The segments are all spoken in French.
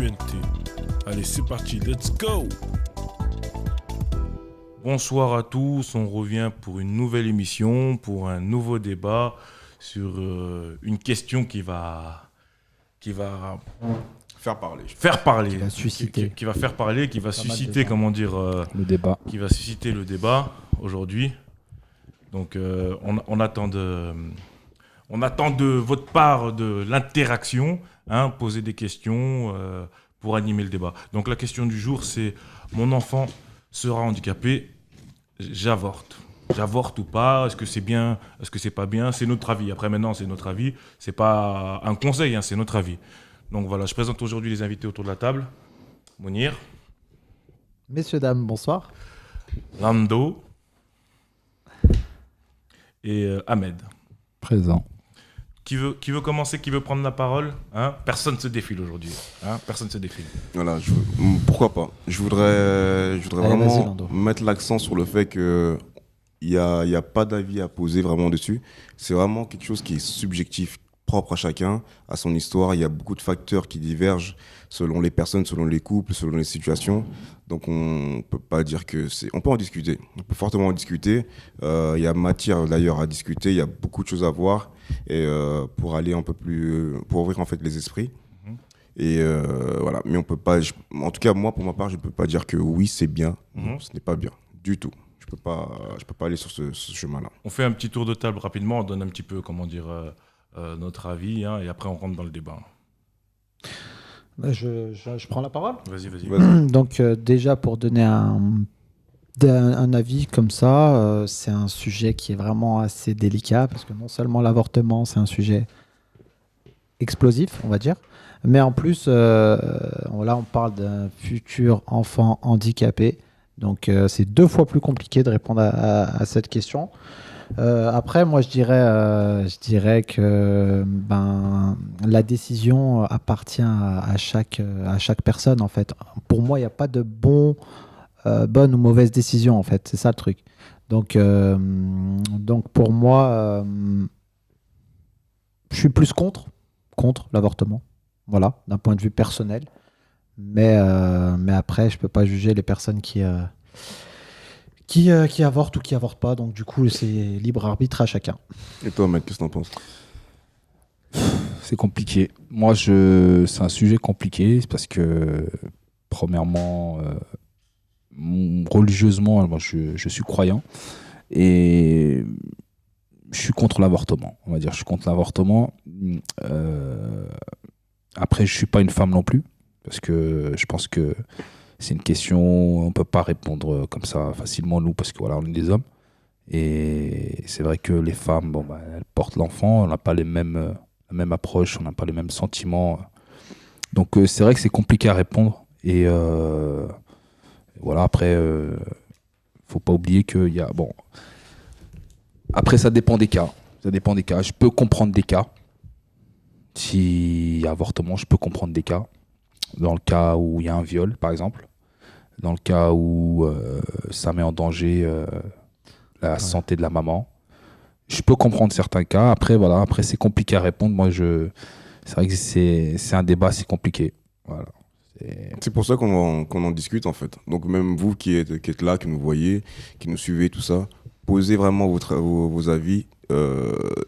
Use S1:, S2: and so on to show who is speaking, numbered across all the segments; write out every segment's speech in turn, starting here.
S1: UNT. Allez, c'est parti, let's go! Bonsoir à tous, on revient pour une nouvelle émission, pour un nouveau débat sur une question qui va
S2: faire parler.
S1: Faire parler.
S3: Qui va susciter.
S1: Qui va faire parler, qui va
S3: Pas mal de
S1: susciter,
S3: gens.
S1: comment dire,
S4: Le débat.
S1: qui va susciter le débat aujourd'hui. Donc on attend de votre part de l'interaction, poser des questions pour animer le débat. Donc la question du jour, c'est mon enfant sera handicapé, j'avorte. J'avorte ou pas? Est-ce que c'est bien? Est-ce que c'est pas bien? C'est notre avis. Après maintenant, c'est notre avis. C'est pas un conseil, c'est notre avis. Donc voilà, je présente aujourd'hui les invités autour de la table. Mounir,
S3: Messieurs, dames, bonsoir.
S1: Lando et Ahmed.
S4: Présent.
S1: Qui veut commencer? Qui veut prendre la parole? Personne ne se défile aujourd'hui. Personne ne se défile.
S2: Voilà, pourquoi pas. Je voudrais
S3: Allez,
S2: vraiment
S3: vas-y, Lando.
S2: mettre l'accent sur le fait que il y a pas d'avis à poser vraiment dessus. C'est vraiment quelque chose qui est subjectif, propre à chacun, à son histoire. Il y a beaucoup de facteurs qui divergent selon les personnes, selon les couples, selon les situations. Donc on peut pas dire que c'est... On peut en discuter. On peut fortement en discuter. Il y a matière d'ailleurs à discuter. Il y a beaucoup de choses à voir. Et pour aller un peu plus... pour ouvrir en fait les esprits. Et voilà. Mais on peut pas... en tout cas, moi, pour ma part, je peux pas dire que oui, c'est bien. Non, ce n'est pas bien. Du tout. Je peux pas aller sur ce chemin-là.
S1: On fait un petit tour de table rapidement. On donne un petit peu, comment dire, notre avis. Et après, on rentre dans le débat.
S3: Je prends la parole.
S1: Vas-y.
S3: Donc déjà, pour donner un avis comme ça, c'est un sujet qui est vraiment assez délicat parce que non seulement l'avortement, c'est un sujet explosif, on va dire, mais en plus, là, on parle d'un futur enfant handicapé. Donc c'est 2 fois plus compliqué de répondre à cette question. Après, moi, je dirais que la décision appartient à chaque personne, en fait. Pour moi, il n'y a pas de bonne ou mauvaise décision, en fait. C'est ça le truc. Donc pour moi, je suis plus contre l'avortement. Voilà, d'un point de vue personnel. Mais après, je peux pas juger les personnes qui avortent ou qui avortent pas. Donc du coup, c'est libre arbitre à chacun.
S2: Et toi, mec, qu'est-ce que t'en penses?
S4: C'est compliqué. Moi, c'est un sujet compliqué parce que, premièrement, religieusement, moi, je suis croyant et je suis contre l'avortement. On va dire, je suis contre l'avortement. Après, je suis pas une femme non plus parce que je pense que c'est une question, on peut pas répondre comme ça facilement nous parce que voilà, on est des hommes. Et c'est vrai que les femmes, elles portent l'enfant, on n'a pas la même approche, on n'a pas les mêmes sentiments. Donc c'est vrai que c'est compliqué à répondre. Et voilà, après, faut pas oublier qu'il y a... Bon, après, ça dépend des cas. Je peux comprendre des cas. S'il y a avortement, je peux comprendre des cas. Dans le cas où il y a un viol, par exemple. Dans le cas où ça met en danger la santé de la maman. Je peux comprendre certains cas. Après, c'est compliqué à répondre. Moi, c'est vrai que c'est un débat assez compliqué. Voilà.
S2: C'est pour ça qu'on en discute, en fait. Donc même vous qui êtes là, qui nous voyez, qui nous suivez, tout ça, posez vraiment vos avis.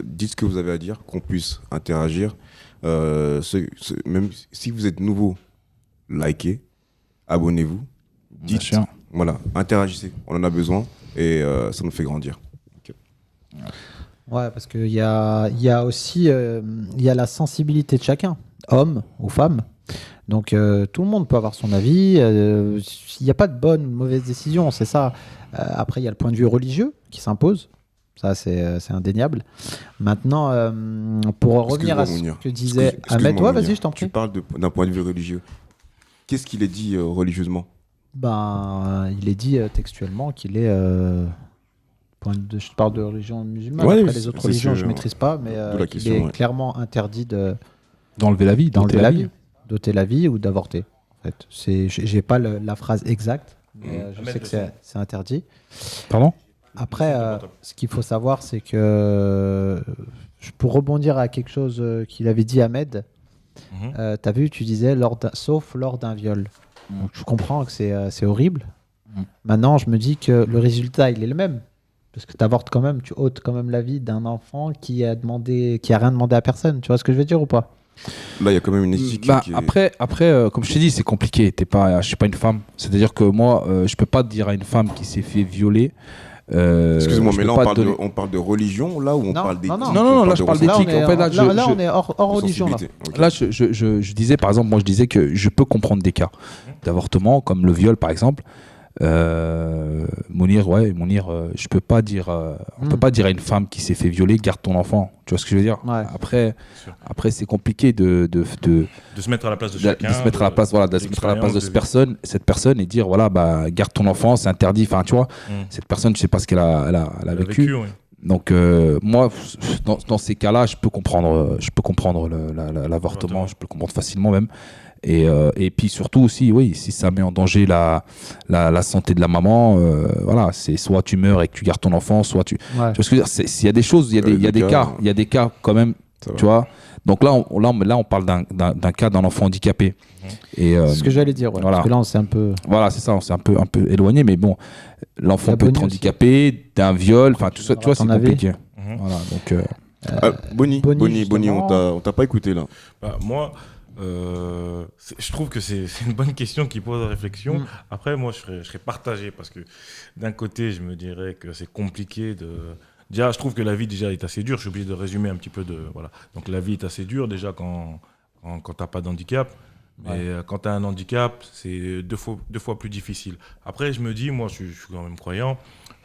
S2: Dites ce que vous avez à dire, qu'on puisse interagir. Même si vous êtes nouveau, likez, abonnez-vous.
S4: Bien sûr.
S2: Voilà, interagissez, on en a besoin et ça nous fait grandir. Okay.
S3: Ouais, parce qu'il y a aussi il y a la sensibilité de chacun, homme ou femme. Donc tout le monde peut avoir son avis. Il n'y a pas de bonne ou de mauvaise décision, c'est ça. Après, il y a le point de vue religieux qui s'impose. Ça, c'est indéniable. Maintenant, pour revenir à ce que disait Ahmed, toi, vas-y, je t'en prie.
S2: Tu parles d'un point de vue religieux. Qu'est-ce qu'il est dit religieusement?
S3: Il est dit textuellement qu'il est... je parle de religion musulmane.
S2: Ouais,
S3: après, les autres religions, je ne maîtrise pas, mais il est clairement interdit
S4: d'enlever la vie,
S3: d'ôter la vie ou d'avorter. En fait. J'ai pas la phrase exacte, mais je sais que c'est interdit.
S4: Pardon?
S3: Après, ce qu'il faut savoir, c'est que pour rebondir à quelque chose qu'il avait dit Ahmed, T'as vu, tu disais sauf lors d'un viol. Donc, je comprends que c'est horrible. Maintenant, je me dis que le résultat, il est le même. Parce que tu avortes quand même, tu ôtes quand même la vie d'un enfant qui a rien demandé à personne. Tu vois ce que je veux dire ou pas?
S2: Là, il y a quand même une éthique qui est...
S4: Après, comme je t'ai dit, c'est compliqué. Je suis pas une femme. C'est-à-dire que moi, je peux pas dire à une femme qui s'est fait violer.
S2: Excuse-moi,
S4: je
S2: mais
S4: peux
S2: là,
S4: pas
S2: on parle de religion, là, ou on parle d'éthique?
S4: Non, là, je parle d'éthique. En fait,
S3: là, on est hors religion. Là,
S2: Okay.
S4: là je disais, par exemple, moi, je disais que je peux comprendre des cas d'avortement, comme le viol, par exemple. Mounir, je peux pas dire, on peut pas dire à une femme qui s'est fait violer, garde ton enfant. Tu vois ce que je veux dire?
S3: Ouais.
S4: Après, c'est compliqué de
S1: se mettre à la place de chacun.
S4: De se mettre à la place, voilà, de se mettre à la place de cette personne et dire, voilà, bah, garde ton enfant, c'est interdit. Enfin, tu vois, cette personne, je sais pas ce qu'elle a vécu.
S1: Oui.
S4: Donc, moi, dans ces cas-là, je peux comprendre l'avortement, je peux le comprendre facilement même. Et puis surtout aussi, oui, si ça met en danger la santé de la maman, voilà, c'est soit tu meurs et que tu gardes ton enfant, soit tu.
S3: Ouais.
S4: Tu vois ce que je veux dire? Il y a des choses, il y a des cas quand même, tu vois. Donc là, on parle d'un cas d'un enfant handicapé. Et,
S3: c'est ce que j'allais dire. Ouais,
S4: voilà.
S3: Parce que là, on s'est un peu.
S4: Voilà, c'est ça, on s'est un peu éloigné, mais bon, l'enfant peut être handicapé, d'un viol, enfin tout ça, tu vois, c'est compliqué. Voilà, donc.
S2: Bonnie, on t'a pas écouté là.
S1: Bah, moi. Je trouve que c'est une bonne question qui pose réflexion. Après, moi, je serais partagé parce que d'un côté, je me dirais que c'est compliqué de. Déjà, je trouve que la vie déjà est assez dure. Je suis obligé de résumer un petit peu voilà. Donc, la vie est assez dure déjà quand t'as pas d'handicap. Mais quand t'as un handicap, c'est deux fois plus difficile. Après, je me dis, moi, je suis quand même croyant.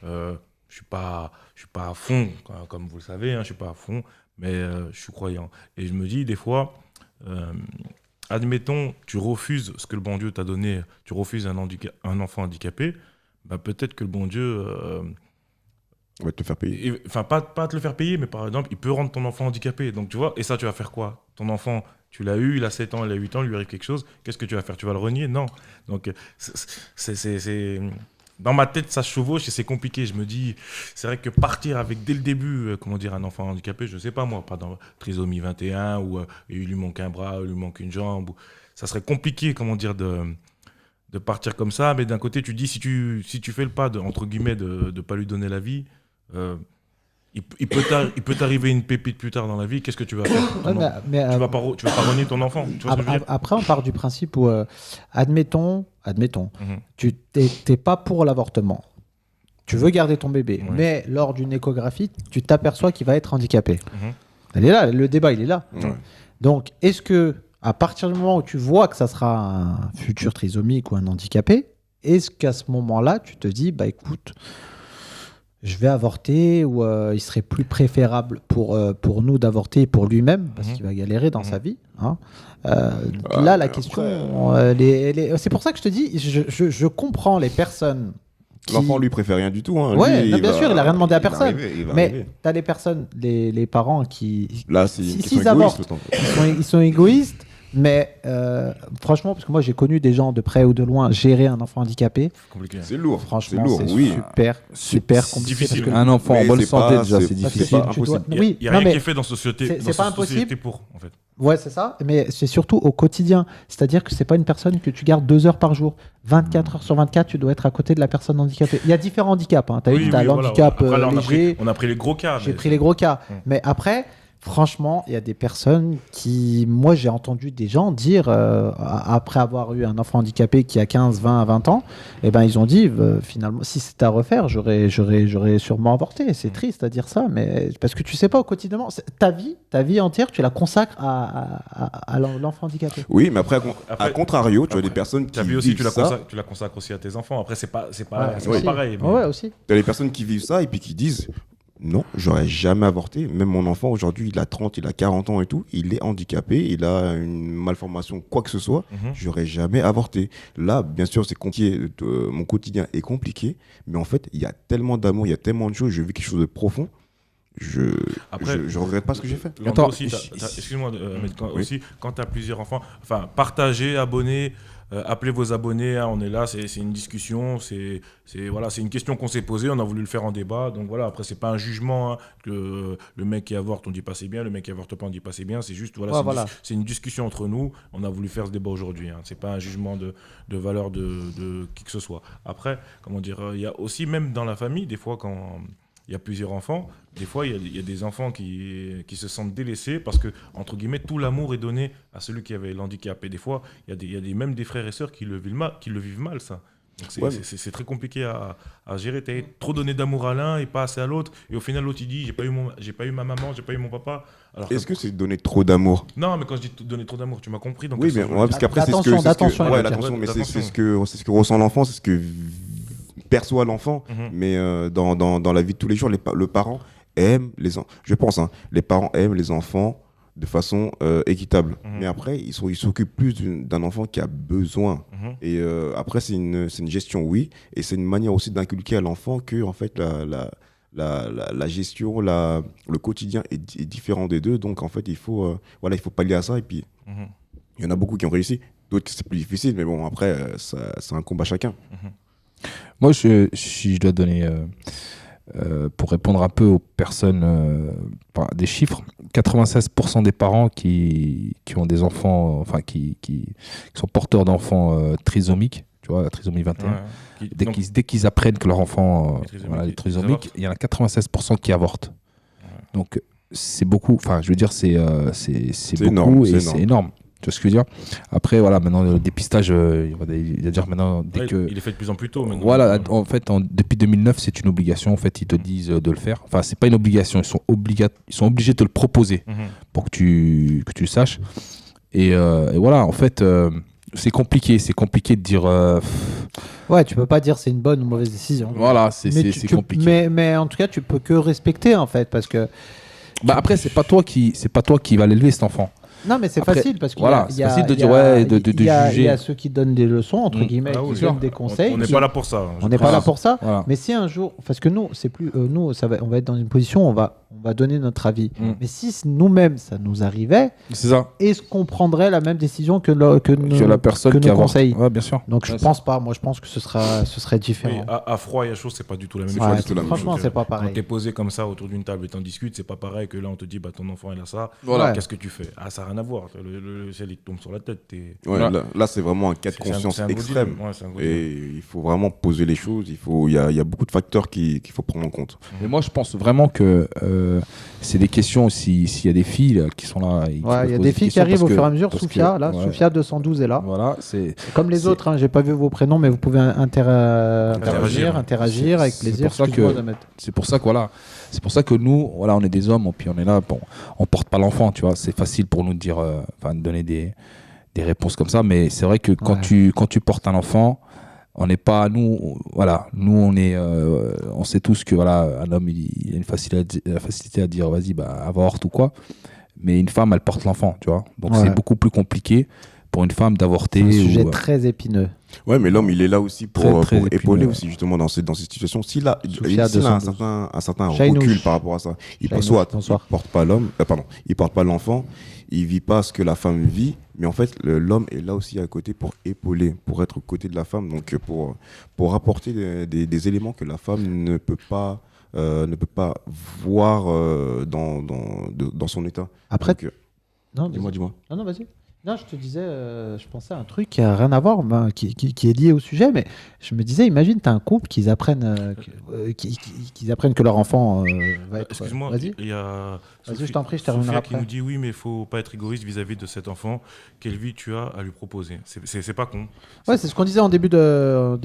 S1: Je suis pas à fond, comme vous le savez. Je suis pas à fond, mais je suis croyant. Et je me dis des fois. Admettons, tu refuses ce que le bon Dieu t'a donné, tu refuses un enfant handicapé, bah peut-être que le bon Dieu
S2: va te le faire payer.
S1: Enfin, pas te le faire payer, mais par exemple, il peut rendre ton enfant handicapé. Donc, tu vois, et ça, tu vas faire quoi? Ton enfant, tu l'as eu, il a 7 ans, il a 8 ans, il lui arrive quelque chose, qu'est-ce que tu vas faire? Tu vas le renier? Non. Donc, c'est... Dans ma tête, ça chevauche et c'est compliqué. Je me dis, c'est vrai que partir avec dès le début, un enfant handicapé, je sais pas moi, pas dans trisomie 21 ou il lui manque un bras, il lui manque une jambe, ça serait compliqué, de partir comme ça. Mais d'un côté, tu dis, si tu fais le pas entre guillemets de pas lui donner la vie, il peut t'arriver une pépite plus tard dans la vie. Qu'est-ce que tu vas faire? Tu vas pas renier ton enfant. Tu vois ce que je veux dire?
S3: Après, on part du principe où, admettons, tu t'es pas pour l'avortement. Tu veux garder ton bébé, mais lors d'une échographie, tu t'aperçois qu'il va être handicapé. Elle est là, le débat, il est là. Donc, est-ce que, à partir du moment où tu vois que ça sera un futur trisomique ou un handicapé, est-ce qu'à ce moment-là, tu te dis, bah écoute, je vais avorter, ou il serait plus préférable pour nous d'avorter pour lui-même, parce qu'il va galérer dans sa vie. Là, la question, c'est pour ça que je te dis, je comprends les personnes.
S2: L'enfant, lui, préfère rien du tout.
S3: Ouais,
S2: lui,
S3: bien sûr, il n'a rien demandé à personne.
S2: Mais
S3: tu as les personnes, les parents qui.
S2: Là,
S3: s'ils avortent, ils sont égoïstes. Mais franchement, parce que moi j'ai connu des gens de près ou de loin gérer un enfant handicapé.
S2: C'est lourd.
S3: Franchement, c'est
S2: oui.
S3: super compliqué.
S1: Difficile.
S4: Un enfant en bonne santé, déjà, c'est difficile.
S1: Il n'y a rien qui est fait dans cette société.
S3: C'est pas impossible
S1: pour, en fait.
S3: Ouais, c'est ça. Mais c'est surtout au quotidien. C'est-à-dire que c'est pas une personne que tu gardes 2 heures par jour. 24 heures sur 24, tu dois être à côté de la personne handicapée. Il y a différents handicaps. Tu as l'handicap léger.
S1: On a pris les gros cas.
S3: J'ai pris les gros cas. Mais après. Franchement, il y a des personnes qui... Moi, j'ai entendu des gens dire, après avoir eu un enfant handicapé qui a 15, 20, 20 ans, eh ben, ils ont dit, finalement, si c'était à refaire, j'aurais sûrement avorté. C'est triste à dire ça, mais parce que tu sais pas, au quotidien, ta vie entière, tu la consacres à l'enfant handicapé.
S2: Oui, mais après, à contrario, tu as des personnes qui vivent
S1: aussi,
S2: ça.
S1: Tu la consacres aussi à tes enfants. Après, c'est pas pareil. Mais...
S3: Ouais, aussi.
S2: Tu as des personnes qui vivent ça et puis qui disent... Non, j'aurais jamais avorté. Même mon enfant, aujourd'hui, il a 30, il a 40 ans et tout. Il est handicapé, il a une malformation, quoi que ce soit. J'aurais jamais avorté. Là, bien sûr, c'est compliqué. Mon quotidien est compliqué. Mais en fait, il y a tellement d'amour, il y a tellement de choses. Je vis quelque chose de profond. Je regrette pas ce que j'ai fait.
S1: Attends, excuse-moi, mais aussi, quand tu as plusieurs enfants, enfin, partager, abonner, appelez vos abonnés, hein, on est là, c'est une discussion, voilà, c'est une question qu'on s'est posée, on a voulu le faire en débat. Donc voilà, après, c'est pas un jugement, hein, que le mec qui avorte, on dit pas c'est bien, le mec qui avorte pas, on dit pas c'est bien. C'est juste, voilà, c'est une discussion entre nous. On a voulu faire ce débat aujourd'hui. Hein. C'est pas un jugement de valeur de qui que ce soit. Après, comment dire, il y a aussi, même dans la famille, des fois, quand il y a plusieurs enfants, des fois, il y a des enfants qui se sentent délaissés parce que, entre guillemets, tout l'amour est donné à celui qui avait l'handicap. Et des fois, il y a même des frères et sœurs qui le vivent mal, ça. Donc c'est très compliqué à gérer. Tu as trop donné d'amour à l'un et pas assez à l'autre. Et au final, l'autre, il dit, j'ai pas eu ma maman, j'ai pas eu mon papa.
S2: Est-ce que c'est donner trop d'amour?
S1: Non, mais quand je dis donner trop d'amour, tu m'as compris. Donc
S2: oui, mais parce qu'après, c'est ce que ressent l'enfant, c'est ce que perçoit l'enfant. Mais dans la vie de tous les jours, le parent aime je pense, hein, les parents aiment les enfants de façon équitable. Mais après, ils s'occupent plus d'un enfant qui a besoin. Et après, c'est une gestion, oui. Et c'est une manière aussi d'inculquer à l'enfant que, en fait, la gestion, le quotidien est différent des deux. Donc, en fait, il faut pallier à ça. Et puis, il y en a beaucoup qui ont réussi. D'autres, c'est plus difficile. Mais bon, après, c'est un combat chacun.
S4: Moi, si je dois donner... pour répondre un peu aux personnes, des chiffres, 96% des parents qui ont des enfants, enfin qui sont porteurs d'enfants trisomiques, tu vois, la trisomie 21, dès qu'ils apprennent que leur enfant est trisomique, il y en a 96% qui avortent. Donc c'est beaucoup, enfin je veux dire c'est beaucoup
S2: énorme,
S4: et c'est énorme. Tu vois ce que je veux dire? Après, voilà, maintenant, le dépistage, il va dire maintenant,
S1: il est fait de plus en plus tôt. Maintenant.
S4: Voilà, en fait, depuis 2009, c'est une obligation. En fait, ils te disent de le faire. Enfin, c'est pas une obligation, ils sont obligés de te le proposer pour que tu le saches. Et voilà, en fait, c'est compliqué de dire...
S3: Ouais, tu peux pas dire c'est une bonne ou mauvaise décision.
S4: Voilà, c'est compliqué.
S3: Mais en tout cas, tu peux que respecter, en fait, parce que...
S4: Après, c'est pas toi qui va l'élever, cet enfant.
S3: Non, mais c'est facile parce qu'il
S4: c'est facile de dire de juger.
S3: Il y a ceux qui donnent des leçons, entre guillemets, qui donnent des conseils.
S1: On n'est pas là pour ça.
S3: On n'est pas là pour ça.
S4: Voilà.
S3: Mais si un jour, parce que nous, c'est plus nous, on va être dans une position, on va donner notre avis. Mais si nous-mêmes ça nous arrivait,
S4: c'est ça.
S3: Est-ce qu'on prendrait la même décision que
S4: la personne qui
S3: conseille?
S4: Ouais, bien sûr.
S3: Donc je pense pas. Moi, je pense que ce serait différent.
S1: Oui, à froid et à chaud, c'est pas du tout la même
S3: chose. Franchement, c'est pas pareil.
S1: Quand t'es posé comme ça autour d'une table et t'en discutes, c'est pas pareil que là on te dit ton enfant il a ça.
S4: Voilà.
S1: Qu'est-ce que tu fais? Ah, ça n'a rien à voir. Le ciel il te tombe sur la tête.
S2: Là, c'est vraiment un cas de conscience extrême. Et il faut vraiment poser les choses. Il y a beaucoup de facteurs qu'il faut prendre en compte.
S4: Mais moi, je pense vraiment que c'est des questions. S'il y a des filles là, qui sont là,
S3: il y a des filles qui arrivent au fur et à mesure. Soufia 212 est là.
S4: Voilà,
S3: comme les autres. J'ai pas vu vos prénoms, mais vous pouvez interagir avec plaisir.
S4: C'est pour ça que voilà. C'est pour ça que nous, voilà, on est des hommes, puis on est là. Bon, on porte pas l'enfant, tu vois. C'est facile pour nous de dire, de donner des réponses comme ça, mais c'est vrai que quand tu portes un enfant, on n'est pas nous on est on sait tous que voilà, un homme il a une facilité à dire vas-y avorte ou quoi, mais une femme elle porte l'enfant, tu vois. Donc c'est beaucoup plus compliqué pour une femme d'avorter.
S3: C'est un sujet très épineux.
S2: Ouais, mais l'homme, il est là aussi pour épauler aussi, justement, dans ces situations. S'il a un certain recul par rapport à ça, il porte pas l'enfant, il vit pas ce que la femme vit, mais en fait, l'homme est là aussi à côté pour épauler, pour être aux côtés de la femme, donc pour apporter des éléments que la femme ne peut pas voir dans son état.
S3: Après,
S2: donc, dis-moi.
S3: Non, vas-y. Non, je te disais, je pensais à un truc qui a rien à voir, qui est lié au sujet, mais je me disais, imagine, tu as un couple qu'ils apprennent, qu'ils apprennent que leur enfant va être...
S1: Excuse-moi,
S3: vas-y.
S1: Il y a
S3: Vas-y, je t'en prie, je terminerai après.
S1: Qui nous dit, oui, mais il ne faut pas être égoïste vis-à-vis de cet enfant. Quelle vie tu as à lui proposer? C'est pas con.
S3: Ouais, c'est ce qu'on disait en début de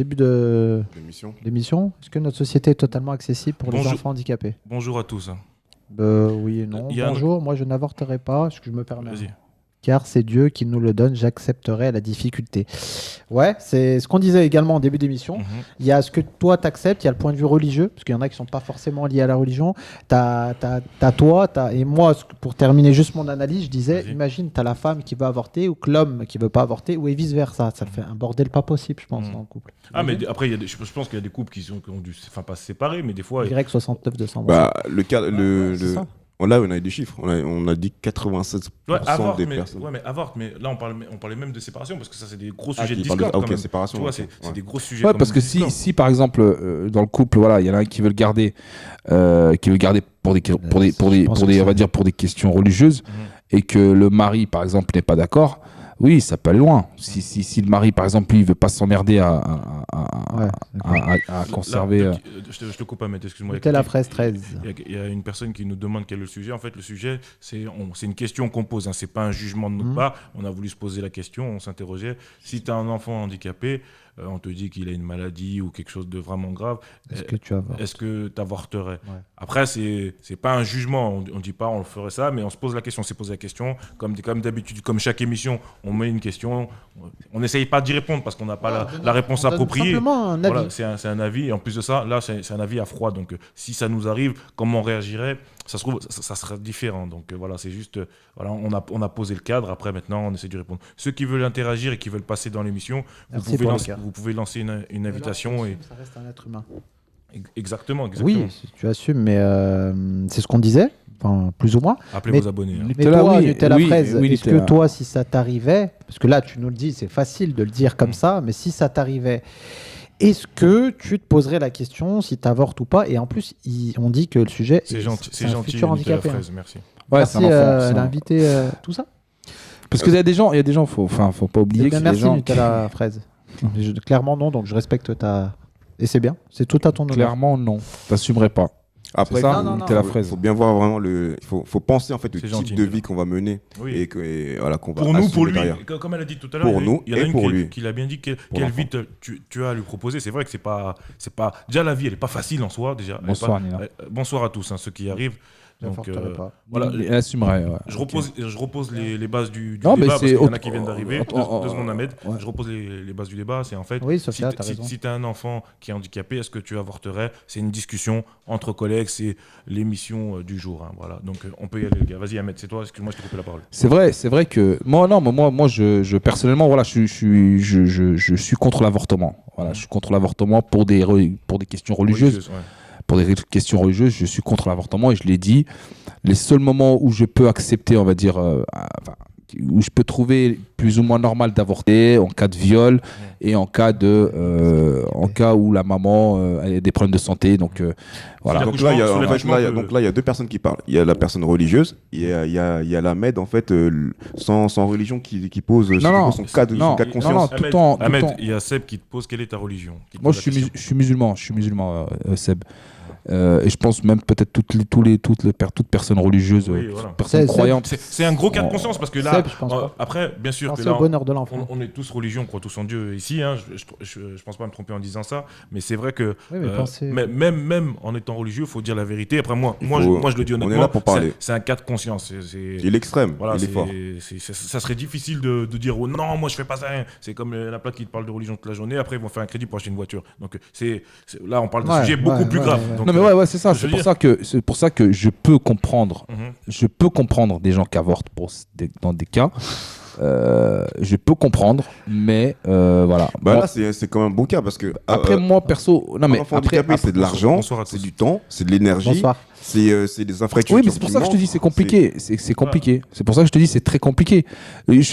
S3: l'émission. Est-ce que notre société est totalement accessible pour les enfants handicapés?
S1: Bonjour à tous.
S3: Oui et non. Bonjour, moi je n'avorterai pas, ce que je me permets.
S1: Vas-y.
S3: Car c'est Dieu qui nous le donne, j'accepterai la difficulté. Ouais, c'est ce qu'on disait également en début d'émission. Il y a ce que toi t'acceptes, il y a le point de vue religieux, parce qu'il y en a qui sont pas forcément liés à la religion. T'as toi, et moi, pour terminer juste mon analyse, je disais, imagine, t'as la femme qui veut avorter ou que l'homme qui veut pas avorter, ou et vice versa. Ça fait un bordel pas possible, je pense, dans le couple.
S1: Mais après, je pense qu'il y a des couples qui ont dû, pas se séparer, mais des fois.
S3: Y69 200.
S2: Le cas, Là, on a eu des chiffres. On a dit 87%
S1: Ouais, avorte,
S2: des
S1: mais,
S2: personnes.
S1: ouais, mais avorte, mais là on parlait même de séparation parce que ça c'est des gros
S2: Ah,
S1: sujets de
S2: qui parle
S1: discorde.
S2: ok,
S1: quand même.
S2: séparation.
S1: Tu vois,
S2: ok.
S1: c'est
S2: Ouais.
S1: des gros sujets.
S4: Ouais,
S1: comme
S4: parce que
S1: de discorde.
S4: si par exemple, dans le couple, voilà, il y en a un qui veut le garder pour des on va dire pour des questions religieuses, et que le mari, par exemple, n'est pas d'accord. Oui, ça peut aller loin. Si le mari, par exemple, lui, il veut pas s'emmerder à conserver.
S1: Là, je te coupe pas, mais excuse-moi.
S3: Mettez la fraise 13.
S1: Il y a une personne qui nous demande quel est le sujet. En fait, le sujet, c'est une question qu'on pose. Hein. C'est pas un jugement de notre part. On a voulu se poser la question, on s'interrogeait. Si tu as un enfant handicapé, on te dit qu'il a une maladie ou quelque chose de vraiment grave.
S3: Est-ce que tu avortes?
S1: Est-ce que tu avorterais?
S3: Ouais.
S1: Après, c'est pas un jugement. On dit pas on le ferait ça, mais on se pose la question. On s'est posé la question. Comme d'habitude, comme chaque émission, on met une question. On n'essaye pas d'y répondre parce qu'on n'a pas la réponse
S3: on donne
S1: appropriée.
S3: simplement un avis.
S1: Voilà, c'est un avis. Et en plus de ça, là, c'est un avis à froid. Donc, si ça nous arrive, comment on réagirait? Ça se trouve, ça sera différent. Donc, voilà, c'est juste. Voilà, on a posé le cadre. Après, maintenant, on essaie d'y répondre. Ceux qui veulent interagir et qui veulent passer dans l'émission, vous pouvez lancer une invitation. Et...
S3: Ça reste un être humain.
S1: Exactement.
S3: Oui, tu assumes, mais c'est ce qu'on disait, enfin, plus ou moins.
S1: Appelez
S3: Mais-
S1: vos abonnés. Hein.
S3: Mais
S4: Nutella,
S3: toi,
S4: oui,
S3: Nutella
S4: oui,
S3: fraise,
S4: oui,
S3: est-ce
S4: Nutella.
S3: que toi, si ça t'arrivait, parce que là, tu nous le dis, c'est facile de le dire comme ça, mais si ça t'arrivait, est-ce que tu te poserais la question si tu avortes ou pas? Et en plus, on dit que le sujet
S1: C'est gentil,
S3: un
S1: gentil.
S3: futur
S1: Nutella
S3: handicapé.
S1: fraise, merci.
S4: Ouais,
S3: Merci
S4: c'est un enfant. c'est un-
S3: l'invité, tout ça.
S4: Parce qu'il y a des gens, faut pas oublier
S3: Eh
S4: que
S3: bien,
S4: c'est des
S3: merci
S4: gens.
S3: Nutella fraise. Clairement non, donc je respecte ta... Et c'est bien, c'est tout à ton honneur.
S4: Clairement, non. T'assumerais pas.
S2: Après,
S4: C'est ça,
S3: non,
S4: Nutella
S3: non.
S4: fraise.
S2: faut bien voir vraiment il faut penser en fait le
S1: C'est
S2: type
S1: gentil,
S2: de
S1: Nutella.
S2: vie qu'on va mener
S1: Oui.
S2: et voilà qu'on va
S1: Pour nous,
S2: assumer
S1: pour lui,
S2: derrière.
S1: comme elle a dit tout à l'heure,
S2: Pour nous
S1: il y en a
S2: et
S1: une
S2: pour lui.
S1: qui l'a bien dit, quelle
S2: l'enfant.
S1: vie tu as à lui proposer. C'est vrai que c'est pas... Déjà, la vie, elle est pas facile en soi. Déjà, elle est
S4: Bonsoir,
S1: pas-
S4: Nina.
S1: bonsoir à tous, hein, ceux qui arrivent. Donc,
S3: J'avorterai pas.
S1: voilà,
S4: Elle assumerait. Ouais.
S1: je repose les bases du
S4: Non, mais
S1: débat parce
S4: c'est
S1: qu'il y en a
S4: autre-
S1: qui viennent d'arriver. Deux secondes, Ahmed.
S4: ouais.
S1: Je repose les bases du débat. C'est en fait,
S3: Oui, Sophia, t'as
S1: si
S3: raison.
S1: tu as un enfant qui est handicapé, est-ce que tu avorterais? C'est une discussion entre collègues. C'est l'émission du jour. Hein, voilà. Donc, on peut y aller, les gars. Vas-y, Ahmed, c'est toi. Excuse-moi, je t'ai coupé la parole.
S4: C'est vrai que moi, je personnellement, voilà, je suis contre l'avortement. Voilà, je suis contre l'avortement pour des questions religieuses.
S1: Ouais.
S4: Pour des questions religieuses, je suis contre l'avortement et je l'ai dit. Les seuls moments où je peux accepter, on va dire, où je peux trouver plus ou moins normal d'avorter, en cas de viol et en cas où la maman a des problèmes de santé. Donc voilà.
S1: C'est
S2: Donc là,
S1: L'accouchement,
S2: il y a deux personnes qui parlent. Il y a la personne religieuse, il y a la MED en fait sans religion qui pose son cas de conscience.
S4: non, tout le temps.
S1: Ahmed, il y a Seb qui te pose quelle est ta religion. Qui te
S4: Moi,
S1: pose
S4: je
S1: la question.
S4: suis musulman, Seb. Et je pense même peut-être toute personne religieuse,
S1: Oui, voilà.
S4: toute personne
S3: C'est-
S4: croyante.
S1: C'est un gros cas de conscience parce que là,
S3: Seb, je pense pas.
S1: après, bien sûr, que
S3: Pensez
S1: là,
S3: au bonheur de l'enfant.
S1: on est tous religions, on croit tous en Dieu ici. Hein, je pense pas me tromper en disant ça, mais c'est vrai que
S3: Oui, mais pensez...
S1: même en étant religieux, il faut dire la vérité. Après, moi,
S2: Il
S1: moi,
S2: faut-
S1: je le dis
S2: on est
S1: honnêtement,
S2: là pour parler.
S1: c'est un cas de conscience.
S2: Il est l'extrême,
S1: Voilà,
S2: il est fort.
S1: ça serait difficile de dire oh, non, moi je fais pas ça. C'est comme la plaque qui te parle de religion toute la journée. Après, ils vont faire un crédit pour acheter une voiture. Donc, là, on parle d'un
S3: Ouais,
S1: sujet beaucoup
S3: ouais,
S1: plus
S3: ouais,
S1: grave.
S3: ouais.
S1: Donc,
S4: Non mais ouais, c'est ça.
S1: je
S4: C'est
S1: veux
S4: pour ça que je peux comprendre.
S1: mhm.
S4: Je peux comprendre des gens qui avortent dans des cas. Je peux comprendre, mais voilà.
S2: Bah
S4: Moi,
S2: là, c'est quand même un bon cas parce que
S4: après moi perso, non mais
S2: un enfant
S4: après,
S2: handicapé, c'est de l'argent,
S1: bonsoir à tous.
S2: c'est du temps, c'est de l'énergie,
S3: Bonsoir.
S2: c'est des infrastructures.
S4: oui, mais c'est pour ça que je te dis c'est compliqué. C'est compliqué. C'est pour ça que je te dis c'est très compliqué.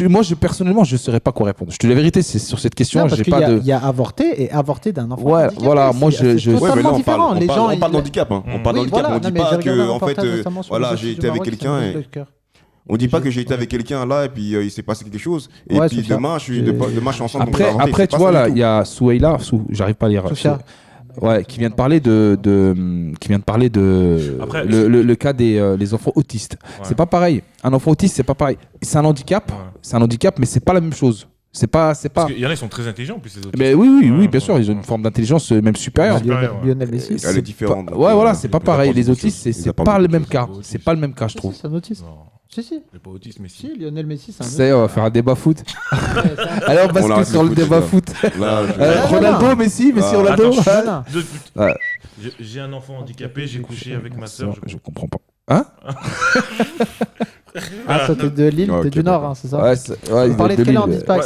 S4: Moi, personnellement, je ne saurais pas quoi répondre. Je te dis la vérité, c'est sur cette question,
S3: Non, parce
S4: j'ai
S3: qu'il
S4: pas de.
S3: il y a avorté et avorté d'un enfant.
S4: Ouais,
S3: handicapé.
S4: voilà, moi,
S3: C'est
S4: je-
S2: Ouais, mais là,
S3: totalement
S2: on
S3: différent.
S2: parle,
S3: Les gens,
S2: on parle
S3: ils-
S2: d'handicap. On parle
S3: Oui,
S2: d'handicap.
S3: voilà.
S2: On
S3: Non,
S2: dit
S3: mais
S2: pas
S3: j'ai regardé
S2: que,
S3: un
S2: en fait,
S3: reportage récemment sur
S2: voilà,
S3: les
S2: j'ai
S3: assises
S2: été
S3: du
S2: avec
S3: Maroc, ça
S2: quelqu'un
S3: me
S2: et
S3: brise le cœur.
S2: on dit pas que j'ai été avec quelqu'un là et puis il s'est passé quelque chose et
S3: Ouais,
S2: puis
S3: Sophia.
S2: demain je suis ensemble. donc
S4: Après,
S2: ça va avorter.
S4: après
S2: C'est
S4: tu
S2: pas
S4: vois
S2: ça
S4: là,
S2: du
S4: il y a Souheila, j'arrive pas à lire.
S3: Sophia.
S4: Ouais, qui vient de parler de
S1: Après,
S4: le cas des les enfants autistes.
S1: Ouais.
S4: C'est pas pareil. Un enfant autiste, c'est pas pareil. C'est un handicap.
S1: Ouais.
S4: C'est un handicap, mais c'est pas la même chose. C'est pas.
S1: Parce qu'il y en a, ils sont très intelligents, en plus, les autres.
S4: Mais oui,
S1: Ouais,
S4: bien
S1: ouais,
S4: sûr, ils ont une
S1: ouais.
S4: forme d'intelligence même supérieure.
S1: Ouais, supérieur, ouais.
S3: Lionel Messi.
S2: Elle est différente.
S4: Pas- Ouais, voilà, c'est pas
S2: ils
S4: pareil.
S2: apportent
S4: Les
S2: beaucoup de
S4: autistes,
S2: choses.
S4: c'est
S2: Ils apportent
S4: pas le
S2: beaucoup
S4: même
S2: de
S4: cas.
S1: choses.
S4: C'est pas le même cas, je
S3: Si,
S4: trouve.
S3: c'est un autiste.
S1: Non,
S3: Si, si.
S1: il est pas autiste, mais si.
S3: Si, Lionel Messi, c'est un
S4: C'est, on va faire un débat foot.
S3: autiste.
S4: Allez, on
S2: On
S4: bascule
S2: arrête
S4: sur
S2: le
S4: le
S2: foot,
S4: débat
S2: les gars.
S4: foot.
S2: Là,
S4: Ronaldo,
S3: non.
S4: Messi,
S2: Ah,
S4: Ronaldo.
S1: Attends,
S3: Voilà.
S4: Ouais.
S1: J'ai un enfant handicapé, j'ai couché avec ma soeur.
S4: Je comprends pas. Hein
S3: Ah, toi, t'es de Lille,
S2: Ok,
S3: t'es du Nord, hein, c'est ça? Vous parlez de quel handicap?
S1: Ouais,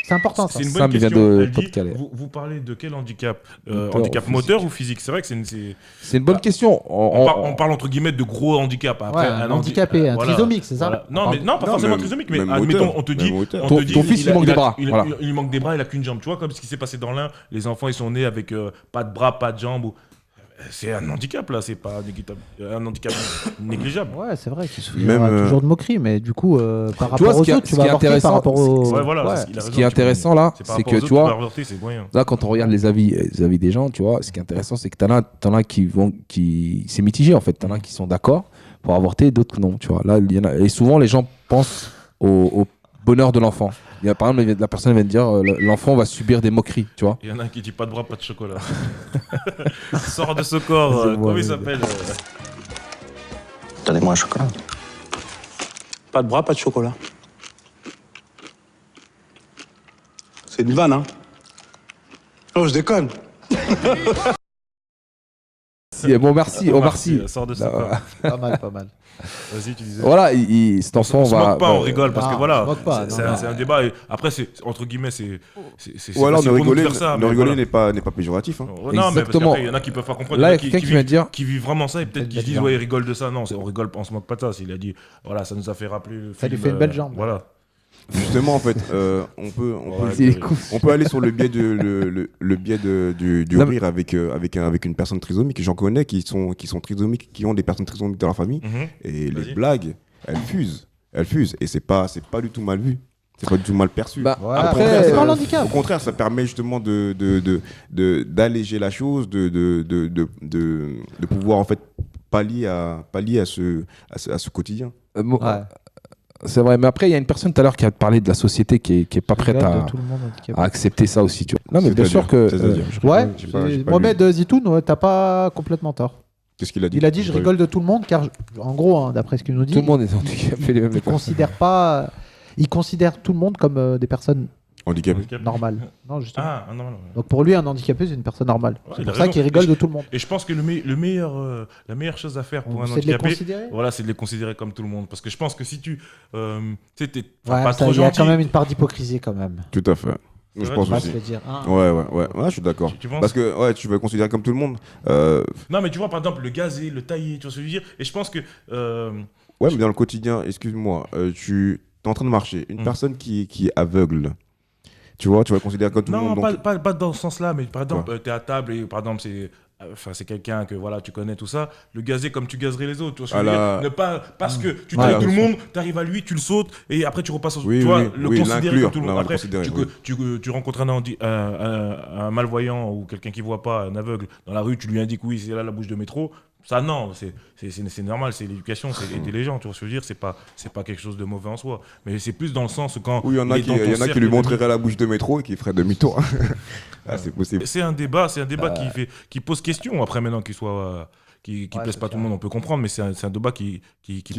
S3: C'est important, ça.
S1: C'est une
S4: Sam,
S1: bonne
S4: il vient
S1: question.
S4: de
S1: Elle dit,
S4: Pas-de-Calais.
S1: vous parlez de quel handicap
S4: Moteur
S1: handicap
S4: ou physique.
S1: moteur ou physique? C'est vrai que
S4: C'est une bonne question.
S1: on parle entre guillemets de gros handicap. Après,
S3: Ouais, un handicapé, un trisomique, c'est ça?
S1: voilà.
S3: On
S1: Non,
S3: parle
S1: mais non, pas
S2: Non,
S1: forcément
S2: même-
S1: trisomique, mais
S2: même
S1: admettons,
S2: moteur,
S1: on te
S2: même
S1: dit,
S2: moteur.
S4: Ton fils, il manque des bras, voilà.
S1: il manque des bras, il a qu'une jambe. Tu vois, comme ce qui s'est passé dans l'un, les enfants ils sont nés avec pas de bras, pas de jambes. C'est un handicap là, c'est pas un handicap négligeable.
S3: Ouais, c'est vrai qu'il y
S2: Même,
S3: aura toujours de moqueries, mais du coup, par
S4: Tu vois,
S3: rapport
S4: ce
S3: aux
S4: qui est-
S3: autres, tu
S4: ce
S3: vas
S4: qui est
S3: avorter
S4: intéressant,
S3: par rapport aux...
S1: Ouais, voilà.
S3: Ouais.
S1: il a raison,
S4: Ce qui est
S1: tu peux-
S4: intéressant là,
S1: c'est par
S4: c'est
S1: rapport
S4: que
S1: aux
S4: tu
S1: autres,
S4: vois,
S1: peux avorter, c'est moyen.
S4: là, quand on regarde les avis des gens, tu vois, ce qui est intéressant, c'est que t'en as c'est mitigé en fait. T'en as qui sont d'accord pour avorter, d'autres non, tu vois. Là, il y en a, et souvent, les gens pensent au bonheur de l'enfant. Par exemple, la personne vient de dire, l'enfant va subir des moqueries, tu vois.
S1: Il y en a un qui dit pas de bras, pas de chocolat. Sors de ce corps.
S3: C'est moi,
S1: Comment il
S3: oui.
S1: s'appelle
S5: Donnez-moi un chocolat.
S6: Pas de bras, pas de chocolat. C'est une vanne, hein? Oh, je déconne.
S4: Bon, merci, merci.
S1: Sors de ce
S4: Là,
S1: corps.
S3: Pas mal, pas mal.
S1: Vas-y, tu disais.
S4: Voilà, cet enfant
S1: On se
S4: va.
S1: moque pas, on rigole parce
S3: Non,
S1: que
S3: on
S1: voilà,
S3: se moque pas,
S1: c'est
S3: non,
S1: c'est un débat. Et après, c'est entre guillemets, c'est
S2: Ou alors
S1: facile
S2: ne
S1: pour nous de
S2: rigoler,
S1: faire ça,
S2: ne
S1: mais
S2: rigoler
S1: voilà.
S2: n'est pas péjoratif. Hein.
S1: Non, mais parce
S4: Exactement.
S1: qu'après, il y en a qui peuvent pas comprendre.
S4: Là,
S1: il y en
S4: il y a quelqu'un qui
S1: vivent-
S4: vient de dire.
S1: qui vivent vraiment ça et peut-être qu'ils se disent
S3: Belle
S1: ouais, il rigole de ça. Non, on rigole, on se moque pas de ça. S'il a dit voilà, ça nous a fait rappeler le
S3: Ça lui
S1: film,
S3: fait une belle jambe.
S1: Voilà.
S2: Justement, en fait, on peut
S4: C'est cool.
S2: on peut aller sur le biais le biais du
S4: Non,
S2: rire avec une personne trisomique. J'en connais qui sont trisomiques, qui ont des personnes trisomiques dans leur famille.
S1: Mhm.
S2: Et
S1: Vas-y.
S2: les blagues, elles fusent. Et c'est pas du tout mal vu. C'est pas du tout mal perçu.
S4: Bah,
S3: Ouais,
S4: après,
S3: c'est pas un handicap.
S2: Au contraire, ça permet justement d'alléger la chose, de pouvoir en fait pallier à ce quotidien.
S3: Ouais.
S4: C'est vrai, mais après, il y a une personne tout à l'heure qui a parlé de la société qui est pas prête
S3: Regarde
S4: à
S3: de tout le monde handicapé.
S4: accepter ça aussi. Tu vois. Non, mais bien
S2: C'est-à-dire,
S4: sûr que.
S2: c'est-à-dire,
S3: Ouais,
S2: j'ai pas lu.
S3: Mohamed Zitoun, ouais, t'as pas complètement tort.
S2: Qu'est-ce qu'il a dit?
S3: Il a dit je rigole de tout le monde car, en gros, hein, d'après ce qu'il nous dit,
S4: Tout le monde est handicapé, les mêmes
S3: il considère tout le monde comme des personnes
S2: Handicapé.
S3: normales. Non, justement.
S1: Ah, non, non.
S3: Donc pour lui, un handicapé, c'est une personne normale.
S1: Ouais,
S3: C'est
S1: il a
S3: pour ça
S1: raison.
S3: qu'il rigole de tout le monde.
S1: Et je pense que la meilleure chose à faire pour un
S3: C'est de les
S1: handicapé,
S3: considérer.
S1: voilà, c'est de les considérer comme tout le monde. Parce que je pense que si tu t'es
S3: Ouais,
S1: pas
S3: ça,
S1: trop
S3: il y a
S1: gentil,
S3: quand même une part d'hypocrisie quand même.
S2: Tout à fait.
S1: C'est
S2: Je
S1: vrai,
S2: pense
S3: On va
S2: aussi.
S3: se le dire. hein.
S2: Ouais, je suis d'accord.
S1: Tu penses
S2: Parce que tu vas le considérer comme tout le monde.
S1: Non, mais tu vois, par exemple, le gazé, le taillé, tu vois ce que je veux dire. Et je pense que
S2: Ouais, mais dans le quotidien, excuse-moi, tu es en train de marcher. Une personne qui est aveugle, tu vas le considérer comme tout le
S1: non,
S2: monde. donc-
S1: pas dans ce sens-là, mais par exemple,
S2: Quoi
S1: tu es à table et par exemple, c'est quelqu'un que voilà, tu connais tout ça, le gazer comme tu gazerais les autres, tu vois ce que je veux
S2: Ah
S1: dire. Ne pas parce que tu
S3: Ouais,
S1: connais tout le
S2: bien
S1: monde, tu arrives à lui, tu le sautes et après tu repasses au
S2: Oui,
S1: tu vois,
S2: oui,
S1: le
S2: oui,
S1: considérer
S2: l'inclure.
S1: comme tout le
S2: Non,
S1: monde.
S2: le
S1: Après,
S2: considérer,
S1: tu rencontres un malvoyant ou quelqu'un qui voit pas, un aveugle dans la rue, tu lui indiques oui, c'est là la bouche de métro. Ça non, c'est normal, c'est l'éducation, c'est aider les gens, tu vois ce que je veux dire, c'est pas quelque chose de mauvais en soi, mais c'est plus dans le sens quand
S2: Oui, il y en a qui lui montreraient la bouche de métro et qui feraient demi-tour. Ah, c'est possible.
S1: C'est un débat qui pose question. Après, maintenant qu'il soit, qui
S3: Ouais,
S1: plaise
S3: c'est
S1: pas tout le
S3: clair.
S1: monde, on peut comprendre, mais c'est un débat qui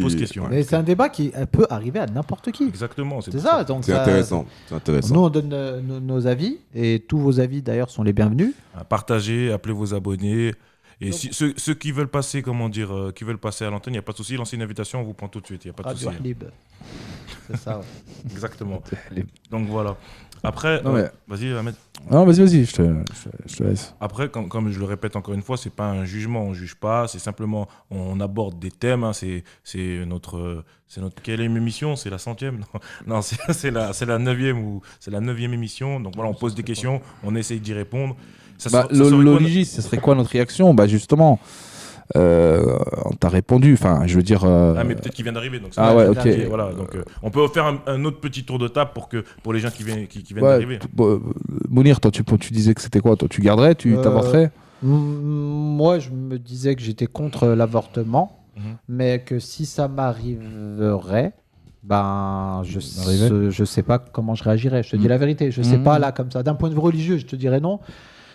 S1: pose question.
S2: ouais.
S3: Mais c'est un débat qui peut arriver à n'importe qui.
S1: Exactement.
S3: C'est
S1: pour
S3: ça. Donc
S2: C'est intéressant. C'est intéressant.
S3: Nous, on donne nos avis et tous vos avis d'ailleurs sont les bienvenus.
S1: Partagez, appelez vos abonnés. Et ceux qui veulent passer, qui veulent passer à l'antenne, il n'y a pas de souci. Lancez une invitation, on vous prend tout de suite. Il n'y a pas de
S3: Radio
S1: souci.
S3: Ahlib. C'est ça. Ouais.
S1: Exactement. Donc voilà. Après,
S4: Non, mais-
S1: vas-y, Ahmed.
S4: Non, vas-y, je te laisse.
S1: Après, comme je le répète encore une fois, c'est pas un jugement, on juge pas, c'est simplement on aborde des thèmes. Hein, c'est notre quelle émission? C'est la 100e? Non, c'est la 9e ou c'est la 9e émission. Donc voilà, on pose des questions, on essaye d'y répondre. Ça serait quoi,
S4: L'Oligi, ce serait quoi notre réaction? Bah justement, on t'a répondu. Enfin, je veux dire.
S1: Ah, mais peut-être qu'il vient d'arriver. Donc
S4: Ah ouais, ok.
S1: Voilà, donc on peut faire un autre petit tour de table pour les gens qui viennent
S4: Ouais,
S1: d'arriver.
S4: Mounir, toi, tu disais que c'était quoi? Toi, tu garderais, tu t'avorterais?
S3: Moi, je me disais que j'étais contre l'avortement,
S1: Mhm.
S3: mais que si ça m'arriverait, ben,
S4: Arrivait.
S3: je sais pas comment je réagirais. Je te dis la vérité. Je sais
S4: Mhm.
S3: pas là comme ça. D'un point de vue religieux, je te dirais non.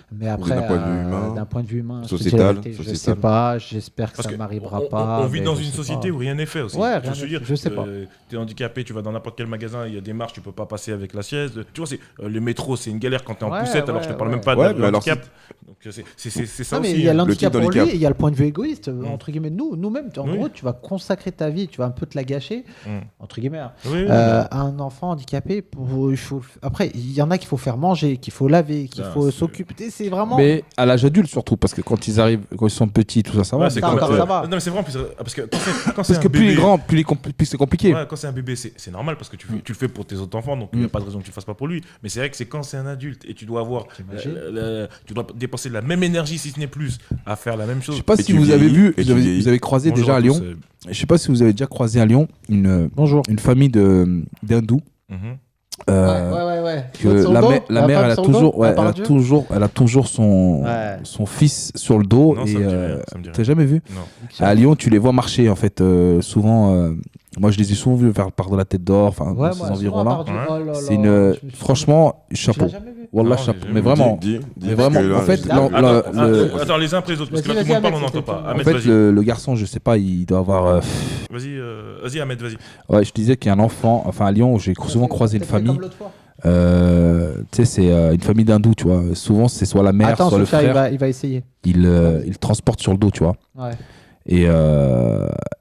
S3: Mais après,
S2: d'un point de vue humain,
S3: d'un point de vue humain,
S2: sociétal,
S3: je ne sais
S2: sociétal.
S3: pas. J'espère que
S1: Parce
S3: ça ne
S1: que
S3: m'arrivera
S1: on
S3: pas.
S1: vit
S3: mais
S1: dans
S3: je
S1: une
S3: sais
S1: société
S3: pas.
S1: où rien n'est fait aussi.
S3: Ouais,
S1: Faut
S3: rien
S1: se
S3: n'est
S1: dire,
S3: fait, je sais pas.
S1: T'es handicapé, tu vas dans n'importe quel magasin, il y a des marches, tu peux pas passer avec la chaise. Tu vois, le métro, c'est une galère quand t'es en
S3: Ouais,
S1: poussette, alors je te
S3: ouais,
S1: parle même
S3: ouais.
S1: pas
S2: Ouais,
S1: de
S2: mais alors
S1: handicap. Donc c'est ça
S3: Non, mais
S1: aussi.
S3: il y a
S1: hein.
S3: l'handicap
S2: Le type
S3: pour lui
S2: d'handicap.
S3: et il y a le point de vue égoïste.
S1: Mm.
S3: Entre guillemets, nous-mêmes, en
S1: Oui.
S3: gros, tu vas consacrer ta vie, tu vas un peu te la gâcher,
S1: Mm.
S3: entre guillemets, hein,
S1: Oui, oui,
S3: à un enfant handicapé. Après, il y en a qu'il faut faire manger, qu'il faut laver, qu'il
S1: Ah,
S3: faut
S1: c'est-
S3: s'occuper. C'est vraiment.
S4: Mais à l'âge adulte surtout, parce que quand ils arrivent, quand ils sont petits, tout ça, ça va.
S1: Ouais,
S4: mais
S1: c'est
S3: ça
S4: quand,
S3: encore, ça va.
S1: Non, mais c'est vrai, parce que quand c'est
S4: parce
S1: un
S4: que plus il est
S1: bébé-
S4: grand, plus c'est compliqué.
S1: Ouais, quand c'est un bébé, c'est normal parce que tu le fais pour tes autres enfants, donc il n'y a pas de raison que tu le fasses pas pour lui. Mais c'est vrai que c'est quand c'est un adulte et tu dois avoir,
S3: T'imagines
S1: tu dois dépenser la même énergie, si ce n'est plus, à faire la même
S4: Je
S1: chose.
S4: sais pas
S2: Et
S4: si
S2: tu
S4: vous avez
S2: vieillis,
S4: vu,
S2: et tu vieillis.
S4: vous avez croisé
S1: Bonjour
S4: déjà à
S1: tous,
S4: Lyon. Je sais pas si vous avez déjà croisé à Lyon
S3: Bonjour.
S4: une famille d'hindous.
S1: Mhm.
S3: Ouais.
S4: Que la mère, elle a toujours son
S3: Ouais.
S4: son fils sur le dos
S1: Non, ça
S4: et
S1: me dit rien, ça me dit
S4: t'as
S1: rien.
S4: jamais vu?
S1: Non.
S4: À Lyon, tu les vois marcher en fait souvent. Moi, je les ai souvent vus faire par de la Tête d'Or, enfin dans ces environs-là. Franchement, chapeau. Wallah,
S1: Non,
S4: chapeau.
S1: j'ai
S4: Mais
S1: jamais
S4: vraiment,
S2: Dis,
S4: mais vraiment,
S2: parce que là,
S4: en fait,
S2: j'ai-
S1: Attends, les uns après les autres, parce que là,
S3: Vas-y,
S1: tout le monde parle, on
S3: Ahmed,
S1: n'entend pas.
S3: c'était
S4: en
S1: Ahmed,
S4: fait,
S1: vas-y.
S4: le garçon, je sais pas, il doit avoir.
S1: Vas-y, Ahmed, vas-y.
S4: Ouais, je disais qu'il y a un enfant, enfin à Lyon, où j'ai souvent croisé une famille. Tu sais, c'est une famille d'hindous, tu vois. Souvent, c'est soit la mère,
S3: Attends,
S4: soit le
S3: Sophia,
S4: frère.
S3: il va essayer.
S4: Il le transporte sur le dos, tu vois.
S3: Ouais.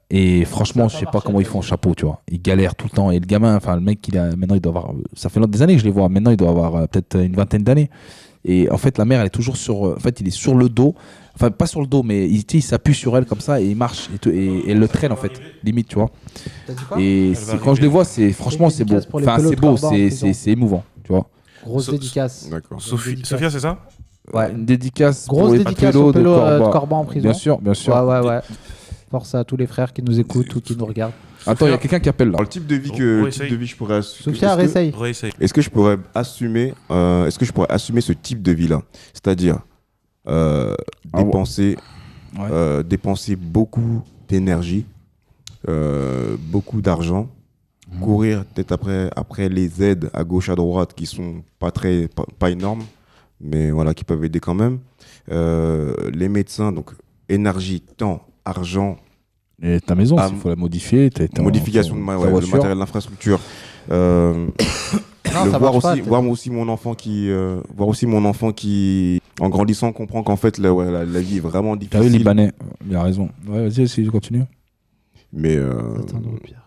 S4: Et franchement,
S3: Ça
S4: je
S3: a
S4: sais
S3: pas
S4: pas
S3: marché,
S4: comment ils font chapeau, tu vois. Ils galèrent tout le temps. Et le gamin, enfin, le mec, maintenant, il doit avoir. Ça fait des années que je les vois. Maintenant, il doit avoir peut-être une vingtaine d'années. Et en fait, la mère, elle est toujours sur. En fait, il est sur le dos. Enfin, pas sur le dos, mais il s'appuie sur elle comme ça et il marche. Et elle le traîne, en fait. Limite, tu vois.
S3: T'as dit quoi?
S4: Et
S1: va
S4: quand je les vois, franchement, c'est beau.
S3: dédicace pour les
S4: Enfin,
S3: pelots
S4: c'est
S3: de
S4: beau,
S3: Corban en prison.
S4: c'est émouvant, tu vois.
S3: Grosse
S1: So-
S3: dédicace.
S2: D'accord.
S1: Sophia, c'est ça?
S3: Ouais.
S4: Une dédicace
S3: Grosse
S4: pour les
S3: dédicace
S4: pélos
S3: au pélo de
S4: Corban.
S3: Corban en prison.
S4: Bien sûr, bien sûr.
S3: Ouais. Force à tous les frères qui nous écoutent ou qui nous regardent.
S4: Attends, il y a quelqu'un qui appelle là.
S2: Alors, le type de vie je pourrais assumer.
S3: Sophia, réessaye.
S1: Réessaye.
S2: Est-ce que je pourrais assumer ce type de vie là, c'est-à-dire dépenser
S4: Ouais.
S2: dépenser beaucoup d'énergie, beaucoup d'argent, courir peut-être après les aides à gauche à droite qui sont pas énormes, mais voilà, qui peuvent aider quand même. Les médecins, donc énergie, temps, argent,
S4: Et ta maison, il faut la modifier.
S2: modification de le
S4: voiture.
S2: matériel, de l'infrastructure.
S3: Non, ça marche pas,
S2: voir aussi mon enfant qui en grandissant comprend qu'en fait la vie est vraiment
S4: T'as vu,
S2: difficile.
S4: Libanais, il a raison. Ouais, vas-y, si je continue.
S2: Mais
S3: Attends, Pierre.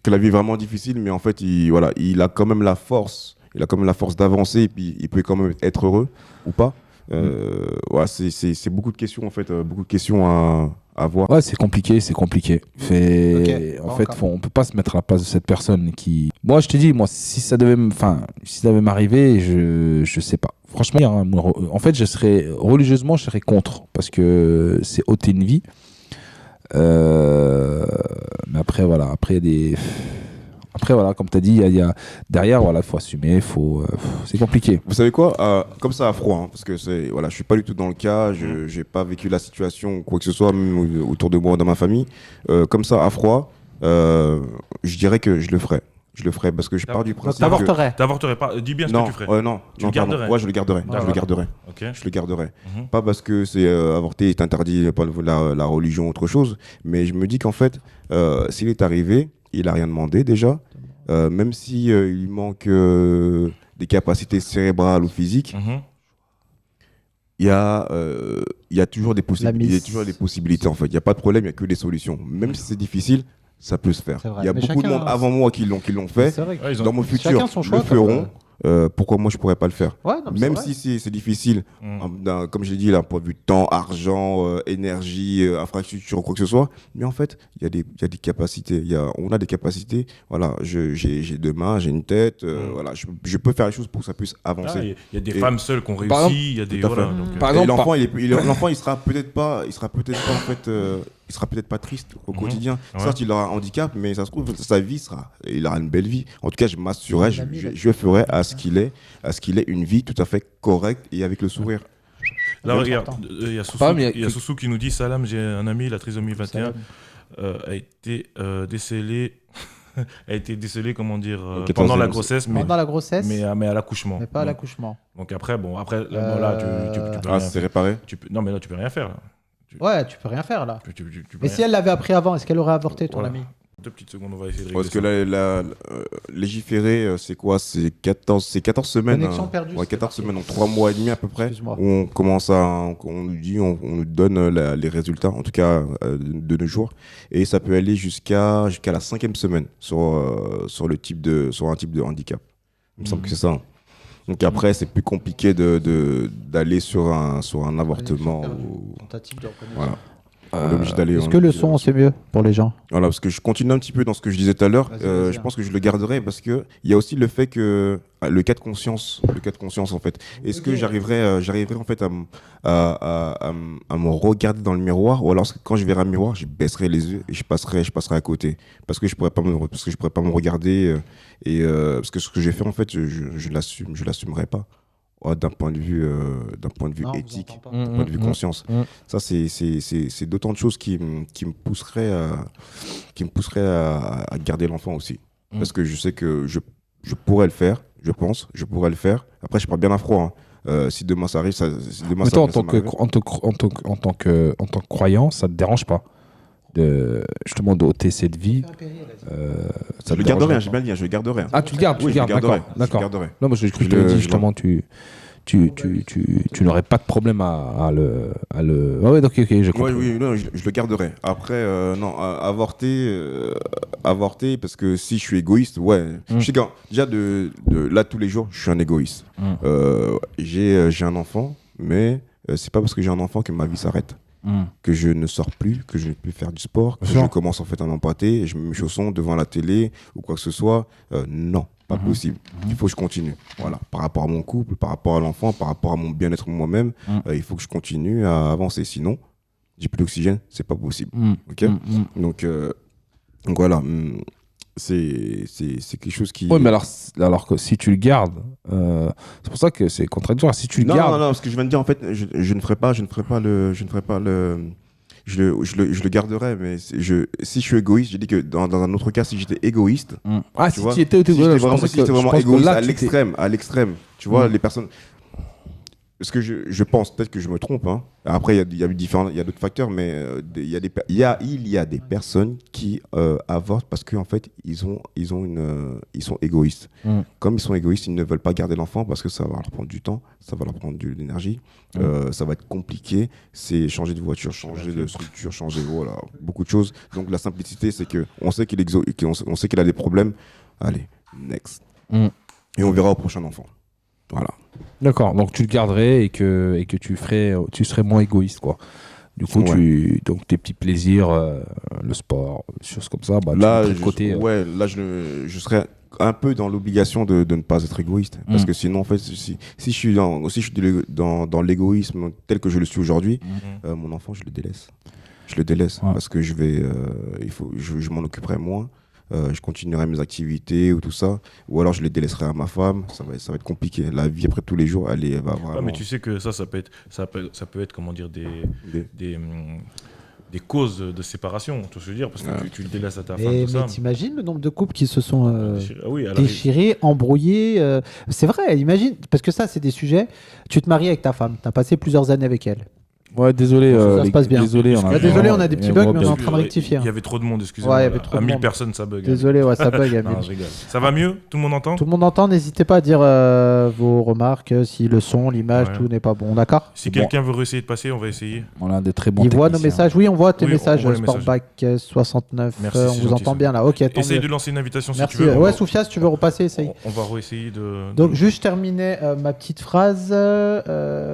S2: que la vie est vraiment difficile, mais en fait il a quand même la force. Il a quand même la force d'avancer et puis il peut quand même être heureux ou pas. Ouais, c'est beaucoup de questions en fait, beaucoup de questions à voir.
S4: Ouais, c'est compliqué.
S3: Ok,
S4: En
S3: bon,
S4: fait,
S3: quand même.
S4: on peut pas se mettre à la place de cette personne qui. Moi, je te dis, si ça devait m'arriver, je sais pas. Franchement, en fait, religieusement, je serais contre parce que c'est ôter une vie. Mais après, voilà. Après, voilà, comme tu as dit, il y a derrière, voilà, faut assumer, c'est compliqué.
S2: Vous savez quoi, comme ça à froid, hein, parce que je suis pas du tout dans le cas, j'ai pas vécu la situation ou quoi que ce soit même autour de moi dans ma famille. Comme ça à froid, je dirais que je le ferais. Je le ferais parce que je pars du
S3: Donc
S2: principe.
S3: t'avorterais.
S1: T'avorterais pas. Dis bien ce
S2: Non,
S1: que tu ferais.
S2: non,
S1: Tu le
S2: pardon.
S1: garderais.
S2: Ouais, je le garderai.
S1: D'accord.
S2: Je le garderai.
S1: Ok.
S2: Je le garderai.
S1: Mhm.
S2: Pas parce que c'est avorter est interdit par la religion ou autre chose, mais je me dis qu'en fait, s'il est arrivé, il a rien demandé déjà, même si il manque des capacités cérébrales ou physiques,
S1: Mhm.
S2: il y a toujours des possibilités. Il y a
S3: mise.
S2: toujours des possibilités en fait. Il y a pas de problème, il y a que des solutions. Même si c'est difficile, ça peut se faire.
S3: C'est vrai.
S2: Il y a
S3: Mais
S2: beaucoup de
S3: chacun
S2: monde
S3: a-
S2: avant moi qui l'ont fait.
S3: C'est vrai.
S1: Ouais, ils ont-
S2: Dans mon
S3: Chacun
S2: futur,
S3: son choix,
S2: le feront. Pourquoi moi je pourrais pas le faire?
S3: Ouais, non, mais
S2: Même
S3: c'est vrai.
S2: si c'est difficile, comme je l'ai dit, d'un point de vue temps, argent, énergie, infrastructure, quoi que ce soit. Mais en fait, il y a des capacités. On a des capacités. Voilà, j'ai deux mains, j'ai une tête. Voilà, je peux faire les choses pour que ça puisse
S1: Ah,
S2: avancer.
S1: il y a des
S2: Et-
S1: femmes seules qui ont réussi.
S4: Par exemple,
S1: Il y a des.
S2: tout à fait.
S1: Voilà, donc,
S4: Par
S2: Et
S4: exemple,
S2: l'enfant, il sera peut-être pas en fait, il sera peut-être pas triste au quotidien.
S1: Ouais.
S2: Certes, il aura un handicap, mais ça se trouve, sa vie il aura une belle vie. En tout cas, je m'assurerai,
S3: Une amie,
S2: je ferai à ce qu'il ait une vie tout à fait correcte et avec le sourire.
S1: Là,
S3: C'est
S1: regarde,
S3: important.
S1: il y a
S4: Pas, mais
S1: il y a Soussou qui nous dit Salam, j'ai un ami, il a trisomie 21,
S3: Salam.
S1: a été décelé a été décelée, comment dire,
S2: 14e,
S1: pendant la grossesse, mais,
S3: Pendant la grossesse,
S1: mais à l'accouchement.
S3: mais pas à l'accouchement.
S1: Donc après, là, là, tu peux
S2: Ah,
S1: rien
S2: c'est
S1: faire.
S2: réparé.
S1: Non, mais là, tu peux rien faire. Là.
S3: Ouais, tu peux rien faire là.
S1: Tu peux
S3: Mais
S1: rien
S3: si elle l'avait appris avant, est-ce qu'elle aurait avorté, ton
S1: Voilà.
S3: ami?
S1: 2 petites secondes, on va essayer de régler
S2: Parce que
S1: ça.
S2: légiférer, c'est quoi? C'est 14 semaines.
S3: Connexion perdue,
S2: Ouais,
S3: c'est
S2: 14
S3: marqué.
S2: semaines, donc 3 mois et demi à peu près.
S3: Excuse-moi.
S2: Où on commence on nous dit, on nous donne les résultats, en tout cas de nos jours. Et ça peut aller jusqu'à la 5e semaine sur un type de handicap. Il me semble que c'est ça. Donc après, c'est plus compliqué d'aller sur un avortement.
S3: Tentative de reconnaître.
S2: Voilà. On est obligé d'aller.
S3: Est-ce que le son, c'est mieux pour les gens?
S2: Voilà, parce que je continue un petit peu dans ce que je disais tout à l'heure.
S3: Vas-y,
S2: Je pense que je le garderai parce que il y a aussi le fait que le cas de conscience en fait. Est-ce que j'arriverai en fait à me regarder dans le miroir, ou alors quand je verrai un miroir, je baisserai les yeux et je passerai à côté parce que je pourrais pas me regarder parce que ce que j'ai fait en fait, je l'assumerai pas. D'un point de vue
S3: Non, on vous
S2: éthique,
S3: entend pas.
S2: d'un point de vue conscience. Ça, c'est d'autant de choses qui me pousseraient à garder l'enfant aussi. Parce que je sais que je pourrais le faire, je pense, je pourrais le faire. Après, je parle bien à froid. Si demain ça arrive, si demain
S4: Mais
S2: ça
S4: toi,
S2: ça m'arrive.
S4: en tant que croyant, ça te dérange pas justement d'ôter cette vie
S2: Je le garderai, j'ai bien dit, je le garderai.
S4: Ah, tu le gardes,
S2: Oui, je le garderai.
S4: d'accord.
S2: Je le garderai.
S4: Non, moi j'ai cru que
S2: Je
S4: tu avais
S2: le-
S4: dit
S2: je
S4: justement tu n'aurais pas de problème à le. Ah ouais, donc ok, j'ai compris.
S2: Oui, non, je le garderai. Après, non, avorter, parce que si je suis égoïste, ouais. Je sais quand, déjà, là, tous les jours, je suis un égoïste. J'ai un enfant, mais c'est pas parce que j'ai un enfant que ma vie s'arrête. Que je ne sors plus, que je ne peux plus faire du sport, que
S4: Bien sûr.
S2: je commence en fait à m'empâter, et je me mets mes chaussons devant la télé ou quoi que ce soit. Non, pas possible. Il faut que je continue. Voilà. Par rapport à mon couple, par rapport à l'enfant, par rapport à mon bien-être moi-même, il faut que je continue à avancer. Sinon, j'ai plus d'oxygène, c'est pas possible. Ok. Donc voilà. C'est quelque chose qui.
S4: Oui, mais alors que si tu le gardes, c'est pour ça que c'est contradictoire. Si tu le
S2: Non,
S4: gardes.
S2: non, ce que je viens de dire, en fait, je ne ferai pas le. Je le garderai, mais si je suis égoïste, j'ai dit que dans un autre cas, si j'étais égoïste,
S4: Ah,
S2: tu
S4: si
S2: vois,
S4: tu étais
S2: si j'étais vraiment,
S4: je pensais que
S2: égoïste
S4: là,
S2: à
S4: tu t'es-
S2: l'extrême, tu vois, les personnes. Ce que je pense, peut-être que je me trompe, hein. Après, il y a d'autres facteurs, mais il y a des personnes qui avortent parce qu'en fait, ils sont égoïstes. Comme ils sont égoïstes, ils ne veulent pas garder l'enfant parce que ça va leur prendre du temps, ça va leur prendre de l'énergie, ça va être compliqué. C'est changer de voiture, changer de structure, voilà, beaucoup de choses. Donc la simplicité, c'est que on sait on sait qu'il a des problèmes. Allez, next. Et on verra au prochain enfant. Voilà.
S4: D'accord, donc tu le garderais et que tu serais moins égoïste, quoi. Du coup,
S2: Ouais.
S4: donc tes petits plaisirs, le sport, choses comme ça, bah,
S2: Là,
S4: tu mettrais de côté.
S2: je serais un peu dans l'obligation de ne pas être égoïste. Parce que sinon, en fait, si je suis dans l'égoïsme tel que je le suis aujourd'hui, mon enfant, je le délaisse. Parce que je m'en occuperai moins. Je continuerai mes activités ou tout ça, ou alors je les délaisserai à ma femme. Ça va être compliqué. La vie après tous les jours, elle va vraiment.
S1: Ah, mais tu sais que ça peut être comment dire, des causes de séparation, tu vois ce que je veux dire, parce que tu le délaisses à ta femme,
S3: Mais
S1: tout ça.
S3: t'imagines le nombre de couples qui se sont
S1: Ah oui, elle arrive.
S3: déchirés, embrouillés. C'est vrai, imagine, parce que ça, c'est des sujets. Tu te maries avec ta femme, tu as passé plusieurs années avec elle.
S4: Ouais, désolé.
S3: Ça se passe bien.
S4: Désolé,
S3: Désolé, on a des petits bugs, mais on est en
S1: Excusez,
S3: train de rectifier.
S1: Il y avait trop de monde, excusez-moi.
S3: Ouais, il y avait trop
S1: À
S3: de
S1: 1000
S3: monde.
S1: personnes, ça bug.
S3: Désolé, ouais, ça bug.
S1: Non,
S3: Amine.
S1: je rigole. Ça va mieux? Tout le monde entend?
S3: Tout le monde entend, n'hésitez pas à dire vos remarques, si le son, l'image,
S1: Ouais.
S3: tout n'est pas bon, d'accord?
S1: Si quelqu'un veut réessayer de passer, on va essayer.
S4: On a des très bons
S3: Il voit nos
S4: techniciens.
S3: messages, oui, on voit tes
S1: Oui,
S3: messages,
S1: on voit les
S3: Sportback 69,
S1: Merci,
S3: on
S1: c'est
S3: vous
S1: gentil,
S3: entend
S1: ça.
S3: bien là, ok, tant
S1: Essaye
S3: mieux.
S1: de lancer une invitation si
S3: Merci.
S1: tu veux.
S3: Ouais, Soufia, si tu veux repasser, essaye.
S1: On va réessayer de.
S3: Donc, juste terminer ma petite phrase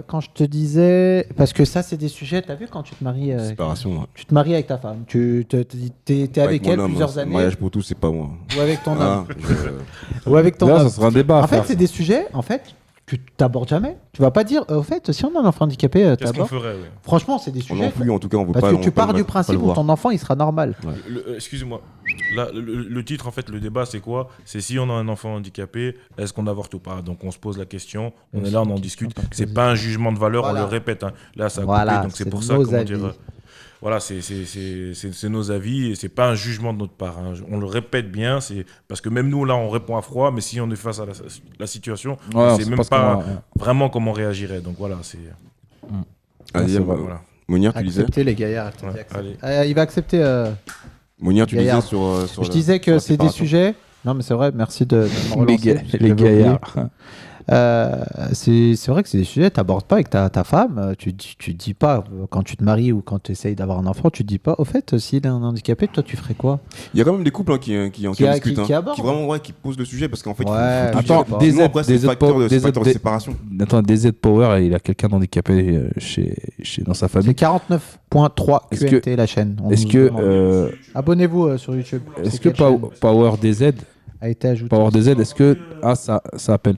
S3: quand je te disais, parce que ça, c'est des sujets, t'as vu quand tu te maries,
S2: Séparation. Ouais.
S3: tu te maries avec ta femme, tu t'es avec elle
S2: mon homme,
S3: plusieurs
S2: hein.
S3: années,
S2: Mariage pour tous, c'est pas moi.
S3: ou avec ton homme,
S2: Ah,
S3: ou avec ton
S4: Là,
S3: homme.
S4: ça sera un débat à
S3: En fait,
S4: faire.
S3: c'est des sujets, en fait, que tu t'abordes jamais. Tu vas pas dire, au fait, si on a un enfant handicapé,
S1: Qu'est-ce qu'on
S3: t'abordes.
S1: ferait, ouais.
S3: Franchement, c'est des
S2: on
S3: sujets.
S2: n'en plus, en tout cas, on veut
S3: Parce
S2: pas.
S3: que
S2: on
S3: tu
S2: veut pas
S3: pars
S2: le-
S3: du
S2: pas
S3: principe
S2: le
S3: où
S2: voir.
S3: ton enfant, il sera normal.
S1: Excuse-moi. Là, le titre, en fait, le débat, c'est quoi? C'est si on a un enfant handicapé, est-ce qu'on avorte ou pas? Donc, on se pose la question. On est là, on en discute. C'est pas un jugement de valeur,
S3: Voilà.
S1: on le répète. Hein. Là, ça a
S3: Voilà,
S1: coupé, donc c'est
S3: c'est
S1: pour ça,
S3: nos
S1: comment
S3: avis.
S1: dire. voilà, c'est nos avis et c'est pas un jugement de notre part. Hein. On le répète bien, c'est parce que même nous là, on répond à froid, mais si on est face à la situation, on sait même pas vraiment comment on réagirait. Donc voilà, c'est.
S2: Allez,
S1: Voilà.
S2: Mounir, tu disais
S3: Accepter les gaillards. Il va accepter.
S2: Mounir, tu disais
S3: Gaillard.
S2: sur
S3: Je disais que c'est des sujets. Non, mais c'est vrai, merci de me relancer.
S4: Les gaillards.
S3: C'est vrai que c'est des sujets que tu n'abordes pas avec ta femme. Tu dis pas, quand tu te maries ou quand tu essayes d'avoir un enfant, tu dis pas, au fait, s'il est un handicapé, toi, tu ferais quoi?
S2: Il y a quand même des couples qui en discutent,
S3: qui abordent.
S2: qui posent le sujet parce qu'en fait,
S3: Ouais,
S4: Attends,
S2: des facteurs de séparation.
S4: Attends, DZ Power, il a quelqu'un d'handicapé dans sa
S3: C'est
S4: famille.
S3: 49.3
S4: Est-ce
S3: QNT la chaîne. On
S4: Est-ce
S3: nous
S4: que,
S3: demande. Abonnez-vous sur YouTube.
S4: est-ce
S3: C'est
S4: que
S3: quelle chaîne
S4: Power DZ,
S3: a été ajouté?
S4: Power DZ, est-ce que ça appelle.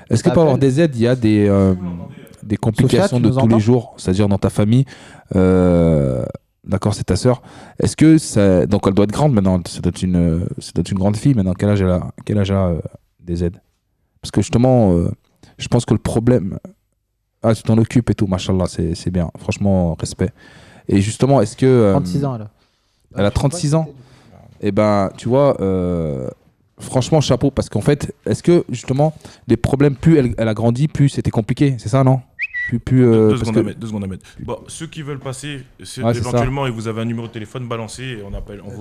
S4: Est-ce que
S3: Ça
S4: Power
S3: appelle.
S4: DZ, il y a des complications
S3: tu
S4: de
S3: nous
S4: tous
S3: entends
S4: les jours, c'est-à-dire dans ta famille, d'accord, c'est ta sœur. Est-ce que ça, donc elle doit être grande maintenant, c'est peut-être une grande fille maintenant. Quel âge a DZ? Parce que justement, je pense que le problème, tu t'en occupes et tout, machallah, c'est bien. Franchement, respect. Et justement, est-ce que
S3: 36 ans, là.
S4: elle a 36 ans. Eh ben, tu vois, franchement, chapeau, parce qu'en fait, est-ce que justement, les problèmes, plus elle a grandi, plus c'était compliqué, c'est ça, non?
S1: Deux
S4: parce
S1: secondes
S4: que-
S1: à mettre, 2 secondes à mettre. Bon, ceux qui veulent passer,
S4: c'est
S1: éventuellement, et vous avez un numéro de téléphone, balancez, et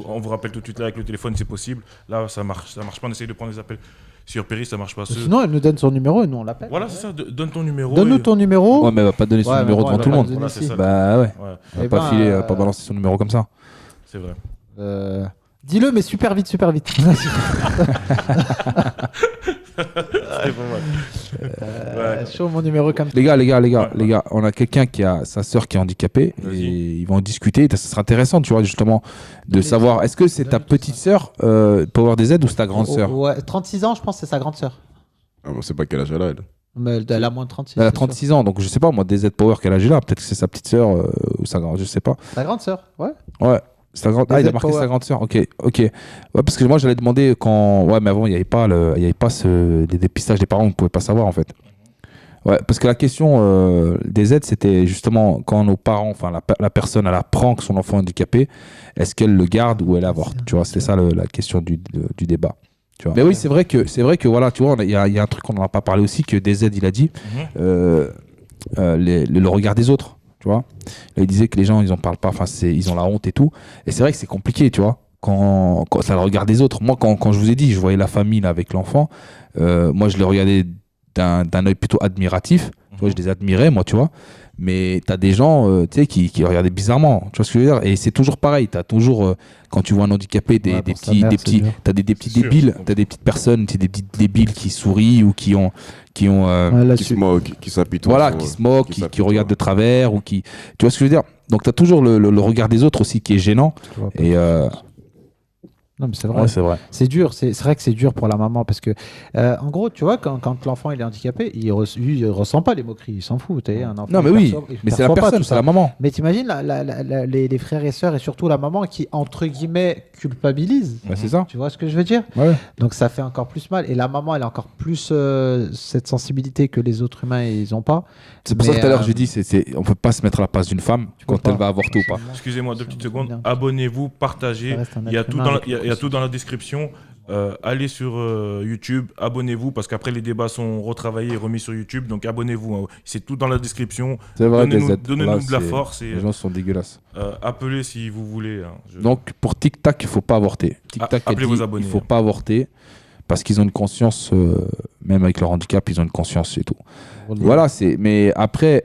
S1: on vous rappelle tout de suite là avec le téléphone, c'est possible. Là, ça marche pas, on essaye de prendre les appels. Sur Péris, ça marche pas.
S3: Sinon, elle nous donne son numéro et nous, on l'appelle.
S1: Voilà, c'est ça, donne ton numéro.
S3: Donne-nous
S1: et-
S3: ton numéro.
S4: Ouais, mais elle va pas donner son
S3: Ouais,
S4: numéro
S3: mais bon,
S4: devant
S3: elle
S4: tout le
S3: va
S4: monde.
S3: pas donner
S1: Voilà, c'est
S3: ici.
S1: ça.
S4: Bah ouais.
S1: Ouais,
S4: Elle
S3: Eh
S4: va pas
S3: ben,
S4: filer, pas balancer son numéro comme ça.
S1: c'est vrai.
S3: Dis-le, mais super vite, super vite.
S1: C'est pas mal. Ouais.
S3: Show mon numéro comme ça.
S4: Les gars,
S1: Ouais.
S4: on a quelqu'un qui a sa sœur qui est handicapée et
S1: Vas-y.
S4: ils vont en discuter. Ça sera intéressant, tu vois, justement, de savoir est-ce que c'est ta petite sœur, Power DZ, ou c'est ta grande sœur?
S3: Ouais, 36 ans, je pense que c'est sa grande sœur.
S2: Ah, on sait pas quel âge elle a, elle.
S3: Mais elle a moins de 36.
S4: Elle a
S3: c'est
S4: 36 ans, donc je sais pas, moi, DZ Power, quel âge il a? Peut-être que c'est sa petite sœur ou sa grande, je sais pas.
S3: sûr. Sa grande sœur, ouais.
S4: Ouais. Sa grande... Ah, il a
S3: DZ
S4: marqué
S3: Power.
S4: sa grande sœur. Ok. Ouais, parce que moi, j'allais demander quand. Ouais, mais avant, il n'y avait pas les dépistages des parents, on ne pouvait pas savoir en fait. Ouais, parce que la question des aides, c'était justement quand nos parents, enfin la personne, elle apprend que son enfant est handicapé, est-ce qu'elle le garde ou elle avorte? Tu vois, c'est ça la question du débat. Tu vois. Mais oui, c'est vrai que voilà, tu vois, il y a un truc qu'on n'en a pas parlé aussi, que DZ, il a dit, le regard des autres. Tu vois, là, il disait que les gens ils en parlent pas, enfin ils ont la honte et tout, et c'est vrai que c'est compliqué, tu vois, quand ça le regard des autres. Moi, quand je vous ai dit, je voyais la famille là, avec l'enfant, moi je les regardais d'un œil plutôt admiratif, tu vois, je les admirais, moi, tu vois, mais t'as des gens tu sais qui regardaient bizarrement, tu vois ce que je veux dire, et c'est toujours pareil, t'as toujours quand tu vois un handicapé
S3: Ouais, pour sa mère, c'est dur.
S4: t'as des petits
S1: C'est sûr,
S4: débiles,
S1: c'est
S4: t'as des petites personnes, des petits débiles qui sourient ou qui ont
S3: Ouais, là,
S2: Qui se moque, qui s'apitoie.
S4: voilà,
S2: sur-
S4: qui se moquent, qui
S2: s'apitoie.
S4: regardent de travers, ou qui... Tu vois ce que je veux dire? Donc, tu as toujours le regard des autres aussi qui est gênant.
S3: je vois pas.
S4: Et
S3: Non, mais c'est vrai.
S4: c'est vrai.
S3: C'est dur, c'est vrai que c'est dur pour la maman parce que, en gros, tu vois, quand l'enfant il est handicapé, il ressent pas les moqueries, il s'en fout. Un enfant,
S4: Non, mais
S3: il
S4: oui,
S3: il
S4: mais c'est la
S3: perçoit pas
S4: personne,
S3: tout
S4: c'est
S3: ça.
S4: la maman.
S3: Mais t'imagines les frères et sœurs et surtout la maman qui, entre guillemets, culpabilise.
S4: Bah, c'est ça.
S3: Tu vois ce que je veux dire?
S4: Ouais.
S3: Donc ça fait encore plus mal. Et la maman, elle a encore plus cette sensibilité que les autres humains, ils ont pas.
S4: C'est pour ça que
S3: Mais,
S4: tout à l'heure, j'ai dit, on peut pas se mettre à la place d'une femme
S3: Tu peux
S4: quand
S3: pas.
S4: elle va avorter ou pas.
S1: Excusez-moi 2 petites secondes.
S3: Bien.
S1: Abonnez-vous, partagez.
S3: Ça reste un
S1: Il y a
S3: être
S1: tout
S3: humain
S1: dans
S3: avec
S1: il y a tout dans la description. Allez sur YouTube, abonnez-vous parce qu'après les débats sont retravaillés et remis sur YouTube. Donc abonnez-vous. Hein. C'est tout dans la description.
S4: C'est vrai,
S1: Donnez-nous de la force et
S4: Les gens sont dégueulasses.
S1: appelez si vous voulez. Hein.
S4: Donc, pour Tic Tac, il faut pas avorter. Tic Tac, elle
S1: appelez
S4: dit,
S1: vos abonnés,
S4: il faut
S1: hein.
S4: pas avorter parce qu'ils ont une conscience, même avec leur handicap, ils ont une conscience et tout. Voilà, mais après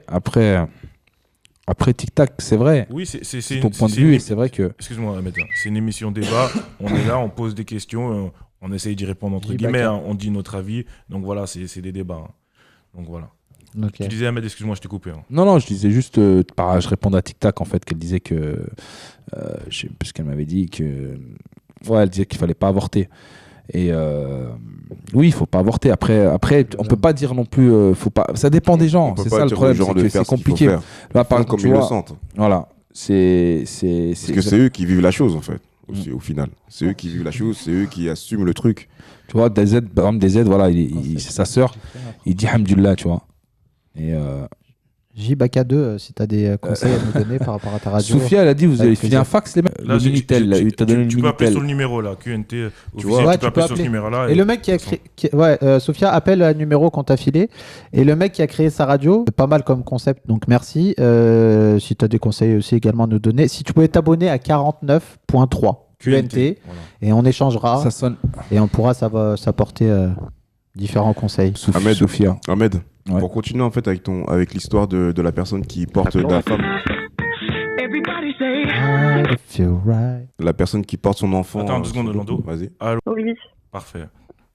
S4: Tic Tac, c'est vrai.
S1: Oui,
S4: C'est ton point de vue et c'est vrai que...
S1: Excuse-moi, Ahmed, hein. C'est une émission débat. On est là, on pose des questions, on essaye d'y répondre entre
S3: Oui,
S1: guillemets.
S3: d'accord.
S1: Hein. On dit notre avis. Donc voilà, c'est des débats. Hein. Donc voilà.
S3: Ok.
S1: Tu disais, Ahmed, excuse-moi, je t'ai coupé. Hein.
S4: Non, je disais juste, je répondais à Tic Tac en fait, qu'elle disait que, je sais plus ce qu'elle m'avait dit, que, ouais, elle disait qu'il fallait pas avorter. Et oui, il faut pas avorter. Après, on peut pas dire non plus, faut pas. Ça dépend des gens.
S2: On peut
S4: C'est
S2: pas
S4: ça le
S2: dire
S4: problème,
S2: aux gens
S4: c'est
S2: de
S4: que
S2: faire
S4: c'est
S2: ce qu'il faut
S4: compliqué.
S2: faire.
S4: Là, par
S2: Faire
S4: exemple,
S2: comme
S4: tu
S2: ils le
S4: vois,
S2: sentent.
S4: voilà, c'est
S2: Parce que c'est eux qui vivent la chose, en fait, aussi, au final. C'est eux qui vivent la chose, c'est eux qui assument le truc.
S4: tu vois, DZ, par exemple, DZ, voilà, c'est sa sœur. Il dit Hamdulillah, tu vois. Et
S3: JBaka 2, si tu as des conseils à nous donner par rapport à ta radio.
S4: Sophia, elle a dit vous avez
S3: Avec
S4: filé un
S3: plaisir.
S4: fax, les mecs.
S1: Là,
S4: Le Minitel, là, il t'a donné
S1: tu
S4: le
S1: peux appeler
S4: Minitel.
S1: sur le numéro là, QNT officiel,
S3: Ouais,
S1: tu peux appeler sur ce numéro-là.
S3: Et le mec qui a créé. Sophia appelle le numéro qu'on t'a filé. Et le mec qui a créé sa radio, pas mal comme concept, donc merci. Si tu as des conseils aussi également à nous donner. Si tu pouvais t'abonner à 49.3 QNT,
S1: Voilà.
S3: et on échangera.
S4: Ça sonne.
S3: Et on pourra s'apporter différents conseils.
S2: Ahmed.
S4: Sophia.
S2: Ahmed,
S4: Ouais.
S2: pour continuer en fait avec l'histoire de la personne qui porte de la femme,
S3: I feel right.
S2: la personne qui porte son enfant.
S1: Attends, 2 secondes,
S2: sur le dos.
S1: Orlando.
S2: Vas-y.
S5: Oui.
S1: Parfait.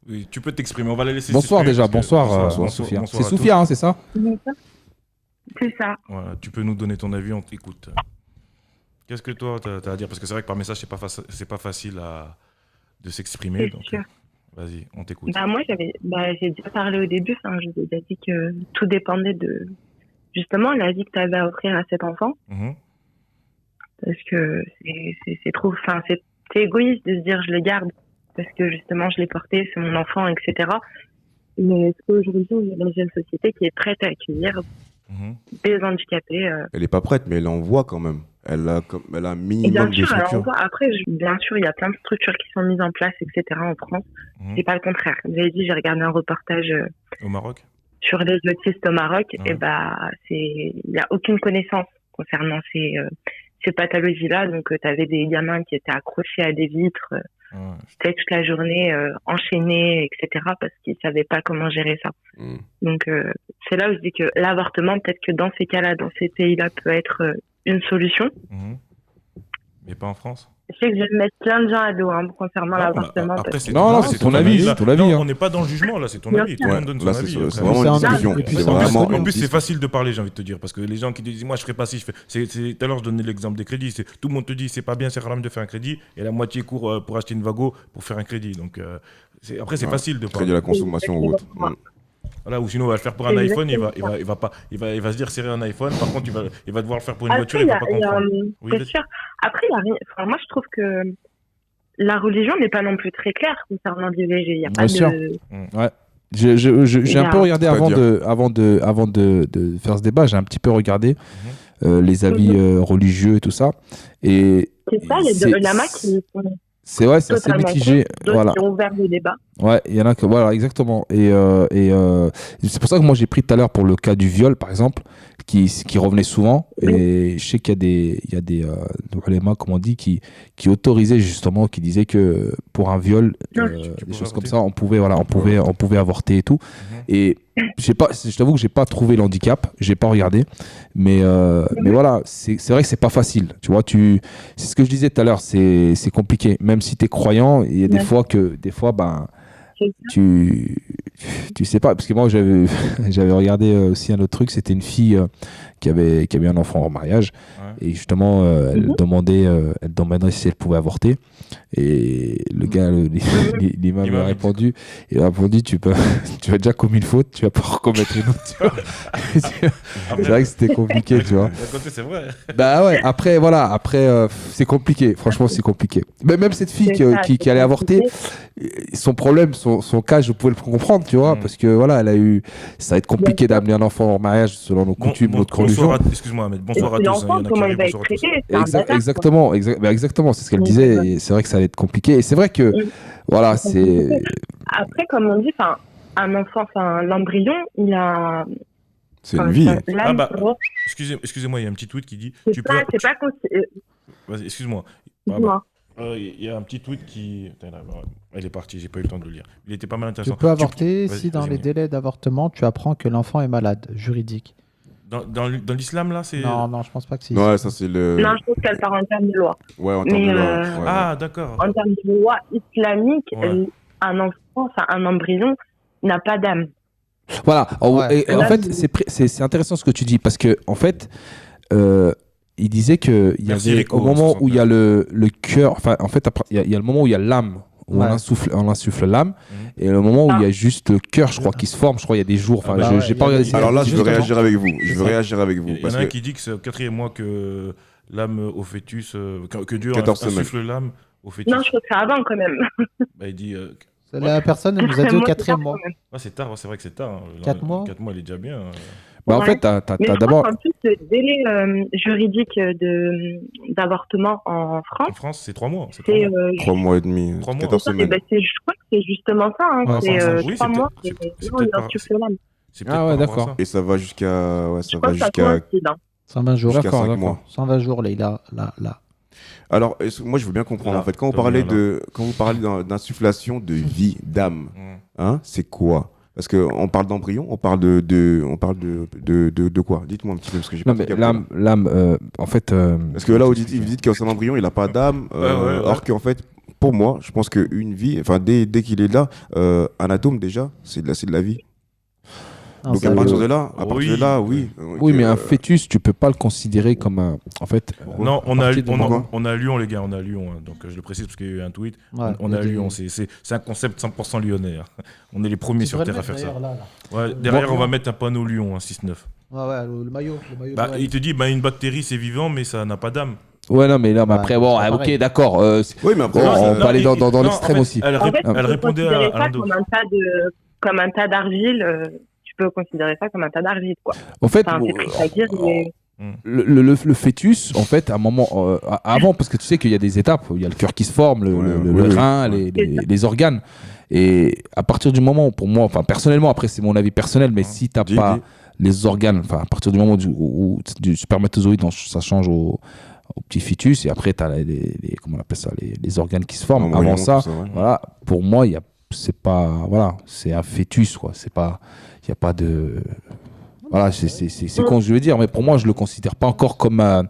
S1: Oui, tu peux t'exprimer, on va la laisser
S4: Bonsoir
S1: s'exprimer
S4: déjà,
S1: parce que-
S4: bonsoir, Sophia.
S1: bonsoir
S4: C'est
S1: à
S4: Sophia, hein, c'est ça?
S5: C'est ça.
S1: tous. Voilà, tu peux nous donner ton avis, on t'écoute. Qu'est-ce que toi, tu as à dire? Parce que c'est vrai que par message, c'est pas facile de s'exprimer.
S5: C'est
S1: Donc,
S5: sûr.
S1: vas-y, on t'écoute.
S5: Moi, j'ai déjà parlé au début. Je vous ai déjà dit que tout dépendait de, justement, la vie que tu avais à offrir à cet enfant.
S1: Mhm.
S5: Parce que c'est trop, c'est égoïste de se dire je le garde. Parce que justement, je l'ai porté, c'est mon enfant, etc. Mais est-ce qu'aujourd'hui, on est dans une société qui est prête à accueillir
S1: Mhm.
S5: des handicapés
S2: Elle est pas prête, mais elle envoie quand même. Elle a un
S5: Et
S2: minimum
S5: bien
S2: de
S5: sûr, alors,
S2: structure.
S5: après, bien sûr, il y a plein de structures qui sont mises en place, etc. en France.
S1: Mhm.
S5: C'est pas le contraire. Comme vous avez dit, j'ai regardé un reportage
S1: Au Maroc?
S5: sur les autistes au Maroc.
S1: Ouais.
S5: Et il y a aucune connaissance concernant ces pathologies-là. Donc, tu avais des gamins qui étaient accrochés à des vitres,
S1: Ouais.
S5: c'était toute la journée enchaînés, etc. parce qu'ils savaient pas comment gérer ça.
S2: Mm.
S5: Donc, c'est là où je dis que l'avortement, peut-être que dans ces cas-là, dans ces pays-là, peut être une solution.
S1: Mhm. Mais pas en France?
S5: Je sais que je vais mettre plein de gens à dos concernant
S1: Non,
S5: l'avortement.
S1: après,
S5: parce
S1: c'est
S4: Non, non,
S1: ton
S4: c'est ton avis,
S1: là.
S4: c'est ton avis,
S1: Non,
S4: hein.
S1: on n'est pas dans le jugement, là, c'est ton
S5: Bien
S1: avis. Tout
S5: sûr.
S1: le monde donne son
S2: Là,
S1: avis.
S2: c'est
S1: après.
S2: vraiment
S3: C'est
S2: une
S3: un-
S2: discussion.
S3: et puis
S2: C'est
S3: c'est un-
S2: vraiment
S1: En
S2: une
S1: plus, c'est
S2: discussion.
S1: facile de parler, j'ai envie de te dire, parce que les gens qui te disent, moi, je ferai pas si je fais. Tout à l'heure, je donnais l'exemple des crédits. Tout le monde te dit, c'est pas bien, c'est rare de faire un crédit, et la moitié court pour acheter une Vago pour faire un crédit. Donc, après, c'est
S2: Ouais.
S1: facile de
S2: Crédit
S1: parler.
S2: à la consommation ou autre. Mm.
S1: Voilà, ou sinon, on va le faire pour un iPhone,
S5: Exactement.
S1: il va se dire serrer un iPhone. Par contre, il va devoir le faire pour une
S5: Après,
S1: voiture, il va pas comprendre. Oui,
S5: c'est
S1: vas-y.
S5: sûr. Après, il y a rien. Moi, je trouve que la religion n'est pas non plus très claire concernant l'IVG. Il n'y a pas
S4: Bien sûr.
S5: de.
S4: J'ai un peu regardé
S2: C'est-à-dire
S4: avant de faire ce débat, j'ai un petit peu regardé les avis religieux et tout ça. Et
S5: C'est ça, il y a
S4: c'est-
S5: de lama qui sont
S4: c'est vrai, c'est assez
S5: totalement
S4: mitigé.
S5: contre, d'autres
S4: Voilà.
S5: qui ont ouvert le débat.
S4: Ouais, il y en a que voilà, exactement. Et c'est pour ça que moi j'ai pris tout à l'heure pour le cas du viol, par exemple, qui revenait souvent. Et je sais qu'il y a des ulémas, comme on dit, qui autorisaient justement, qui disaient que pour un viol,
S1: Tu
S4: des
S1: pouvais
S4: choses comme
S1: avorter.
S4: ça, on pouvait avorter et tout. Et je t'avoue que j'ai pas trouvé l'handicap, j'ai pas regardé, mais voilà, c'est vrai que c'est pas facile. Tu vois, c'est ce que je disais tout à l'heure, c'est compliqué. Même si t'es croyant, il y a des fois, ben
S5: C'est
S4: tu sais pas, parce que moi j'avais regardé aussi un autre truc, c'était une fille qui avait eu un enfant en mariage,
S1: Ouais.
S4: et justement elle demandait si elle pouvait avorter, et le gars, l'imam
S1: L'imam,
S4: a répondu, tu as déjà commis une faute, tu vas pas recommettre une autre, tu vois. C'est vrai que c'était compliqué, tu vois.
S1: D'un côté, c'est vrai.
S4: Bah ouais, après c'est compliqué, franchement c'est compliqué. Mais même cette fille
S5: C'est ça,
S4: qui
S5: c'est
S4: allait avorter,
S5: compliqué.
S4: son problème, son cas, je pouvais le comprendre, tu vois, parce que voilà, ça va être compliqué d'amener un enfant au mariage selon nos coutumes, notre religion.
S1: Excuse-moi, Ahmed. Bonsoir à
S5: Et
S1: tous.
S5: l'enfant,
S1: Il y en a qui
S5: comment il
S1: arrivent.
S5: va être
S1: Bonsoir à tous.
S5: traité? C'est un bâtard, quoi.
S4: Exactement, c'est ce qu'elle
S5: Donc,
S4: disait,
S5: ouais.
S4: et c'est vrai que ça allait être compliqué. Et c'est vrai que, voilà, c'est.
S5: Après, comme on dit, un enfant, l'embryon, il a.
S2: C'est une vie.
S1: Ah bah, Excusez-moi, il y a un petit tweet qui dit.
S5: C'est pas
S1: Vas-y, excuse-moi.
S5: dis-moi.
S1: Il y a un petit tweet qui. Attends, là, elle est partie, j'ai pas eu le temps de le lire. Il était pas mal
S3: Tu
S1: intéressant.
S3: peux avorter
S1: Vas-y,
S3: si dans
S1: vas-y,
S3: les
S1: Mia.
S3: délais d'avortement, tu apprends que l'enfant est malade, juridique.
S1: Dans l'islam, là, c'est.
S3: Non, je pense pas que c'est.
S2: Ouais, ça c'est le.
S5: Non, je trouve qu'elle part en termes de loi.
S2: Ouais, en termes
S5: Mais,
S2: de loi. Ouais.
S1: Ah, d'accord.
S5: En termes de loi islamique,
S1: Ouais.
S5: un enfant, un embryon, n'a pas d'âme.
S4: Voilà,
S3: Ouais.
S4: et en fait, c'est intéressant ce que tu dis, parce que, en fait, il disait qu'il y
S1: Merci,
S4: avait,
S1: Rico,
S4: au moment où il y a
S1: 69.
S4: le cœur, enfin, en fait, après, il y a le moment où il y a l'âme, où
S3: Ouais.
S4: on insuffle l'âme,
S1: Mhm.
S4: et le moment où il y a juste le cœur, je crois, qui se forme, je crois, il y a des jours, enfin,
S1: Ah bah
S4: j'ai
S3: ouais,
S4: pas
S3: il y a-
S4: regardé
S3: il y
S4: ça.
S3: a-
S2: Alors là, je veux
S3: Justement.
S2: réagir avec vous. Je veux réagir avec vous.
S1: Il y en
S2: Parce
S1: a un
S2: que
S1: qui dit que c'est au 4e mois que l'âme au fœtus. Que Dieu
S2: 14 semaines.
S1: insuffle l'âme au fœtus.
S5: Non, je trouve que c'est avant quand même.
S1: Bah, il dit.
S3: La personne elle nous a dit au
S5: Moi, c'est
S3: 4e
S5: tard,
S3: mois.
S5: quand même.
S1: C'est tard, c'est vrai que c'est tard. Hein.
S3: 4 mois
S1: 4 mois, il est déjà bien.
S4: Bah, en
S5: Ouais.
S4: fait, t'as
S5: Mais je
S4: d'abord.
S5: crois qu'en plus, le délai juridique d'avortement en
S1: En
S5: France,
S1: France, c'est 3 mois. C'est 3
S5: c'est
S1: mois.
S2: 3 mois et demi,
S1: 3 mois.
S2: 14
S5: ça,
S2: semaines.
S5: je crois que c'est justement ça. Hein.
S3: Ouais,
S5: c'est
S1: oui,
S5: 3
S1: c'est
S5: mois.
S1: peut-être- c'est
S5: Non,
S1: peut-être
S5: il
S1: par-
S5: insuffle l'âme.
S1: C'est peut-être
S4: Ah ouais,
S1: par rapport à
S4: d'accord.
S1: ça.
S2: Et ça va jusqu'à ouais,
S5: Je
S2: ça
S5: crois
S2: va
S5: que ça
S2: jusqu'à
S5: coïncide. Hein.
S3: 120 jours.
S2: jusqu'à
S4: D'accord,
S2: 5
S4: d'accord.
S2: mois.
S3: 120 jours, là.
S2: Alors, moi, je veux bien comprendre.
S1: Là,
S2: En fait, quand
S1: t'as bien, là.
S2: quand vous parlez d'insufflation de vie, d'âme, hein, c'est quoi? Parce que on parle d'embryon, on parle de quoi? Dites-moi un petit peu parce que j'ai pas
S4: Non,
S2: tout
S4: mais
S2: capté, là.
S4: l'âme, en fait.
S2: Parce que là, vous dites qu'un seul embryon, il n'a pas d'âme,
S1: Ouais.
S2: alors qu'en fait, pour moi, je pense qu'une vie, enfin, dès qu'il est là, un atome déjà, c'est de la vie.
S3: Non,
S2: Donc
S3: ça,
S2: à partir
S3: le-
S2: de là, oui.
S4: Oui, mais
S2: Donc,
S4: un fœtus, tu peux pas le considérer comme un. En fait.
S1: Non, on a
S4: partir du moment-
S1: on a Lyon, les gars, on a Lyon. Hein. Donc je le précise parce qu'il y a eu un tweet.
S3: Ouais,
S1: On
S3: il y
S1: a
S3: a des-
S1: Lyon, c'est un concept 100% lyonnais. Hein. On est les premiers
S3: Tu
S1: sur
S3: devrais
S1: Terre
S3: le
S1: à faire
S3: mettre,
S1: ça.
S3: d'ailleurs, là.
S1: Ouais, derrière,
S3: Bon,
S1: on va
S3: Lyon.
S1: mettre un panneau Lyon, hein, 6-9.
S3: Ouais, le maillot.
S1: Bah,
S3: de
S1: il te dit, bah, une bactérie, c'est vivant, mais ça n'a pas d'âme.
S4: Ouais, non, mais là, mais
S3: Ouais,
S4: après, bon,
S3: c'est pas
S4: ok,
S3: pareil.
S4: d'accord.
S2: Oui, mais après,
S4: Bon, on
S1: Non,
S4: peut aller dans
S1: non,
S4: l'extrême
S1: en fait,
S4: aussi.
S1: Elle,
S5: En fait, tu
S1: elle
S5: peux
S1: répondait
S5: considérer
S1: à
S5: ça
S1: Lando.
S5: comme un tas d'argile. Tu peux considérer ça comme un tas d'argile, quoi.
S4: En fait,
S5: Enfin, c'est triste à dire, mais
S4: le fœtus, en fait, à un moment avant, parce que tu sais qu'il y a des étapes, il y a le cœur qui se forme, le rein, les organes. Et à partir du moment où, pour moi, enfin personnellement, après c'est mon avis personnel, mais si t'as pas les organes, enfin à partir du moment où du spermatozoïde, ça change au petit fœtus, et après t'as comment on appelle ça, les organes qui se forment.
S2: embryon,
S4: Avant ça,
S2: tout ouais.
S4: voilà, pour moi, c'est pas, voilà, c'est un fœtus, quoi. C'est pas, il y a pas de, voilà, c'est con ce que je veux dire, mais pour moi, je le considère pas encore comme un.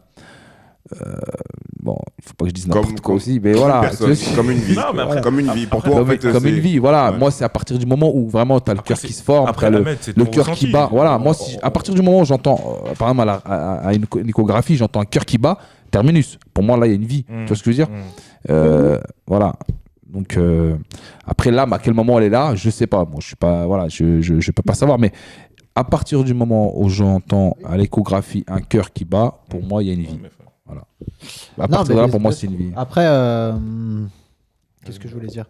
S4: Bon, il faut pas que je dise n'importe quoi aussi, mais voilà.
S2: Personne, comme une vie.
S1: Non, mais après-
S2: Comme une vie. Pour
S1: après-
S2: toi, en
S4: Comme,
S2: fait,
S4: comme
S2: c'est-
S4: une vie, voilà.
S2: Ouais.
S4: Moi, c'est à partir du moment où vraiment tu as le
S1: Après,
S4: cœur qui se forme,
S1: après,
S4: t'as
S1: Ahmed, c'est
S4: le
S1: ton
S4: cœur qui
S1: ressenti.
S4: bat. Voilà, moi, à partir du moment où j'entends, par exemple, à une échographie, j'entends un cœur qui bat, terminus. Pour moi, là, il y a une vie. Tu vois ce que je veux dire? Voilà. Donc, après, l'âme, à quel moment elle est là, je sais pas. Moi, je suis pas, voilà, je peux pas savoir. Mais à partir du moment où j'entends à l'échographie un cœur qui bat, pour moi, il y a une vie. Voilà. À
S3: Non,
S4: partir
S3: mais
S4: de là,
S3: les-
S4: pour moi, c'est une vie.
S3: Après, qu'est-ce que je voulais dire?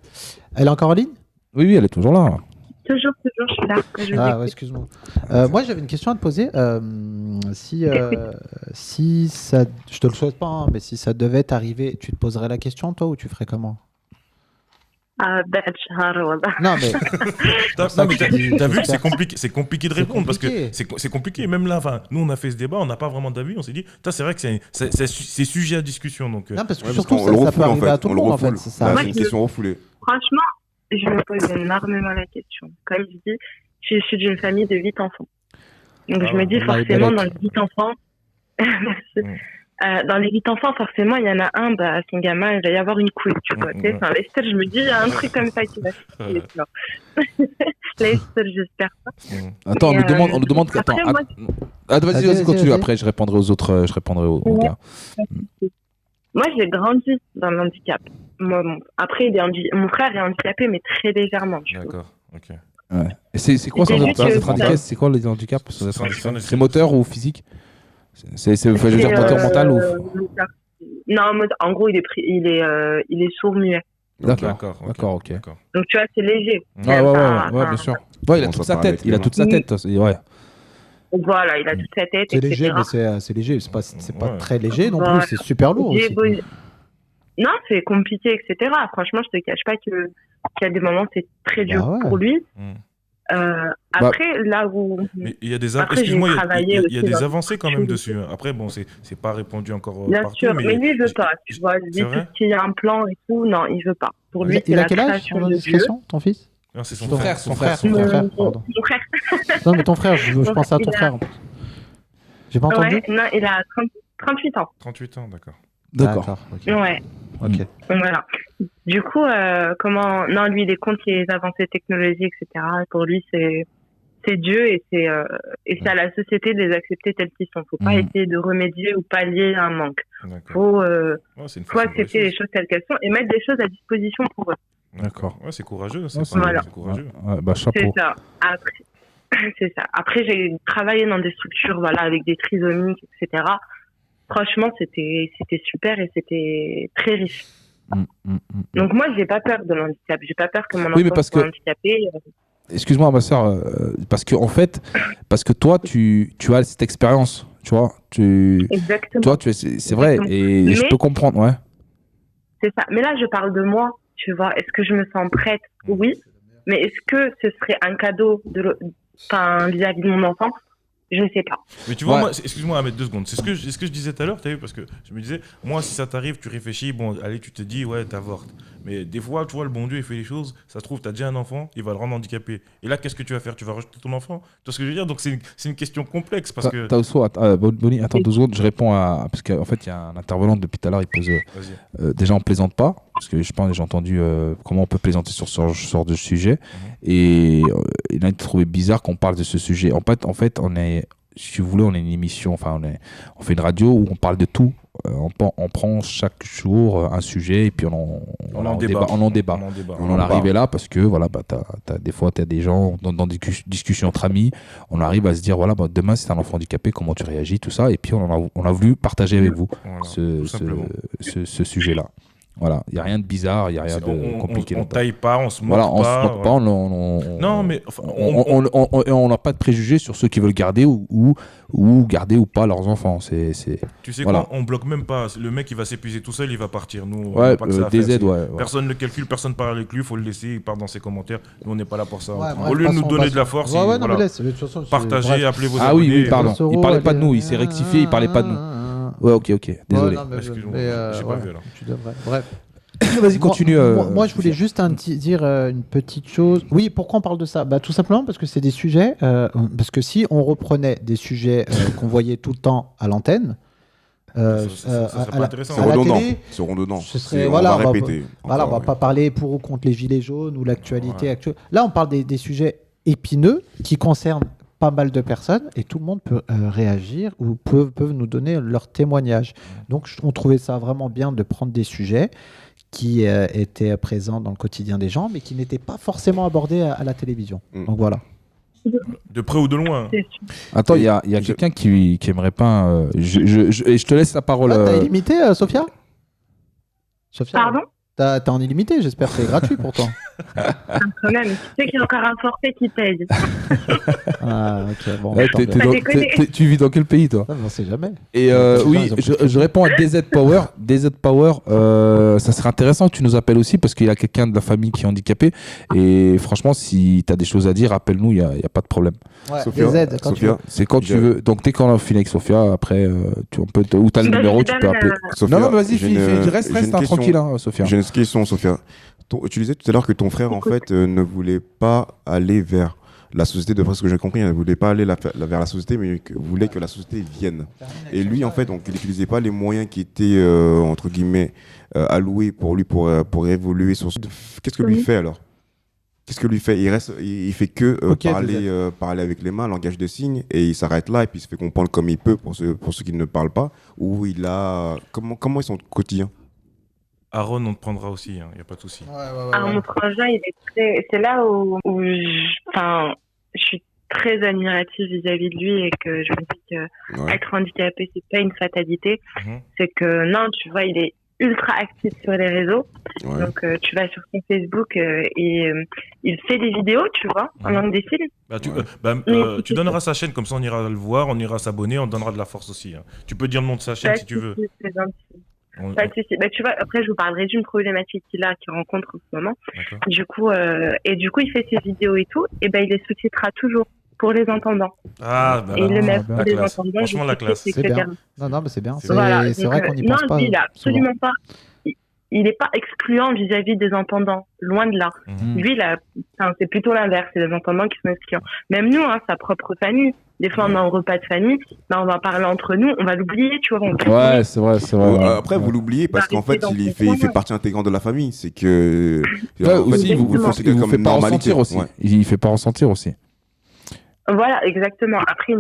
S3: Elle est encore en ligne?
S4: Oui, oui, elle est toujours là.
S5: toujours, je suis là. Je vous
S3: Ah
S5: écoute.
S3: ouais, excuse-moi. Moi, j'avais une question à te poser. Si ça, je te le souhaite pas, hein, mais si ça devait t'arriver, tu te poserais la question, toi, ou tu ferais comment?
S5: Ah, ben, voilà.
S3: Non, mais
S1: Non, mais t'as vu que
S3: j'espère.
S1: c'est compliqué de
S3: C'est
S1: répondre parce que
S3: compliqué.
S1: c'est compliqué. Même là, enfin, nous on a fait ce débat, on n'a pas vraiment d'avis. On s'est dit, c'est vrai que c'est sujet à discussion. Donc,
S3: non, parce que
S2: Ouais, parce
S3: surtout,
S2: qu'on
S3: ça,
S2: le
S3: ça peut
S2: refoule, en
S3: arriver à
S2: fait.
S3: tout
S2: On
S3: le
S2: le
S3: monde, en fait.
S2: refoule.
S3: C'est ça.
S2: Là,
S5: Moi,
S2: c'est une
S5: je-
S2: question refoulée.
S5: Franchement, je me pose énormément la question. Comme je dis, je suis issue d'une famille de 8 enfants. Donc,
S1: Ah
S5: je me
S1: ouais.
S5: dis,
S3: Allah
S5: forcément,
S3: yabarak.
S5: dans les 8 enfants, merci. Dans les 8 enfants, forcément, il y en a un, bah, son gamin, il va y avoir une couille, tu vois. Tu sais, enfin, Lester, je me dis, il y a un truc comme ça qui va se passer. tu vois. Lester, j'espère pas.
S4: Attends,
S5: Et,
S4: on nous demande.
S5: après,
S4: Attends,
S5: moi,
S4: vas-y,
S3: Vas-y,
S4: continue.
S3: vas-y.
S4: Après, je répondrai aux autres. Je répondrai aux gars.
S5: Moi, j'ai grandi dans le handicap. Après, mon frère est handicapé, mais très légèrement. Tu vois.
S1: d'accord, ok.
S4: Ouais. Et c'est quoi
S5: C'est
S4: son
S5: juste
S4: handicap?
S5: que ça-
S4: C'est quoi les handicaps?
S1: Son-
S4: C'est moteur ou physique? Je veux dire
S5: C'est,
S4: moteur mental ou?
S5: moteur. Non, en gros, il est sourd-muet.
S1: D'accord,
S4: ok.
S1: d'accord.
S5: Donc, tu vois, c'est léger.
S4: Ouais, bien sûr. Ouais, il a
S2: Bon,
S4: toute
S2: ça
S4: sa
S2: paraît
S4: tête. Il a toute sa tête. Ouais.
S5: Voilà, il a toute sa tête,
S3: C'est
S5: etc.
S3: léger, mais c'est léger. C'est pas
S1: Ouais.
S3: très léger non
S5: Voilà.
S3: plus. C'est super lourd
S5: J'ai
S3: aussi.
S5: beau- Non, c'est compliqué, etc. Franchement, je te cache pas qu'il y a des moments, c'est très dur
S3: Bah ouais.
S5: pour lui.
S1: Mm.
S5: Après, là où...
S1: Mais il y a des
S5: Après,
S1: excuse-moi,
S5: j'ai
S1: il y a
S5: travaillé
S1: des
S5: aussi dans-
S1: avancées quand même dessus. Hein. Après, bon, c'est pas répondu encore
S5: Bien
S1: partout,
S5: sûr, mais lui, il veut
S1: je-
S5: pas. Tu vois, lui,
S1: c'est
S5: tout
S1: vrai
S5: ce qui est un plan et tout, non, il veut pas. Pour lui, c'est
S3: Il a
S5: la
S3: quel âge,
S5: création
S3: sans
S5: de Dieu.
S3: indiscrétion, ton fils?
S1: Non, c'est son
S3: Ton
S1: frère.
S3: ton frère, pardon.
S5: Mon frère,
S3: Non, mais ton frère, je
S5: Mon
S3: pensais à
S5: frère,
S3: ton
S5: il a-
S3: frère. En plus. J'ai pas entendu?
S5: ouais, non, il a 38 ans.
S1: 38 ans, d'accord.
S4: D'accord.
S3: Ok.
S5: Ouais,
S3: Ok.
S5: donc voilà. Du coup, non, lui, il est contre les avancées technologiques, etc. Pour lui, c'est Dieu et c'est à la société de les accepter tels qu'ils sont. Faut pas essayer de remédier ou pallier à un manque.
S1: D'accord.
S5: Faut
S1: Ouais, c'est une
S5: faut
S1: façon de voir
S5: accepter les
S1: choses.
S5: choses telles qu'elles sont et mettre des choses à disposition pour eux.
S4: D'accord.
S1: Ouais, c'est courageux.
S4: Ouais,
S1: C'est
S5: Voilà.
S1: courageux.
S4: Ouais, bah,
S5: C'est
S4: chapeau.
S5: ça. Après, c'est ça. Après, j'ai travaillé dans des structures, voilà, avec des trisomiques, etc. Franchement, c'était super et c'était très riche. Donc moi, j'ai pas peur de l'handicap. J'ai pas peur que mon
S4: Oui, mais
S5: enfant
S4: parce
S5: soit
S4: que-
S5: handicapé.
S4: excuse-moi, ma soeur, parce que toi, tu as cette expérience, tu vois.
S5: Exactement.
S4: Toi, c'est vrai,
S5: Exactement.
S4: et je
S5: Mais-
S4: peux comprendre, ouais.
S5: C'est ça. Mais là, je parle de moi, tu vois. Est-ce que je me sens prête? Oui. Mais est-ce que ce serait un cadeau vis-à-vis de mon enfant? Je ne sais pas.
S1: Mais tu vois,
S4: Ouais.
S1: moi, excuse-moi, Ahmed, 2 secondes. C'est ce que je disais tout à l'heure, t'as vu, parce que je me disais, moi, si ça t'arrive, tu réfléchis, bon, allez, tu te dis, ouais, t'avortes. Mais des fois, tu vois, le bon Dieu, il fait les choses, ça se trouve, t'as déjà un enfant, il va le rendre handicapé. Et là, qu'est-ce que tu vas faire? Tu vas rejeter ton enfant? Tu vois ce que je veux dire? Donc, c'est une question complexe, parce que.
S4: Taousso, Bonnie, attends 2 secondes, je réponds à. Parce qu'en fait, il y a un intervenant depuis tout à l'heure, il pose.
S1: Vas-y.
S4: Déjà, on plaisante pas, parce que je pense j'ai entendu comment on peut plaisanter sur ce genre de sujet. Et il a trouvé bizarre qu'on parle de ce sujet. En fait, on est. Si vous voulez, on est une émission, enfin, on fait une radio où on parle de tout. On prend chaque jour un sujet et puis on en débat. On en débat. On en est arrivé là parce que voilà, bah, des fois, tu as des gens dans des discussions entre amis. On arrive à se dire voilà, bah, demain, si tu un enfant handicapé, comment tu réagis, tout ça. Et puis, on a voulu partager avec vous
S1: Voilà, tout simplement.
S4: ce sujet-là. Voilà, il n'y a rien de bizarre, il n'y a rien de compliqué.
S1: On taille pas, on se moque
S4: voilà, on
S1: pas.
S4: se moque pas.
S1: Non, mais enfin,
S4: on n'a pas de préjugés sur ceux qui veulent garder ou garder ou pas leurs enfants.
S1: tu sais
S4: voilà.
S1: quoi, on bloque même pas. Le mec, il va s'épuiser tout seul, il va partir. Nous, on
S4: Ouais,
S1: n'a pas que ça à
S4: DZ,
S1: faire.
S4: ouais.
S1: Personne ne le calcule, personne ne parle avec lui, il faut le laisser, il part dans ses commentaires. Nous, on n'est pas là pour ça.
S3: Ouais,
S1: Au lieu de nous donner de la force,
S3: ouais, non,
S1: voilà,
S3: mais laisse, de toute façon,
S1: partagez,
S3: bref.
S1: appelez vos
S4: Ah
S1: abonnés.
S4: oui, pardon.
S3: Soro,
S4: Il parlait pas de
S3: allez.
S4: nous, il s'est rectifié, il parlait pas de nous. Ouais, ok, désolé.
S3: Ouais, non, mais
S1: Excuse-moi, j'ai pas
S3: ouais,
S1: vu alors.
S3: tu devrais. Bref.
S4: Vas-y, continue.
S3: Moi, je voulais juste dire une petite chose. Oui, pourquoi on parle de ça? Bah, tout simplement parce que c'est des sujets. Parce que si on reprenait des sujets qu'on voyait tout le temps à l'antenne,
S1: Ça serait pas intéressant.
S2: C'est
S3: à la
S2: redondant.
S3: télé,
S2: C'est redondant.
S3: ce serait,
S2: On
S3: voilà,
S2: va répéter.
S3: voilà, on va
S2: Encore,
S3: pas parler pour ou contre les gilets jaunes ou l'actualité
S1: Ouais.
S3: actuelle. Là, on parle des sujets épineux qui concernent pas mal de personnes et tout le monde peut réagir ou peuvent nous donner leur témoignage. Donc, on trouvait ça vraiment bien de prendre des sujets qui étaient présents dans le quotidien des gens, mais qui n'étaient pas forcément abordés à la télévision. Donc voilà.
S1: De près ou de loin.
S5: C'est sûr.
S4: Attends, il y a quelqu'un qui aimerait pas. Et je te laisse la parole.
S3: Ah, t'as illimité, Sophia? Sophia,
S5: Pardon?
S3: t'as en illimité, j'espère que c'est gratuit pour toi.
S5: Quand même, tu sais qu'il y a encore un forfait qui paye.
S3: Ah, ok, bon.
S4: Ouais,
S3: tant mieux.
S4: tu vis dans quel pays, toi?
S3: Ah, on sait jamais.
S4: Et oui, je réponds à DZ Power. DZ Power, ça serait intéressant que tu nous appelles aussi parce qu'il y a quelqu'un de la famille qui est handicapé. Et franchement, si tu as des choses à dire, appelle-nous, il n'y a pas de problème.
S3: Ouais,
S2: Sophia,
S3: des aides, quand tu veux.
S4: C'est quand tu veux. Donc, dès qu'on a fini avec Sophia, après, ou tu as le
S5: Bah,
S4: numéro,
S5: je
S4: tu
S5: donne,
S4: peux appeler.
S2: Sophia,
S4: Non, mais vas-y,
S2: j'ai une-
S4: reste
S2: j'ai une question.
S4: tranquille, hein, Sophia.
S2: J'ai une question, Sophia. Tu disais tout à l'heure que ton frère, en fait, ne voulait pas aller vers la société, de ce que j'ai compris, il ne voulait pas aller vers la société, mais voulait que la société vienne. Et lui, en fait, donc, il n'utilisait pas les moyens qui étaient, entre guillemets, alloués pour lui pour évoluer sur ce... Qu'est-ce que lui fait alors? Qu'est-ce que lui fait? Il fait que
S3: Ok,
S2: parler avec les mains, langage de signes, et il s'arrête là, et puis il se fait comprendre comme il peut pour ceux qui ne parlent pas, ou il a... Comment est son quotidien?
S1: Aaron, on te prendra aussi, il n'y a pas de souci.
S5: Alors, mon frangin, il est c'est là où je suis très admirative vis-à-vis de lui et que je me dis que
S2: Ouais.
S5: être handicapé, c'est pas une fatalité.
S1: Mhm.
S5: C'est que, non, tu vois, il est ultra actif sur les réseaux.
S2: Ouais.
S5: Donc, tu vas sur son Facebook et il fait des vidéos, tu vois, en langue des signes.
S1: Bah,
S2: Ouais.
S1: tu donneras sa chaîne, comme ça on ira le voir, on ira s'abonner, on donnera de la force aussi. Hein. Tu peux dire le nom de sa chaîne si tu veux.
S5: C'est gentil.
S1: On-
S5: Pas de souci. Bah, tu vois, après, je vous parlerai d'une problématique qu'il rencontre en ce moment.
S1: D'accord.
S5: Du coup, il fait ses vidéos et tout, et ben, il les sous-titrera toujours pour les entendants.
S1: Ah, bah,
S5: Et il le met
S3: bien.
S5: pour
S1: La
S5: les
S1: classe.
S5: entendants.
S1: Franchement, la classe.
S3: C'est
S5: etc.
S3: bien. Non, mais c'est bien. C'est
S5: Voilà.
S3: c'est
S5: Donc,
S3: vrai qu'on n'y
S5: non,
S3: pense pas.
S5: lui, il a
S3: souvent.
S5: absolument pas. Il n'est pas excluant vis-à-vis des entendants, loin de là.
S1: Mhm.
S5: Lui, c'est plutôt l'inverse, c'est les entendants qui sont excluants. Même nous, hein, sa propre famille. Des fois, on a un repas de famille, ben, on va parler entre nous, on va l'oublier, tu vois.
S4: Ouais, c'est vrai.
S2: Après, vous l'oubliez parce qu'en fait,
S5: Dans
S2: il
S5: son
S2: fait
S5: coin.
S2: partie intégrante de la famille. C'est que.
S4: Ouais,
S2: en fait,
S4: aussi,
S2: vous le
S4: il
S2: considérez
S4: vous
S2: comme
S4: fait
S2: une
S4: pas
S2: normalité.
S4: ressentir aussi.
S2: Ouais.
S4: Il fait pas ressentir aussi.
S5: Voilà, exactement. Après,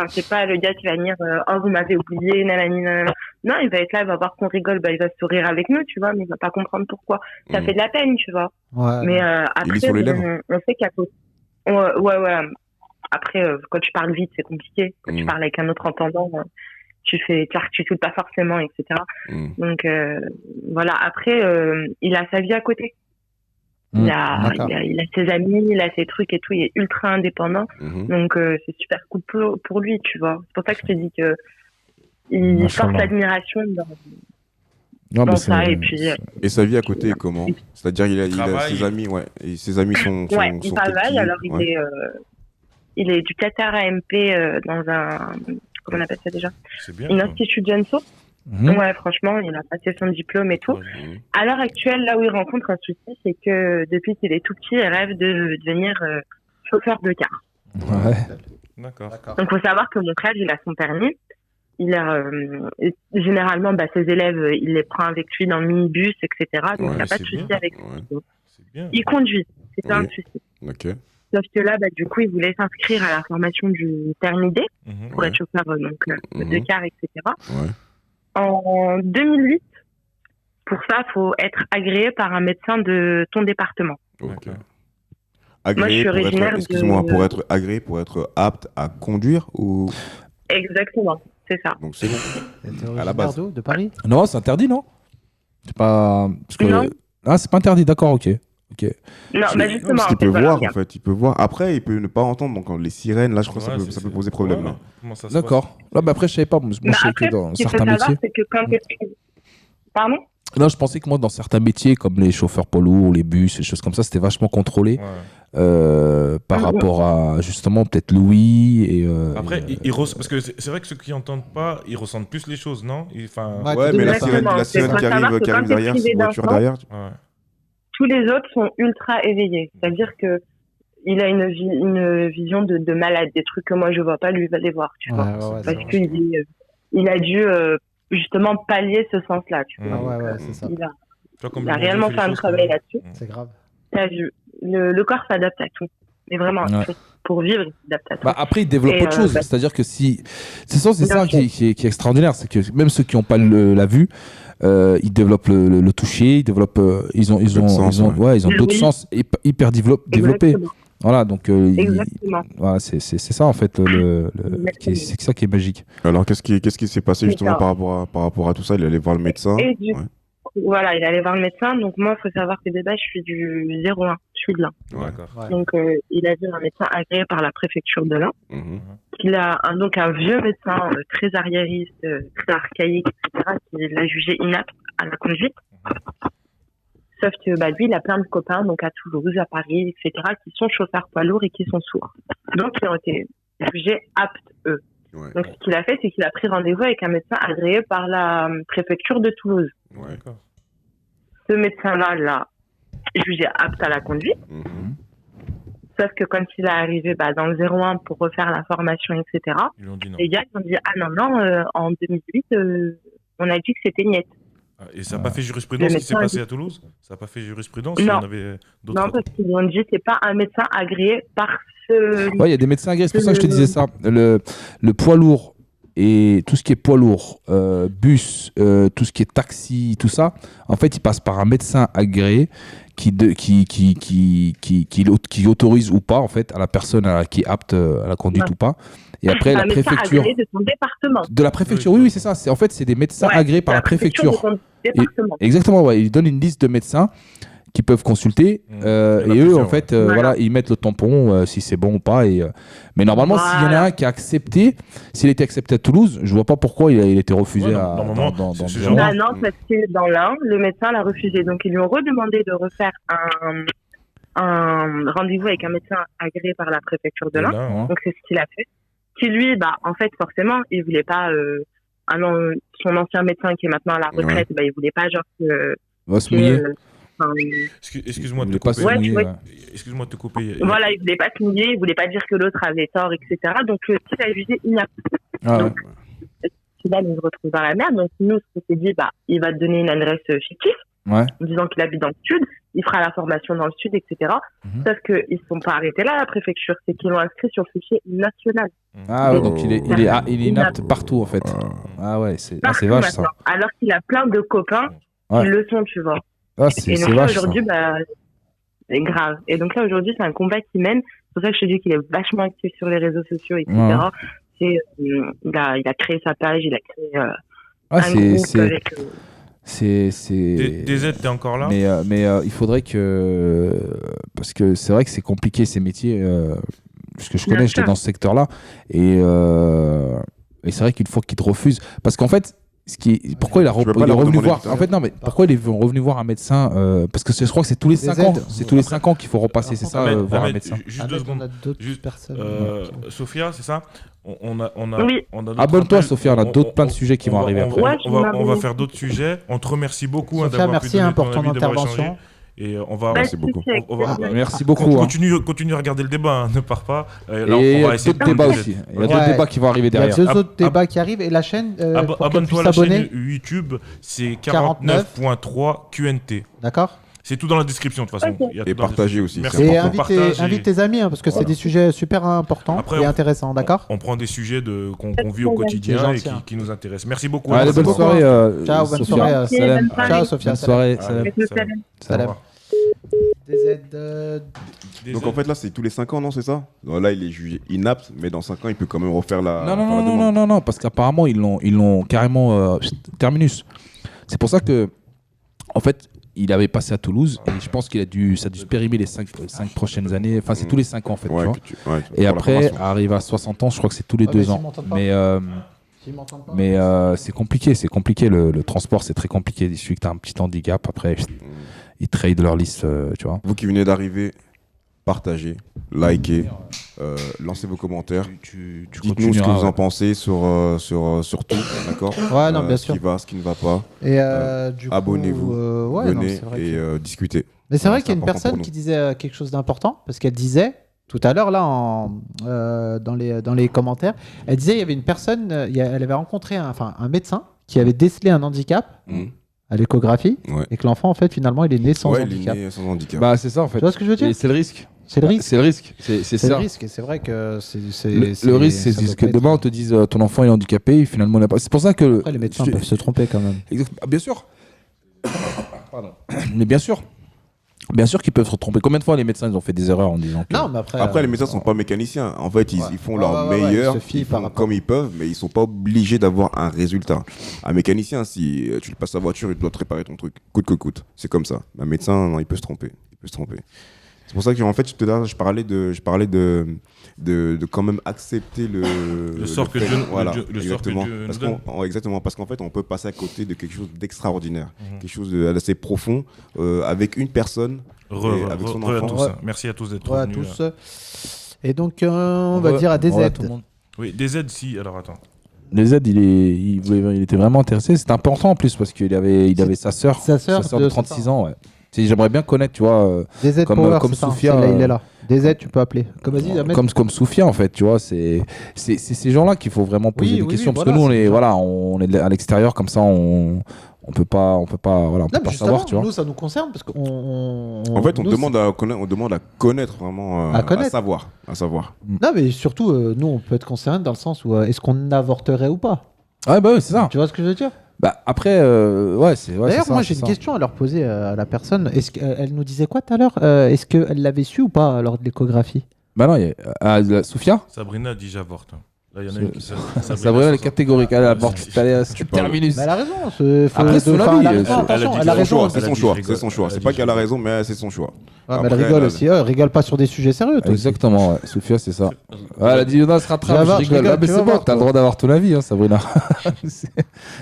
S5: c'est pas le gars qui va dire oh, vous m'avez oublié, nanani, nanana. Non, il va être là, il va voir qu'on rigole, bah, il va sourire avec nous, tu vois, mais il va pas comprendre pourquoi. Ça fait de la peine, tu vois.
S3: Ouais,
S5: Mais
S2: Il
S5: après,
S2: est sur les lèvres.
S5: on sait qu'à côté. Ouais. Après, quand tu parles vite, c'est compliqué. Quand tu parles avec un autre entendant, tu sautes pas forcément, etc. Donc, voilà. Après, il a sa vie à côté.
S3: D'accord.
S5: il a ses amis, il a ses trucs et tout, il est ultra indépendant.
S2: Mhm.
S5: Donc, c'est super cool pour lui, tu vois. C'est pour ça que je te dis que il
S4: Machallah.
S5: porte l'admiration
S4: Non,
S5: dans
S4: mais
S5: ça. Et puis,
S2: Et sa vie à côté est comment? C'est-à-dire, il a
S1: Travail.
S2: ses amis, ouais. Et ses amis sont
S5: ouais, il
S2: quel
S5: travaille.
S2: type?
S5: Alors,
S2: Ouais.
S5: il est du Qatar AMP dans un, comment on appelle ça déjà?
S1: C'est bien.
S5: Une
S1: quoi.
S5: institut Genso.
S4: Mhm.
S5: Ouais, franchement, il a passé son diplôme et tout.
S1: Ouais.
S2: Mhm.
S5: À l'heure actuelle, là où il rencontre un souci, c'est que depuis qu'il est tout petit, il rêve de devenir chauffeur de car.
S4: Ouais.
S1: D'accord.
S5: Donc, faut savoir que mon frère, il a son permis. Il a généralement, ses élèves, il les prend avec lui dans le minibus, etc. Donc, il
S2: Ouais,
S5: n'y a pas
S1: c'est
S5: de souci
S1: bien.
S5: avec
S2: Ouais.
S1: C'est bien.
S5: Il conduit, c'est pas
S2: Oui.
S5: un souci.
S2: Ok.
S5: Sauf que là, du coup, il voulait s'inscrire à la formation du permis D
S1: Mhm.
S5: pour
S2: Ouais.
S5: être chauffeur de
S2: Mhm.
S5: car, etc.
S2: Ouais.
S5: En 2008, pour ça, il faut être agréé par un médecin de ton département.
S2: Ok.
S1: D'accord.
S5: Moi, je suis originaire de-
S2: Excuse-moi, pour être agréé, pour être apte à conduire ou.
S5: Exactement, c'est ça.
S2: Donc c'est bon.
S3: T'es
S2: À la
S3: originaire
S2: base.
S3: d'où? De Paris?
S4: Non, c'est interdit, non? C'est pas. Parce que...
S5: Non.
S4: Ah, c'est pas interdit, d'accord, ok. Ok.
S5: Non,
S2: Parce
S5: justement,
S2: parce
S5: en
S2: qu'il
S5: fait,
S2: peut
S5: voilà,
S2: voir, en
S5: regarde.
S2: fait. Il peut voir. Après, il peut ne pas entendre. Donc, les sirènes, là, je crois que
S1: Ouais,
S2: ça peut poser problème.
S1: ouais.
S2: Là.
S1: Comment ça se
S4: D'accord. Là, bah après, je savais pas. Moi, je savais que
S5: Après,
S4: dans
S5: ce qu'il faut
S4: certains
S5: savoir,
S4: métiers.
S5: c'est que quand t'es... Pardon?
S4: Non, je pensais que moi, dans certains métiers, comme les chauffeurs poids lourds, les bus, les choses comme ça, c'était vachement contrôlé par rapport à justement peut-être Louis et.
S1: Après, parce que c'est vrai que ceux qui n'entendent pas, ils ressentent plus les choses, non?
S3: Ouais,
S2: Ouais,
S3: tout
S2: mais
S3: à
S2: la
S3: fait.
S2: sirène,
S5: Exactement.
S2: qui
S5: Faut savoir
S2: arrive,
S5: que quand t'es
S2: derrière,
S5: privé
S2: cette voiture
S5: d'un
S2: derrière.
S1: Ouais.
S5: tous les autres sont ultra éveillés. C'est-à-dire que il a une vision de malade, des trucs que moi je vois pas, lui il va les voir, tu vois.
S3: Ouais, c'est
S5: Parce
S3: vrai.
S5: qu'il a dû justement pallier ce sens-là, tu vois.
S3: Ah
S5: Donc,
S3: ouais, c'est ça.
S5: il a,
S1: Tu vois, comme
S5: il
S1: le
S5: a
S1: bon Dieu
S5: réellement
S1: fait
S5: fait
S1: les
S5: un
S1: choses quand
S5: travail
S1: même.
S5: là-dessus.
S3: C'est grave.
S5: T'as vu, le corps s'adapte à tout. Mais vraiment, à
S4: Ouais.
S5: tout. Pour vivre, il s'adapte à tout.
S4: Bah après, il développe
S5: Et,
S4: autre chose.
S5: bah,
S4: C'est-à-dire que si. C'est ça
S5: Bien
S4: qui est extraordinaire. C'est que même ceux qui n'ont pas la vue, ils développent le toucher, ils développent. Ils ont
S5: Oui.
S4: d'autres sens hyper développés.
S5: Exactement.
S4: Voilà, donc.
S5: Exactement.
S4: Voilà, c'est ça en fait. C'est ça qui est magique.
S2: Alors, qu'est-ce qui s'est passé
S5: C'est
S2: justement
S5: ça.
S2: par rapport à tout ça? Il allait voir le médecin.
S5: Et du
S2: Ouais.
S5: Voilà, il allait voir le médecin. Donc moi, il faut savoir que de base, je suis du 01. Je suis de l'Ain.
S2: Ouais.
S1: D'accord.
S3: Ouais.
S5: Donc, il a vu un médecin agréé par la préfecture de l'Ain.
S2: Mhm.
S5: Il a donc un vieux médecin très arriériste, très archaïque, etc., qui l'a jugé inapte à la conduite. Sauf que lui, il a plein de copains, donc à Toulouse, à Paris, etc., qui sont chauffeurs poids lourds et qui sont sourds. Donc, ils ont été jugés aptes, eux.
S2: Ouais.
S5: Donc, ce qu'il a fait, c'est qu'il a pris rendez-vous avec un médecin agréé par la préfecture de Toulouse.
S2: Ouais.
S1: D'accord.
S5: Ce médecin-là l'a jugé apte à la conduite.
S2: Mhm.
S5: Sauf que quand il est arrivé dans le 01 pour refaire la formation, etc.,
S1: Ils lui ont dit non.
S5: les gars ils ont dit « Ah non, en 2008, on a dit que c'était niette.
S1: Ah, et ça n'a pas fait jurisprudence
S5: Le
S1: ce qui s'est
S5: médecin a
S1: passé
S5: dit-
S1: à Toulouse? Ça n'a pas fait jurisprudence?
S5: Non.
S1: Il y en avait d'autres.
S5: Non, parce qu'ils ont dit « C'est pas un médecin agréé par ce...
S4: Ouais, il y a des médecins agréés, c'est pour ça que je te disais ça. Le poids lourd et tout ce qui est poids lourd, bus, tout ce qui est taxi, tout ça, en fait, il passe par un médecin agréé qui autorise ou pas, en fait, à la personne qui est apte à la conduite
S5: Ouais.
S4: ou pas. Et après,
S5: un
S4: la
S5: médecin
S4: préfecture.
S5: agréé de son département.
S4: De la préfecture, oui, c'est ça. En fait, c'est des médecins
S5: Ouais,
S4: agréés par la
S5: de
S4: préfecture.
S5: son département.
S4: Exactement, ouais. Ils donnent une liste de médecins qui peuvent consulter
S1: Il y en a
S4: et eux,
S1: plusieurs,
S4: en fait,
S5: Voilà.
S4: voilà, ils mettent le tampon si c'est bon ou pas. Mais normalement, s'il y en a
S5: Voilà.
S4: un qui a accepté, s'il était accepté à Toulouse, je vois pas pourquoi il a été refusé
S1: Ouais,
S4: à,
S1: normalement,
S4: dans
S1: c'est ce
S4: le
S1: genre-
S4: Jura.
S5: Non, parce que dans l'Ain, le médecin l'a refusé. Donc, ils lui ont redemandé de refaire un rendez-vous avec un médecin agréé par la préfecture de l'Ain.
S1: Là, hein.
S5: Donc, c'est ce qu'il a fait. Qui, lui, en fait, forcément, il voulait pas... son ancien médecin qui est maintenant à la retraite, il voulait pas, genre...
S4: Va se mouiller.
S1: Excuse-moi
S4: Il
S1: de
S4: voulait
S1: te
S4: pas se
S1: couper.
S5: Ouais,
S4: mouiller.
S5: tu vois.
S4: Ouais.
S1: Excuse-moi de te couper.
S5: Voilà, il voulait pas se mouiller, il voulait pas dire que l'autre avait tort, etc. Donc, il a jugé inapte.
S4: Ah, ouais.
S5: Donc, là, il se retrouve dans la merde. Donc, nous, ce qu'on s'est dit, il va te donner une adresse fictive,
S4: Ouais.
S5: en disant qu'il habite dans le sud, il fera la formation dans le sud, etc.
S4: Mhm.
S5: Sauf qu'ils ne sont pas arrêtés là, la préfecture, c'est qu'ils l'ont inscrit sur le fichier national.
S4: Ah ouais, donc il est inapte
S5: Inapte.
S4: partout, en fait. Ah ouais, c'est
S5: Partout
S4: vache, ça.
S5: maintenant. Alors qu'il a plein de copains
S4: Ouais.
S5: qui le sont, tu vois.
S4: Ah,
S5: Et
S4: c'est
S5: donc là,
S4: vache, ça.
S5: aujourd'hui, c'est grave. Et donc là, aujourd'hui, c'est un combat qui mène. C'est pour ça que je te dis qu'il est vachement actif sur les réseaux sociaux, etc.
S4: Ouais.
S5: Il a créé sa page, il a créé
S4: Ah,
S5: un groupe avec...
S1: DZ, t'es encore là?
S4: Mais il faudrait que. Parce que c'est vrai que c'est compliqué ces métiers. Parce que je connais,
S5: Bien
S4: j'étais
S5: sûr.
S4: dans ce secteur-là. Et c'est vrai qu'il faut qu'ils te refusent. Parce qu'en fait, pourquoi il
S2: Tu peux pas
S4: il est
S2: leur
S4: revenu
S2: demander
S4: voir.
S2: tout à
S4: En fait, non, mais pourquoi il est revenu voir un médecin parce que je crois que c'est tous les 5 ans. C'est tous les 5 ans qu'il faut repasser, c'est ça,
S1: Ahmed,
S4: voir un
S1: Ahmed,
S4: médecin.
S1: juste 2
S3: On
S1: secondes.
S3: a d'autres
S1: Juste,
S3: personnes.
S1: Sophia, c'est ça? On a
S5: Oui.
S1: d'autres
S4: Abonne-toi,
S1: appels.
S4: Sophia, on a plein de sujets qui vont arriver après.
S5: Ouais,
S1: On va
S5: m'abonner.
S1: faire d'autres sujets. On te remercie beaucoup
S3: Sophia,
S1: d'avoir pu
S3: merci
S1: donner
S3: pour ton
S1: avis, d'avoir
S3: intervention.
S1: échangé. Et on va,
S5: Bah,
S2: Merci beaucoup.
S5: si, avec
S1: on va-
S5: plaisir.
S4: Merci beaucoup. hein.
S1: continue à regarder le débat, hein, ne pars pas. Là,
S4: Et
S1: on
S4: il y
S1: va
S4: a
S1: essayer
S4: d'autres débats
S1: de-
S4: aussi. Il y a
S3: Ouais.
S4: d'autres débats qui vont arriver
S3: Il y a
S4: derrière.
S3: deux autres débats qui arrivent et la chaîne, pour qu'elle
S1: Abonne-toi
S3: puisse
S1: à la
S3: s'abonner.
S1: chaîne YouTube, c'est
S3: 49.
S1: 49.3 QNT.
S3: D'accord.
S1: C'est tout dans la description de toute façon.
S5: Ok.
S1: Il y a tout
S2: Et
S1: dans la
S2: partagez
S1: description.
S2: aussi,
S1: Merci
S2: c'est
S3: Et
S1: beaucoup.
S3: invite
S1: Partage et-
S3: tes amis parce que c'est
S1: Voilà.
S3: des sujets super importants
S1: Après,
S3: et intéressants. D'accord.
S1: On prend des sujets qu'on vit au
S3: C'est
S1: quotidien et
S3: gentil, hein.
S1: qui nous intéressent. Merci beaucoup.
S4: Allez,
S1: Merci
S4: bonne
S1: beaucoup.
S4: soirée.
S3: Ciao, bonne
S4: Sophia.
S3: soirée.
S5: Ok,
S4: Salam.
S5: bonne soirée.
S3: Ciao Sophia.
S4: Bonne soirée.
S1: Allez,
S4: Salam.
S5: Avec le
S1: salam.
S5: salam.
S3: Salam.
S1: Au revoir.
S3: DZ.
S2: Donc en fait, là, c'est tous les 5 ans, non, c'est ça? Non, là, il est jugé inapte, mais dans 5 ans, il peut quand même refaire la.
S4: Non,
S2: faire la demande.
S4: non, parce qu'apparemment, ils l'ont carrément terminus. C'est pour ça que, en fait, il avait passé à Toulouse et je pense ça a dû se périmer les 5 prochaines années. Enfin, c'est tous les 5 ans, en fait.
S2: Ouais,
S4: tu vois.
S2: ouais,
S4: Et
S2: pour
S4: après,
S2: l'information.
S4: arrive à 60 ans, je crois que c'est tous les
S3: Ouais,
S4: 2
S3: mais s'ils
S4: ans.
S3: m'entendent pas.
S4: Mais c'est compliqué, le transport, c'est très compliqué. Il suffit que tu as un petit handicap, après, ils trade leur liste, tu vois.
S2: Vous qui venez d'arriver, partagez, likez, lancez vos commentaires.
S4: Tu
S2: Dites-nous ce que
S4: continueras,
S2: vous en
S4: ouais.
S2: pensez sur tout, d'accord?
S3: Ouais, non, bien
S2: Ce
S3: sûr.
S2: qui va, ce qui ne va pas.
S3: Et du coup,
S2: abonnez-vous,
S3: ouais, non,
S2: Venez
S3: c'est vrai
S2: et
S3: que-
S2: discutez.
S3: Mais c'est vrai
S2: c'est
S3: qu'il y a une
S2: important
S3: personne
S2: pour nous.
S3: qui disait quelque chose d'important parce qu'elle disait tout à l'heure là dans les commentaires, elle disait il y avait une personne, elle avait rencontré un médecin qui avait décelé un handicap
S2: Mhm.
S3: à l'échographie
S2: Ouais.
S3: et que l'enfant en fait finalement il est né sans
S2: Ouais, il
S3: handicap.
S2: est né sans handicap.
S4: Bah, c'est ça, en fait.
S3: Tu vois ce que je veux dire?
S4: Et c'est le risque.
S3: C'est le risque.
S4: C'est le risque. C'est
S3: C'est
S4: ça.
S3: le risque et c'est vrai que
S4: Le risque, c'est
S3: ça doit
S4: que
S3: pas
S4: demain,
S3: être-
S4: on te dise ton enfant est handicapé, et finalement, il n'a pas. C'est pour ça que.
S3: Après les médecins peuvent se tromper quand même.
S4: Ah, bien sûr. Pardon. Mais bien sûr. Bien sûr qu'ils peuvent se tromper. Combien de fois les médecins ils ont fait des erreurs en disant que...
S3: Non, mais après.
S2: Après, les médecins sont pas mécaniciens. En fait, ils,
S3: Ouais.
S2: ils font
S3: Ouais,
S2: leur
S3: ouais, ouais,
S2: meilleur,
S3: ils se fient
S2: ils
S3: par
S2: font
S3: rapport.
S2: comme ils peuvent, mais ils sont pas obligés d'avoir un résultat. Un mécanicien, si tu lui passes ta voiture, il doit te réparer ton truc, coûte que coûte. C'est comme ça. Un médecin, non, il peut se tromper. Il peut se tromper. C'est pour ça qu'en fait, tout à l'heure, je parlais de quand même accepter le
S1: sort que
S2: fait-
S1: Dieu-
S2: voilà,
S1: le sort que
S2: exactement.
S1: Dieu nous
S2: Parce
S1: donne.
S2: exactement, parce qu'en fait, on peut passer à côté de quelque chose d'extraordinaire,
S1: Mhm.
S2: quelque chose d'assez profond, avec une personne. Et avec son
S1: à
S2: enfant.
S1: tous.
S3: Ouais.
S1: Hein. Merci à tous d'être
S3: Ouais, à
S1: venus.
S3: tous. Et donc on va dire à DZ.
S4: Ouais, tout le monde.
S1: Oui, DZ, si. Alors attends.
S4: Les Z, il était vraiment intéressé. C'était important en plus parce qu'il avait sa sœur.
S3: Sa sœur
S4: de
S3: de
S4: 36 ans, ouais. J'aimerais bien connaître, tu vois,
S3: DZ
S4: Comme-
S3: Power,
S4: comme
S3: c'est ça,
S4: Sophia,
S3: c'est là, il est là. DZ, tu peux appeler. Vas-y, Ahmed.
S4: comme Sophia en fait, tu vois. C'est ces gens-là qu'il faut vraiment poser
S3: Oui,
S4: des
S3: oui,
S4: questions
S3: oui,
S4: parce
S3: voilà,
S4: que nous,
S3: c'est des gens.
S4: on est à l'extérieur comme ça, on peut pas
S3: Non, mais justement,
S4: savoir, tu vois.
S3: nous, ça nous concerne parce qu'on.
S2: En fait, on
S3: nous,
S2: demande à connaître vraiment,
S3: À connaître.
S2: à savoir.
S3: Non, mais surtout, nous, on peut être concerné dans le sens où est-ce qu'on avorterait ou pas?
S4: Ouais, bah ouais, c'est ça.
S3: Tu vois ce que je veux dire?
S4: Bah après, ouais, c'est. Ouais,
S3: D'ailleurs,
S4: c'est ça,
S3: moi,
S4: c'est
S3: j'ai une
S4: ça.
S3: question à leur poser à la personne. Est-ce qu'elle nous disait quoi tout à l'heure? Est-ce qu'elle l'avait su ou pas lors de l'échographie?
S4: Bah non, Sophia.
S1: Sabrina dit j'avorte. Là, il y en a
S4: C'est-
S1: une qui
S4: Sabrina, elle est catégorique. Elle aborde tout à l'heure. C'est
S2: parles.
S4: terminus.
S3: Mais elle a raison.
S4: Après, son avis,
S3: elle a
S4: elle
S3: raison,
S4: a
S3: attention,
S1: dit
S3: elle a
S1: son
S3: raison.
S1: choix,
S2: C'est
S1: Elle a
S2: son
S1: dit
S2: choix.
S1: je rigole.
S2: C'est son choix.
S1: Elle a
S2: C'est
S1: dit
S2: pas
S1: je
S2: qu'elle a
S1: rigole.
S2: raison, mais c'est son choix.
S3: Ouais, mais elle
S2: Après,
S3: rigole
S2: là,
S3: aussi. Rigole pas sur des sujets sérieux, toi aussi.
S4: Exactement, ouais. Sophia, c'est ça. Ouais, elle a dit, non, se rattrape,
S3: Je vais
S4: je rigole.
S3: voir,
S4: Ah, mais
S3: tu
S4: c'est
S3: vas
S4: bon,
S3: voir,
S4: t'as le
S3: toi.
S4: droit d'avoir ton avis, hein, Sabrina.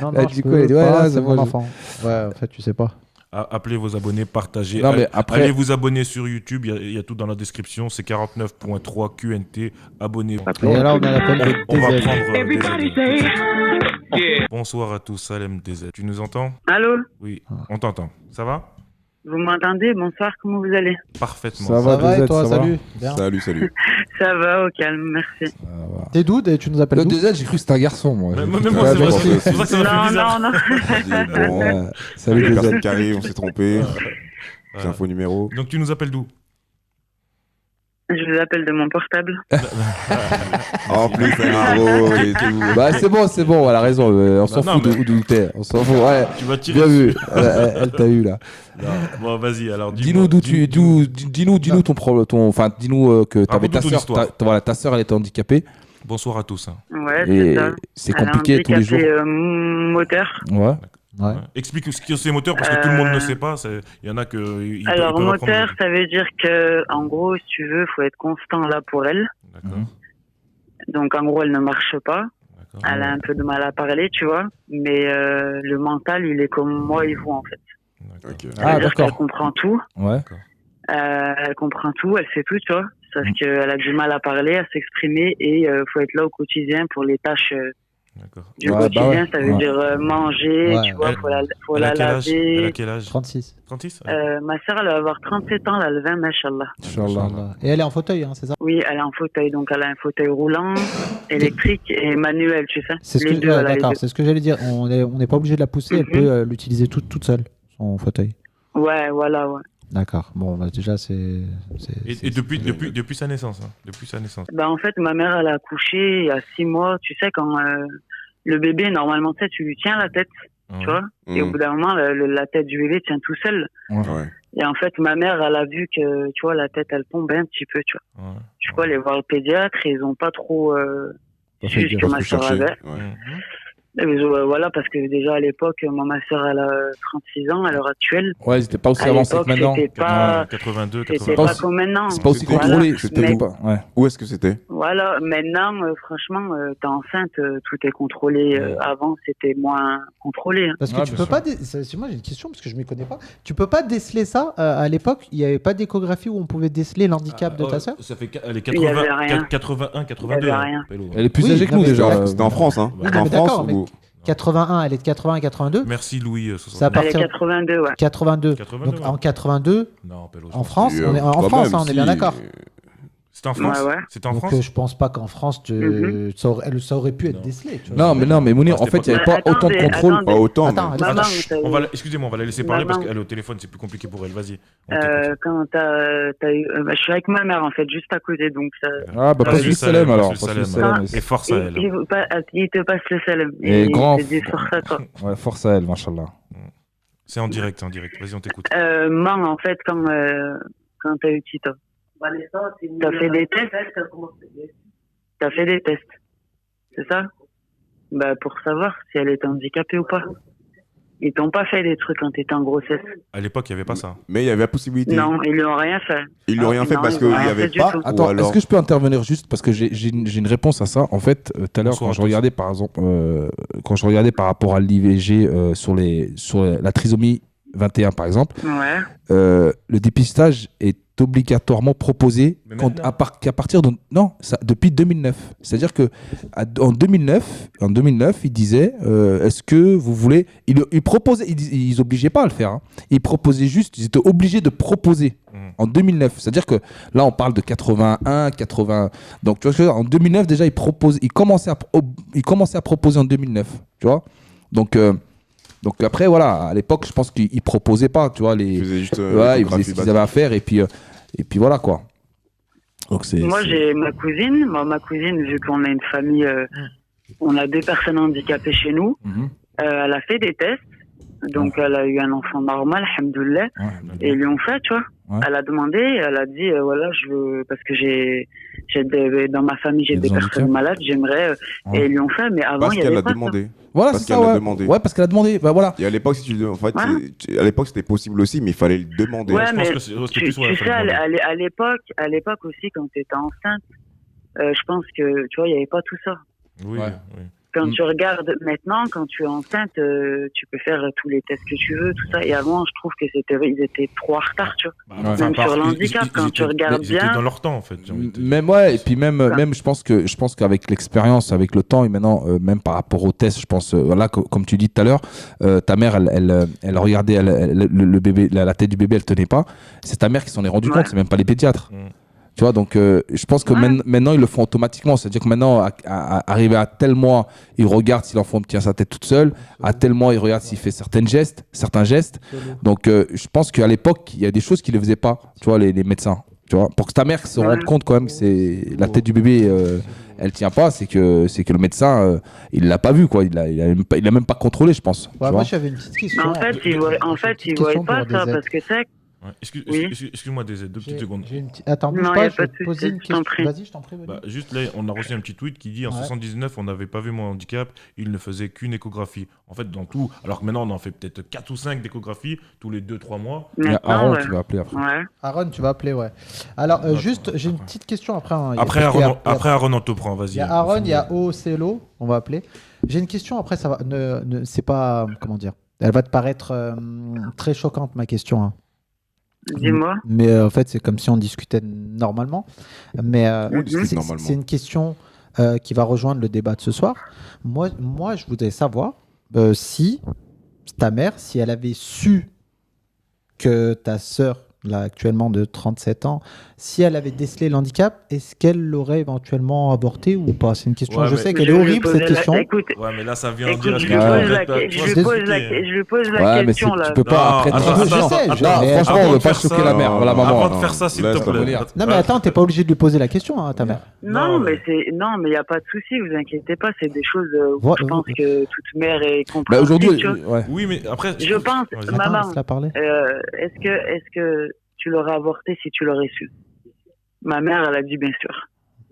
S3: Non,
S4: Là,
S3: non,
S4: du
S3: je
S4: coup,
S3: peux
S4: elle dit, ouais,
S3: pas,
S4: là,
S3: c'est
S4: c'est
S3: mon
S4: moi,
S3: enfant. Ouais, en fait, tu sais pas.
S1: Appelez vos abonnés, partagez.
S4: Non, mais après-
S1: Allez vous abonner sur YouTube, il y a tout dans la description. C'est 49.3 QNT. Abonnez-vous.
S3: Et là, on a l'appel de
S1: On va
S3: DZ.
S1: prendre
S5: Everybody
S1: DZ.
S5: say
S1: Bonsoir à tous, Salem DZ. Tu nous entends?
S5: Allô,
S1: Oui, on t'entend. Ça va?
S5: vous m'entendez? Bonsoir, comment vous allez?
S1: Parfaitement.
S4: Ça
S3: Ça va et
S4: DZ,
S3: toi,
S4: ça va
S3: salut. Bien.
S2: Salut.
S5: Ça va, au calme, merci.
S3: T'es d'où et tu nous appelles
S4: Le
S3: d'où?
S4: DZ, j'ai cru que c'était un garçon, moi.
S1: Même
S2: Ouais,
S1: moi, c'est
S2: je
S1: vrai,
S2: pense
S1: c'est
S2: que
S1: pour ça que ça m'a fait
S5: Non,
S1: bizarre.
S5: non, non.
S2: J'ai dit, bon,
S4: Ouais.
S2: les
S4: Salut, DZ.
S2: personnes qui arrivent, on s'est trompé. C'est
S1: Voilà.
S2: un faux numéro.
S1: Donc tu nous appelles d'où?
S5: Je vous appelle de mon portable.
S2: En plus, c'est Maro et tout.
S4: Bah, c'est bon, elle a raison. On s'en
S1: non,
S4: fout
S1: mais-
S4: d'où t'es. On s'en fout, ouais.
S1: Tu vas tirer
S4: Bien
S1: dessus.
S4: vu. Elle t'a eu, là.
S1: Non. Bon, vas-y, alors
S4: Dis-nous dis-nous ton problème. Enfin, dis-nous que t'avais
S1: Raconte-nous
S4: ta
S1: ton
S4: sœur.
S1: histoire.
S4: Voilà, ta sœur, elle était handicapée.
S1: Bonsoir à tous. Hein.
S5: Ouais, c'est
S4: Et
S5: ça.
S4: c'est
S5: Elle a un
S4: compliqué tous les jours.
S5: handicapé, moteur.
S4: Ouais.
S3: Ouais.
S1: Ouais. Explique ce que c'est moteur parce que tout le monde ne sait pas. Il y en a que.
S5: Alors, moteur, ça veut dire que, en gros, si tu veux, faut être constant là pour elle.
S1: D'accord.
S5: Donc, en gros, elle ne marche pas.
S1: D'accord.
S5: Elle a un peu de mal à parler, tu vois. Mais le mental, il est comme moi et vous, en fait.
S1: D'accord.
S2: Ok.
S4: Ah,
S5: C'est-à-dire qu'elle
S4: d'accord.
S5: comprend tout.
S4: Ouais.
S5: Elle comprend tout, elle sait tout, tu vois. Sauf qu'elle a du mal à parler, à s'exprimer et faut être là au quotidien pour les tâches
S1: D'accord.
S5: du
S4: Ouais,
S5: quotidien.
S4: bah ouais.
S5: Ça veut
S4: Ouais.
S5: dire manger,
S3: Ouais.
S5: tu vois,
S1: Elle-
S5: faut
S1: Elle
S5: la
S1: a quel âge? Elle a
S5: laver.
S1: quel âge?
S3: 36.
S1: 36?
S5: Ma sœur, elle va avoir 37 ans, là, le 20 machallah.
S4: Inch'Allah.
S3: Et elle est en fauteuil, hein, c'est ça?
S5: Oui, elle a un fauteuil, donc elle a un fauteuil roulant, électrique et manuel, tu sais.
S3: C'est ce
S5: Les
S3: que,
S5: deux,
S3: ouais,
S5: elle a les
S3: d'accord,
S5: deux.
S3: c'est ce que j'allais dire. On n'est pas obligé de la pousser, elle
S5: Mhm.
S3: peut l'utiliser toute seule, son fauteuil.
S5: Ouais, voilà, ouais.
S3: D'accord. Bon, bah, déjà, c'est.
S1: Et depuis sa naissance. Hein. Depuis sa naissance.
S5: Ben, en fait, ma mère, elle a accouché il y a 6 mois. Tu sais, quand le bébé, normalement, tu sais, tu lui tiens la tête, tu vois. Et au bout d'un moment, la tête du bébé tient tout seul.
S2: Ouais.
S5: Et en fait, ma mère, elle a vu que, tu vois, la tête, elle tombait un petit peu, tu vois.
S1: Ouais.
S5: Je peux aller voir le pédiatre, et ils ont pas trop
S4: Pas
S5: su
S4: fait
S5: ce
S4: gaffe
S5: que
S2: Pas
S5: ma
S2: trop
S5: soeur
S2: chercher.
S5: avait.
S2: Ouais.
S1: Mhm.
S5: Voilà, parce que déjà à l'époque, moi, ma soeur, elle a 36 ans à l'heure actuelle.
S4: Ouais, ils étaient pas aussi
S5: À
S4: avancés que
S5: l'époque,
S4: maintenant.
S5: c'était pas,
S4: Ouais.
S1: 82,
S5: c'était
S1: 83.
S5: pas
S4: aussi-
S5: comme maintenant.
S4: C'est pas aussi
S2: C'était-
S4: contrôlé.
S2: c'était
S5: Mais-
S2: où
S4: pas. Ouais.
S2: Où est-ce que c'était?
S5: Voilà, maintenant, franchement, t'es enceinte, tout est contrôlé. Avant, c'était moins contrôlé. Hein.
S3: Parce que
S4: Ouais,
S3: tu
S4: bien
S3: peux
S4: sûr.
S3: pas. Moi, j'ai une question parce que je m'y connais pas. Tu peux pas déceler ça à l'époque. Il n'y avait pas d'échographie où on pouvait déceler l'handicap de ta sœur.
S1: Ça fait elle est
S5: Il y avait rien.
S1: 81, 82.
S5: Il y avait rien.
S1: Pélo.
S4: Elle est plus
S3: Oui,
S4: âgée que
S3: non,
S4: nous
S3: mais
S4: déjà.
S2: C'était en France, hein?
S1: Oui,
S2: C'était
S3: non,
S2: en
S3: mais
S2: France
S3: d'accord, mais-
S2: ou...
S3: 81, elle est de 80 à 82.
S1: Merci Louis.
S3: Ça
S5: Elle est
S3: partir-
S5: 82, ouais.
S3: 82.
S1: 82,
S3: Donc
S1: ouais.
S3: en 82,
S1: Non, Pélo.
S3: en France,
S2: Et,
S3: on est en
S2: quand
S3: France,
S2: même,
S3: hein, on est
S2: si.
S3: bien d'accord.
S1: C'était en France?
S5: Ouais, ouais.
S1: C'était en
S3: Donc
S1: France?
S3: je pense pas qu'en France,
S5: Mhm.
S3: ça aurait pu être
S1: Non.
S3: décelé. tu vois.
S4: Non, mais Mounir,
S1: Ah,
S4: en fait, il n'y avait
S5: Mais
S4: pas autant de
S5: attendez,
S4: contrôle.
S5: attendez.
S2: Pas autant,
S3: Attends,
S2: mais...
S3: attends.
S5: Maman,
S1: Excusez-moi, on va la laisser parler
S5: Maman.
S1: parce qu'elle est au téléphone, c'est plus compliqué pour elle. Vas-y. On t'écoute.
S5: quand t'as eu, je suis avec ma mère en fait, juste à côté, donc ça.
S4: Ah, bah,
S1: Passe
S4: passe
S1: le
S4: le
S1: salem,
S4: salem alors.
S1: passe le
S4: Passe le
S1: salem.
S4: salem.
S1: Et force à elle.
S5: Il te passe le salam.
S4: Et grand.
S5: Il te dit force à toi.
S4: Ouais, force à elle, machallah.
S1: C'est en direct, c'est en direct. Vas-y, on t'écoute.
S5: Maman, en fait, quand t'as eu Tito, t'as fait des tests. T'as fait des tests, c'est ça? Bah pour savoir si elle était handicapée ou pas. Ils t'ont pas fait des trucs quand t'étais en grossesse.
S1: À l'époque, il n'y avait pas ça.
S2: Mais il y avait la possibilité.
S5: Non, ils lui ont rien fait.
S2: Ils lui ont rien fait
S5: non,
S2: parce
S5: ils
S2: qu'il
S5: ont
S2: n'y
S5: rien
S2: avait
S5: fait du
S2: pas.
S5: tout.
S2: Ou
S4: Attends,
S2: alors...
S4: est-ce que je peux intervenir juste parce que j'ai une réponse à ça. En fait, tout à l'heure,
S1: Bonsoir
S4: quand
S1: à
S4: je
S1: tous.
S4: regardais par exemple, quand je regardais par rapport à l'IVG sur la trisomie 21 par exemple,
S5: Ouais.
S4: le dépistage est obligatoirement proposé
S1: Mais maintenant.
S4: qu'à partir de depuis 2009. C'est-à-dire que en 2009, il disait est-ce que vous voulez il proposait, ils obligeaient pas à le faire. Hein. Ils proposaient juste, ils étaient obligés de proposer en 2009. C'est-à-dire que là on parle de 81, 80. Donc tu vois ce que je veux dire, en 2009 déjà ils commençaient à proposer en 2009. Tu vois. Donc après, voilà, à l'époque, je pense qu'ils proposaient pas, tu vois,
S2: Ils faisaient juste...
S4: ouais, ils faisaient ce qu'ils avaient à faire et puis voilà, quoi. Donc
S5: Moi, j'ai ma cousine. Ma cousine, vu qu'on a une famille, on a 2 personnes handicapées chez nous.
S4: Mhm.
S5: Elle a fait des tests. Donc, elle a eu un enfant normal, alhamdoulilah.
S4: Ouais,
S5: Et ils lui ont fait, tu vois.
S4: Ouais.
S5: Elle a demandé, elle a dit, voilà, je veux, parce que dans ma famille, j'ai
S4: Il y a
S5: des
S4: des
S5: personnes
S4: handicaps.
S5: malades, j'aimerais,
S4: Ouais.
S5: et ils lui ont fait, mais avant,
S2: Parce
S5: il y
S2: qu'elle
S5: avait
S2: l'a
S5: pas ça.
S2: demandé.
S4: Voilà,
S2: Parce
S4: c'est ça,
S2: qu'elle l'a
S4: ouais.
S2: demandé.
S4: Ouais, parce qu'elle a demandé, bah voilà.
S2: Et à l'époque, si tu... en fait,
S5: Voilà.
S2: à l'époque, c'était possible aussi, mais il fallait le demander.
S5: Ouais,
S1: Je pense
S5: mais
S1: que c'est
S5: tu
S1: plus, ouais,
S5: sais,
S1: faut le demander.
S5: à l'époque aussi, quand tu étais enceinte, je pense que, tu vois, il n'y avait pas tout ça.
S1: Oui,
S4: Ouais.
S1: oui.
S5: Quand
S4: Mm.
S5: tu regardes maintenant, quand tu es enceinte, tu peux faire tous les tests que tu veux, tout ça. Et avant, je trouve que ils étaient trop en retard, tu vois.
S1: Bah,
S4: Ouais.
S5: Même sur l'handicap, quand tu regardes
S1: ils étaient
S5: bien.
S1: dans leur temps, en fait. j'ai envie de te dire.
S4: Même ouais, et puis même je pense qu'avec l'expérience, avec le temps et maintenant même par rapport au test, je pense voilà comme tu dis tout à l'heure, ta mère elle regardait le bébé, la tête du bébé, elle tenait pas. C'est ta mère qui s'en est rendu
S5: Ouais.
S4: compte, c'est même pas les pédiatres.
S1: Mm.
S4: Tu vois, donc je pense que
S5: Ouais.
S4: maintenant ils le font automatiquement. C'est-à-dire que maintenant, arrivé à tel mois, ils regardent si l'enfant tient sa tête toute seule. À tel mois, ils regardent s'il fait certains gestes. Donc je pense qu'à l'époque, il y a des choses qu'ils ne faisaient pas, tu vois, les médecins. Tu vois, pour que ta mère se
S5: Ouais.
S4: rende compte quand même que c'est la tête du bébé, elle tient pas, c'est que le médecin, il l'a pas vu, quoi. Il a même pas contrôlé, je pense. tu
S3: Ouais,
S4: vois.
S3: moi, j'avais une petite question.
S5: En fait, ils voient pas ça, parce que tu sais,
S1: Ouais.
S5: Oui.
S1: Excuse-moi, deux petites secondes.
S3: Attends, bouge
S5: Non, y
S3: pas,
S5: a
S3: je
S5: pas
S3: vais
S5: de
S3: te poser
S5: souci,
S3: une
S5: je t'en
S3: question.
S5: prie.
S3: Vas-y, je t'en prie. Walid.
S1: Bah, juste là, on a reçu un petit tweet qui dit en
S3: Ouais.
S1: 79, on n'avait pas vu mon handicap, il ne faisait qu'une échographie. En fait, dans tout, alors que maintenant on en fait peut-être 4 ou 5 d'échographies tous les 2-3 mois.
S4: Il y a
S5: Maintenant,
S4: Aaron
S5: ouais.
S4: qui va appeler après.
S5: Ouais.
S3: Aaron, tu vas appeler, ouais. Alors,
S1: Attends,
S3: juste, j'ai une
S1: après.
S3: petite question après. Hein.
S1: Après,
S3: Parce qu'il y a-
S1: Aaron, on te prend, vas-y.
S3: Il y a
S1: on
S3: Aaron,
S1: finit.
S3: il y a Ocelo, on va appeler. J'ai une question, après, ça va. C'est pas. Comment dire. Elle va te paraître très choquante, ma question. Hein.
S5: Dis-moi.
S3: Mais en fait, c'est comme si on discutait normalement. Mais
S2: On discute
S3: c'est
S2: normalement.
S3: c'est une question qui va rejoindre le débat de ce soir. Moi je voudrais savoir si ta mère, si elle avait su que ta sœur, là actuellement de 37 ans, si elle avait décelé l'handicap, est-ce qu'elle l'aurait éventuellement avorté ou pas? C'est une question.
S1: Ouais,
S3: Je
S1: mais-
S3: sais qu'elle est
S5: Je lui
S3: horrible
S5: posais
S3: cette
S5: la-
S3: question.
S5: Écoute,
S1: Ouais, mais là, ça vient
S5: écoute,
S1: dire
S5: je
S1: que
S5: lui
S4: Ouais.
S5: pose la,
S1: arrête,
S5: je
S1: toi,
S5: lui
S1: c'est
S5: pose la,
S1: compliqué, hein.
S5: je lui pose la
S4: Ouais, mais
S5: question là.
S4: tu peux pas
S1: Non,
S4: après
S1: attends,
S4: 32
S3: je
S4: ans.
S3: sais,
S4: Là,
S3: je- mais
S4: franchement,
S1: avant
S4: on
S1: de
S4: veut pas
S1: faire
S4: choquer
S1: ça-
S4: la mère, la maman.
S1: Avant de
S2: non.
S1: faire ça, s'il
S2: Laisse
S1: te
S2: la
S1: plaît.
S4: lire.
S3: Non mais attends, t'es pas obligé de lui poser la question, hein, ta mère.
S5: Non,
S1: Non,
S5: mais non, mais il y a pas de souci, vous inquiétez pas, c'est des choses où
S3: Vo-
S5: je pense que toute mère est
S4: Bah,
S5: compréhensible.
S4: aujourd'hui,
S5: tu vois.
S4: ouais.
S1: Oui, mais après.
S5: Je pense,
S1: Vas-y.
S3: Attends,
S5: maman,
S3: laisse-la parler.
S5: est-ce que tu l'aurais avorté si tu l'aurais su? Ma mère, elle a dit bien sûr.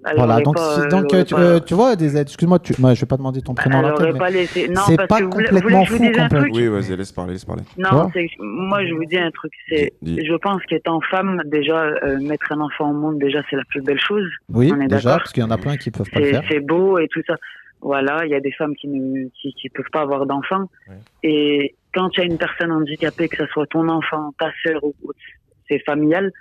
S5: Elle
S3: Voilà,
S5: aurait
S3: donc,
S5: pas,
S3: si-
S5: elle
S3: donc
S5: aurait
S3: tu,
S5: pas-
S3: tu vois, des aides, excuse-moi, moi, je vais pas demander ton prénom à
S5: elle
S3: l'antenne,
S5: aurait
S3: mais
S5: pas laissé. Non,
S3: c'est
S5: parce
S3: pas
S5: que vous voulez
S3: complètement
S5: que je vous
S3: fou
S5: dise un
S3: qu'on peut-
S5: truc?
S2: Oui, vas-y, laisse parler.
S5: Non,
S3: Ouais.
S5: moi je vous dis un truc, c'est,
S2: Dis.
S5: je pense qu'étant femme, déjà, mettre un enfant au monde, déjà, c'est la plus belle chose.
S3: oui,
S5: on est
S3: déjà,
S5: d'accord.
S3: parce qu'il y en a plein qui peuvent pas le faire.
S5: C'est beau et tout ça. Voilà, il y a des femmes qui peuvent pas avoir d'enfants.
S1: Ouais.
S5: Et quand tu as une personne handicapée, que ce soit ton enfant, ta sœur ou c'est familial,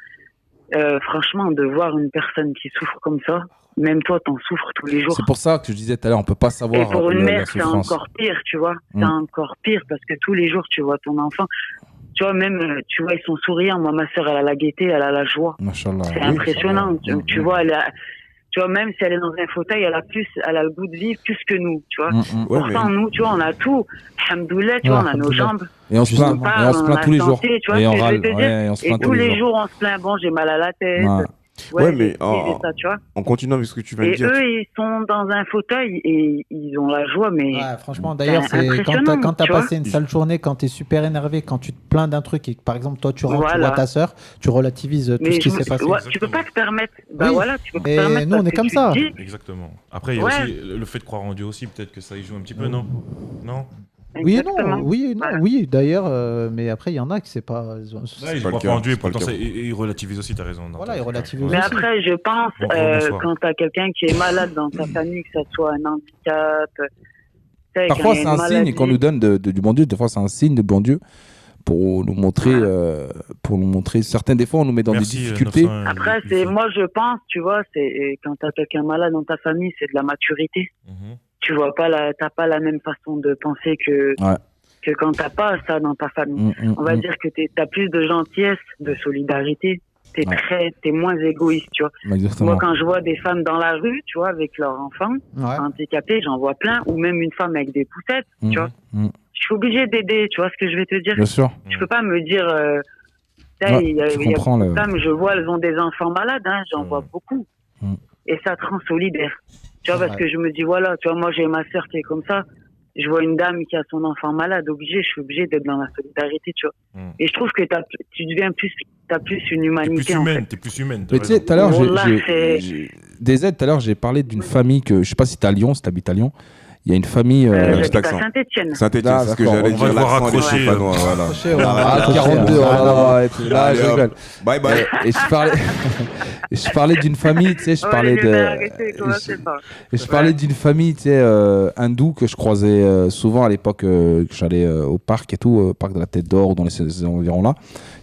S5: franchement, de voir une personne qui souffre comme ça, même toi, t'en souffres tous les jours.
S4: C'est pour ça que je disais tout à l'heure, on peut pas
S5: Et
S4: savoir
S5: pour une
S4: la
S5: mère, c'est
S4: souffrance.
S5: encore pire, tu vois.
S4: Mm.
S5: C'est encore pire parce que tous les jours, tu vois ton enfant. Tu vois, même, tu vois, ils sont souriants. Moi, ma sœur, elle a la gaieté, elle a la joie.
S4: Machallah.
S5: C'est
S4: Oui,
S5: impressionnant.
S4: machallah.
S5: Tu vois, tu vois, même si elle est dans un fauteuil, elle a le goût de vivre plus que nous, tu vois.
S4: Mm, mm.
S2: Ouais, mais
S5: Pourtant, nous, tu vois, on a tout. Alhamdoulilah, tu vois, on a nos
S3: alhamdoulilah.
S5: jambes.
S4: Et on se plaint,
S5: On parle,
S4: et on se
S5: on
S4: plaint
S5: a
S4: tous les
S5: la
S4: jours.
S5: santé, tu vois
S4: Et
S5: ce
S4: on
S5: que je
S4: râle,
S5: veux te dire.
S4: ouais, on se
S5: Et
S4: plaint
S5: tous les jours, on se plaint, bon, j'ai mal à la tête.
S4: Ouais.
S2: Ouais, mais
S5: j'ai ci, j'ai ça, tu vois.
S2: en continuant avec ce que tu viens de
S5: Et
S2: dire,
S5: eux, ils sont dans un fauteuil et ils ont la joie, mais
S3: Ouais, franchement, d'ailleurs,
S5: c'est
S3: c'est
S5: impressionnant,
S3: quand t'as
S5: tu vois.
S3: passé une sale journée, quand t'es super énervé, quand tu te plains d'un truc et que par exemple, toi, tu rentres, tu
S5: Voilà.
S3: vois ta sœur, tu relativises tout
S5: mais
S3: ce qui
S5: je me-
S3: s'est passé.
S5: ouais, tu peux pas te permettre. Bah
S3: Oui.
S5: voilà, tu peux pas
S3: Et
S5: te permettre.
S3: nous, on
S5: parce
S3: est
S5: que
S3: comme
S5: tu
S3: ça.
S5: te dis,
S1: Exactement. Après, il y a
S5: Ouais.
S1: aussi le fait de croire en Dieu aussi, peut-être que ça y joue un petit peu, non? Non?
S3: Oui et
S5: exactement.
S3: non, oui et non,
S5: Voilà.
S3: oui, d'ailleurs, mais après, il y en a qui c'est pas.
S1: Là, ils
S2: pas le
S1: croient
S2: cas,
S1: pas en Dieu, et
S2: c'est pas le
S1: pourtant,
S2: cas.
S1: et ils relativisent aussi, t'as raison.
S3: Voilà, ils relativisent
S5: Mais
S3: aussi.
S5: après, je pense,
S1: Bon, bonsoir.
S5: quand t'as quelqu'un qui est malade dans sa famille, que ça soit un handicap, tu sais,
S4: Parfois,
S5: quand il y
S4: c'est
S5: a
S4: un
S5: une
S4: signe
S5: maladie,
S4: qu'on nous donne du bon Dieu. Des fois, c'est un signe de bon Dieu pour nous montrer, certains, des fois, on nous met dans
S1: Merci,
S4: des difficultés.
S1: 901,
S5: Après,
S1: Lucie.
S5: moi, je pense, tu vois, c'est quand t'as quelqu'un malade dans ta famille, c'est de la maturité.
S1: Mhm.
S5: Tu vois pas t'as pas la même façon de penser que
S4: Ouais.
S5: que quand t'as pas ça dans ta famille. On va dire que t'as plus de gentillesse, de solidarité.
S4: Ouais.
S5: T'es moins égoïste, tu vois.
S4: Exactement.
S5: Moi, quand je vois des femmes dans la rue, tu vois, avec leurs enfants
S3: Ouais.
S5: handicapés, j'en vois plein, ou même une femme avec des poussettes, tu vois. Je suis obligée d'aider, tu vois ce que je vais te dire.
S4: Bien sûr.
S5: Je peux pas me dire,
S4: Ouais,
S5: il y a
S4: je
S5: beaucoup
S4: comprends
S5: de
S4: le-
S5: femmes, je vois, elles ont des enfants malades, hein, j'en vois beaucoup.
S4: Mm.
S5: Et ça te rend solidaire. Tu vois,
S3: C'est
S5: parce
S3: vrai.
S5: que je me dis, voilà, tu vois, moi j'ai ma sœur qui est comme ça. Je vois une dame qui a son enfant malade, je suis obligée d'être dans la solidarité, tu vois.
S1: Mm.
S5: Et je trouve que tu deviens t'as plus une
S1: T'es
S5: humanité,
S1: plus
S5: en
S1: humaine,
S5: fait.
S1: t'es plus humaine. t'as
S4: Mais tu sais,
S1: raison.
S4: tout à l'heure,
S5: Wallah, c'est-
S4: des aides, tout à l'heure, j'ai parlé d'une famille que, je sais pas si t'es à Lyon, si t'habites à Lyon. Il y a une famille.
S5: J'habite
S2: accent.
S5: à Saint-Etienne.
S2: Saint-Etienne,
S4: Ah,
S2: c'est ce que
S4: d'accord.
S2: j'allais
S1: On va
S2: dire.
S1: devoir
S2: L'accent,
S1: raccrocher,
S2: les Stéphanois, voilà.
S3: Accrocher, ouais.
S4: Ah,
S3: Accrocher,
S4: 42,
S3: ouais.
S4: oh là là, et puis là,
S2: Allez,
S4: je
S2: hop.
S4: rigole.
S2: Bye bye.
S4: Et je parlais d'une famille, tu sais, je
S5: Ouais,
S4: parlais
S5: je vais arrêter,
S4: de.
S5: commencez pas.
S4: Et je parlais d'une famille, tu sais, hindoue que je croisais souvent à l'époque que j'allais au parc et tout, au parc de la Tête d'Or ou dans ces environs-là.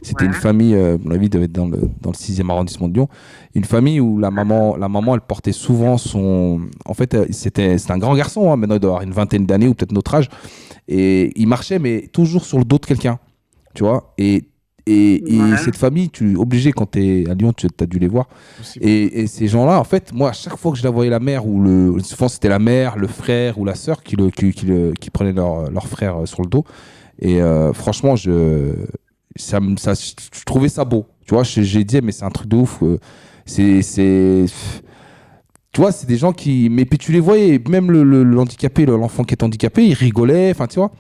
S4: C'était
S5: Ouais.
S4: une famille, à mon avis, devait être dans le 6e arrondissement de Lyon. Une famille où la maman, elle portait souvent son. En fait, c'était un grand garçon, hein, maintenant il doit avoir une vingtaine d'années ou peut-être notre âge. Et il marchait, mais toujours sur le dos de quelqu'un, tu vois. Et
S5: Ouais.
S4: cette famille, tu es obligé, quand tu es à Lyon, tu as dû les voir. Et ces gens-là, en fait, moi, à chaque fois que je la voyais, la mère, souvent c'était la mère, le frère ou la sœur qui prenaient leur frère sur le dos. Et franchement, je trouvais ça beau. Tu vois, j'ai dit, mais c'est un truc de ouf. Tu vois, c'est des gens qui. Mais puis tu les voyais, même l'handicapé, l'enfant qui est handicapé, il rigolait, enfin, tu vois.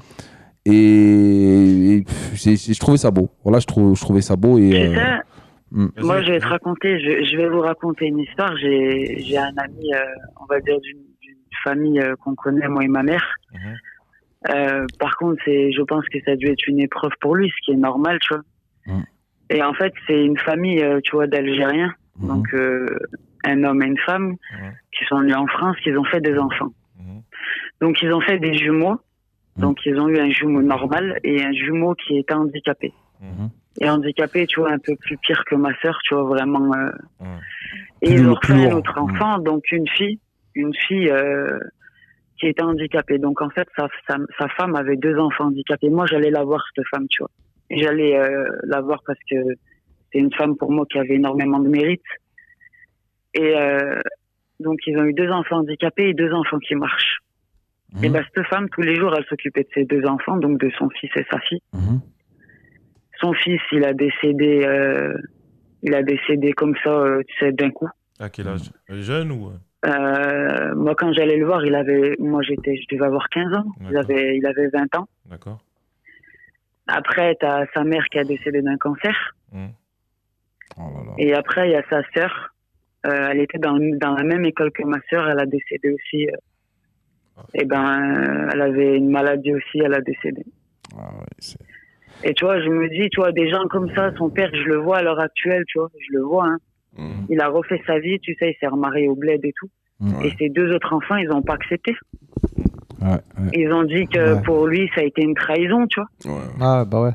S4: je trouvais ça beau. Voilà, je trouvais ça beau. Et,
S5: Tu sais,
S1: Vas-y,
S5: moi, je vais
S1: vas-y.
S5: te raconter, je vais vous raconter une histoire. J'ai un ami, on va dire, d'une famille qu'on connaît, moi et ma mère. Par contre, je pense que ça a dû être une épreuve pour lui, ce qui est normal, tu vois. Et en fait, c'est une famille, tu vois, d'Algériens. Donc, un homme et une femme qui sont nés en France, qui ont fait des enfants. Donc, ils ont fait des jumeaux. Donc, ils ont eu un jumeau normal et un jumeau qui était handicapé. Et handicapé, tu vois, un peu plus pire que ma sœur, tu vois, vraiment. Et ils ont refait un autre enfant, donc une fille qui était handicapée. Donc, en fait, sa femme avait 2 enfants handicapés. Moi, j'allais la voir, cette femme, tu vois. Et j'allais la voir parce que c'est une femme, pour moi, qui avait énormément de mérite. Et donc, ils ont eu 2 enfants handicapés et 2 enfants qui marchent. Et ben, cette femme, tous les jours, elle s'occupait de ses 2 enfants, donc de son fils et sa fille. Son fils, il a décédé comme ça, tu sais, d'un coup.
S1: À quel âge? Jeune ou
S5: Moi, quand j'allais le voir, je devais avoir 15 ans. Il avait 20 ans.
S1: D'accord.
S5: Après, t'as sa mère qui a décédé d'un cancer. Et après, il y a sa sœur. Elle était dans la même école que ma sœur. Elle a décédé aussi. Et ben, elle avait une maladie aussi. Elle a décédé. Et tu vois, je me dis, tu vois, des gens comme ça, son père, je le vois à l'heure actuelle, tu vois, je le vois, hein. Il a refait sa vie, tu sais, il s'est remarié au bled et tout. Et ses 2 autres enfants, ils n'ont pas accepté. Ils ont dit que pour lui, ça a été une trahison, tu vois.
S3: Ah, bah ouais.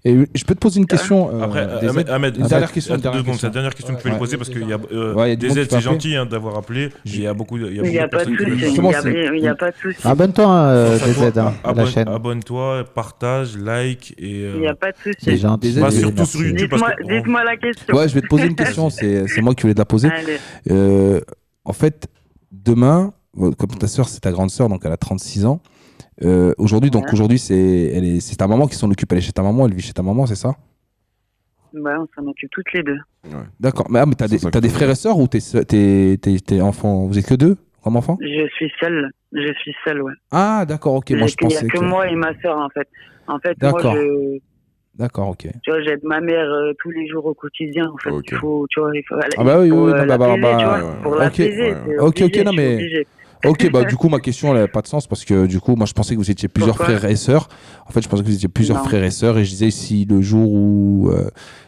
S4: Et je peux te poser une question.
S1: Après, Ahmed,
S4: une dernière question.
S1: C'est la dernière question que tu peux lui poser parce qu'il y a
S4: il y a du monde
S1: des
S4: qui
S1: aides,
S4: peut
S1: c'est gentil d'avoir appelé. Il y a beaucoup de
S5: Il n'y a pas de
S1: personnes qui
S5: souci,
S1: veulent
S5: il n'y a pas de souci.
S3: Abonne-toi, DZ, à la chaîne.
S1: Abonne-toi, partage, like et.
S5: Il n'y a pas de
S3: C'est
S5: souci.
S3: gentil.
S1: Va
S4: Des aides,
S1: surtout sur YouTube parce que.
S5: Dites-moi la question.
S4: Ouais, je vais te poser une question. C'est moi qui voulais te la poser.
S5: Allez.
S4: En fait, demain, comme ta sœur, c'est ta grande sœur, donc elle a 36 ans. Aujourd'hui, c'est ta maman qui s'en occupe. Elle est chez ta maman, elle vit chez ta maman, c'est ça?
S5: Bah, on s'en occupe toutes les 2.
S4: D'accord. Mais t'as des frères et sœurs ou t'es enfant? Vous êtes que 2 comme enfants?
S5: Je suis seule, ouais.
S4: Ah, d'accord, ok. Moi, je
S5: Il n'y
S4: pensais
S5: a que moi et ma sœur, en fait. En fait, moi,
S4: D'accord. D'accord, ok.
S5: tu vois, j'aide ma mère tous les jours au quotidien, en fait.
S2: Ok.
S5: Il faut, tu vois,
S4: Ah bah oui, oui, non, bah,
S5: l'apaiser,
S4: bah,
S5: tu vois,
S4: ouais.
S5: pour
S4: Ok,
S5: l'apaiser. c'est
S4: ok,
S5: obligé,
S4: non,
S5: je suis
S4: mais-
S5: obligé.
S4: Ok, bah du coup, ma question, elle n'avait pas de sens parce que du coup, moi, je pensais que vous étiez plusieurs
S5: Pourquoi
S4: frères et sœurs. En fait, je pensais que vous étiez plusieurs
S5: Non.
S4: frères et sœurs et je disais si le jour où,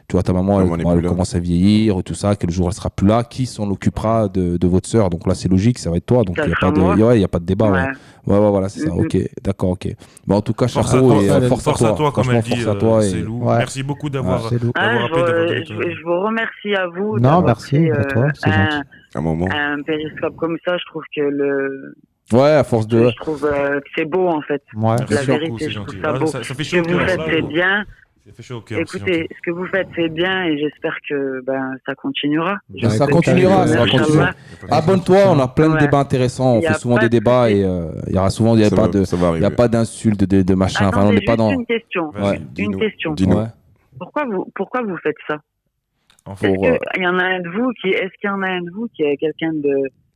S4: tu vois, ta maman,
S2: Maman n'est
S4: elle
S2: plus là.
S4: commence à vieillir et tout ça, que le jour où elle sera plus là, qui s'en occupera de votre sœur? Donc là, c'est logique, ça va être toi. Donc
S5: Ça
S4: il n'y a
S5: sera
S4: pas de,
S5: moi.
S4: ouais, il y a pas de débat. Ouais,
S5: Ouais.
S4: ouais, voilà, c'est ça.
S5: Mhm.
S4: Ok, d'accord, ok. Bah, en tout cas,
S1: Force
S4: chapeau
S1: à
S4: et
S1: toi,
S4: force à toi.
S1: comme
S4: Franchement,
S1: elle dit,
S4: force à toi.
S1: c'est
S4: Et...
S1: Lou.
S3: Ouais.
S1: Merci beaucoup d'avoir
S3: C'est lourd.
S1: d'avoir appelé, d'avoir donné
S5: Je vous remercie à vous.
S3: Non,
S5: d'avoir
S3: merci
S5: fait,
S3: à toi, c'est gentil.
S2: Un moment.
S5: un périscope comme ça. Je trouve que
S4: Ouais, à force de.
S5: je trouve que c'est beau, en fait.
S3: Ouais.
S1: Merci
S5: La
S1: beaucoup,
S5: vérité,
S1: c'est
S5: je trouve
S1: gentil.
S5: ça
S1: Ah,
S5: beau.
S1: ça fait
S5: Ce
S1: chaud
S5: que
S1: au
S5: vous
S1: cœur.
S5: faites,
S1: Voilà.
S5: c'est bien.
S1: Ça fait chaud au cœur. c'est
S5: Écoutez,
S1: gentil.
S5: ce que vous faites, c'est bien et j'espère que ça continuera.
S3: Bah,
S4: Ça
S3: écoute,
S4: continuera, ça va
S3: Inch'Allah.
S4: continuer. Abonne-toi, on a plein de
S5: Ouais.
S4: débats intéressants, on
S5: Y a
S4: fait souvent
S5: pas
S4: des
S5: de
S4: débats
S5: souci.
S4: et il y aura souvent, il n'y a pas de.
S2: Ça va
S4: Il n'y
S2: arriver.
S4: a pas d'insultes, de machin. Enfin, on
S5: Attendez,
S4: n'est pas
S5: juste
S4: dans.
S5: une question.
S1: Vas-y,
S4: Ouais.
S5: Une question.
S2: Dis-nous.
S4: Ouais.
S5: Pourquoi vous faites ça?
S1: Enfin,
S4: Pour,
S5: Est-ce qu'il y en a un de vous qui est quelqu'un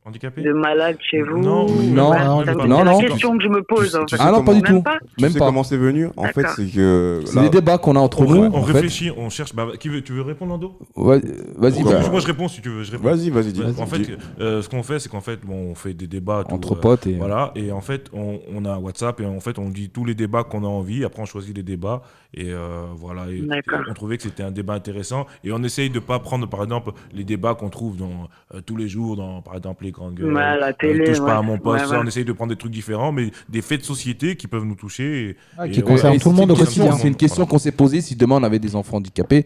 S1: handicapé?
S5: de malade chez vous?
S1: Non,
S3: non,
S5: Ouais,
S3: non,
S5: c'est
S4: non,
S5: la
S4: non.
S5: question que je me pose. En
S2: Tu
S5: fait.
S2: sais
S4: Ah non, pas
S2: comment-
S4: du tout.
S5: Même pas.
S2: Tu
S4: Même
S2: sais
S4: pas.
S2: comment c'est venu? En fait,
S5: D'accord.
S2: c'est que.
S4: C'est des débats qu'on a entre nous.
S1: On
S4: en fait.
S1: réfléchit, on cherche. Bah, tu veux répondre, Nando?
S4: Ouais, vas-y,
S2: Pourquoi
S4: bah,
S1: Moi, je réponds si tu veux. Je réponds.
S2: Vas-y, dis.
S1: En fait,
S2: Dis.
S1: ce qu'on fait, c'est qu'en fait, bon, on fait des débats tout,
S4: entre potes et.
S1: voilà, et en fait, on a un WhatsApp et en fait, on dit tous les débats qu'on a envie. Après, on choisit les débats et voilà. Et
S5: D'accord.
S1: on trouvait que c'était un débat intéressant et on essaye de pas prendre, par exemple, les débats qu'on trouve dans tous les jours, dans par exemple les grandes gueules.
S5: Ouais, à la télé,
S1: touche pas à mon
S5: ouais.
S1: poste.
S5: Ouais,
S1: Ça,
S5: ouais.
S1: on essaye de prendre des trucs différents, mais des faits de société qui peuvent nous toucher.
S3: Qui concernent
S4: Et
S3: tout le
S4: c'est
S3: monde
S4: une
S3: au
S4: question-
S3: quotidien.
S4: C'est une question qu'on s'est posée si demain on avait des enfants handicapés.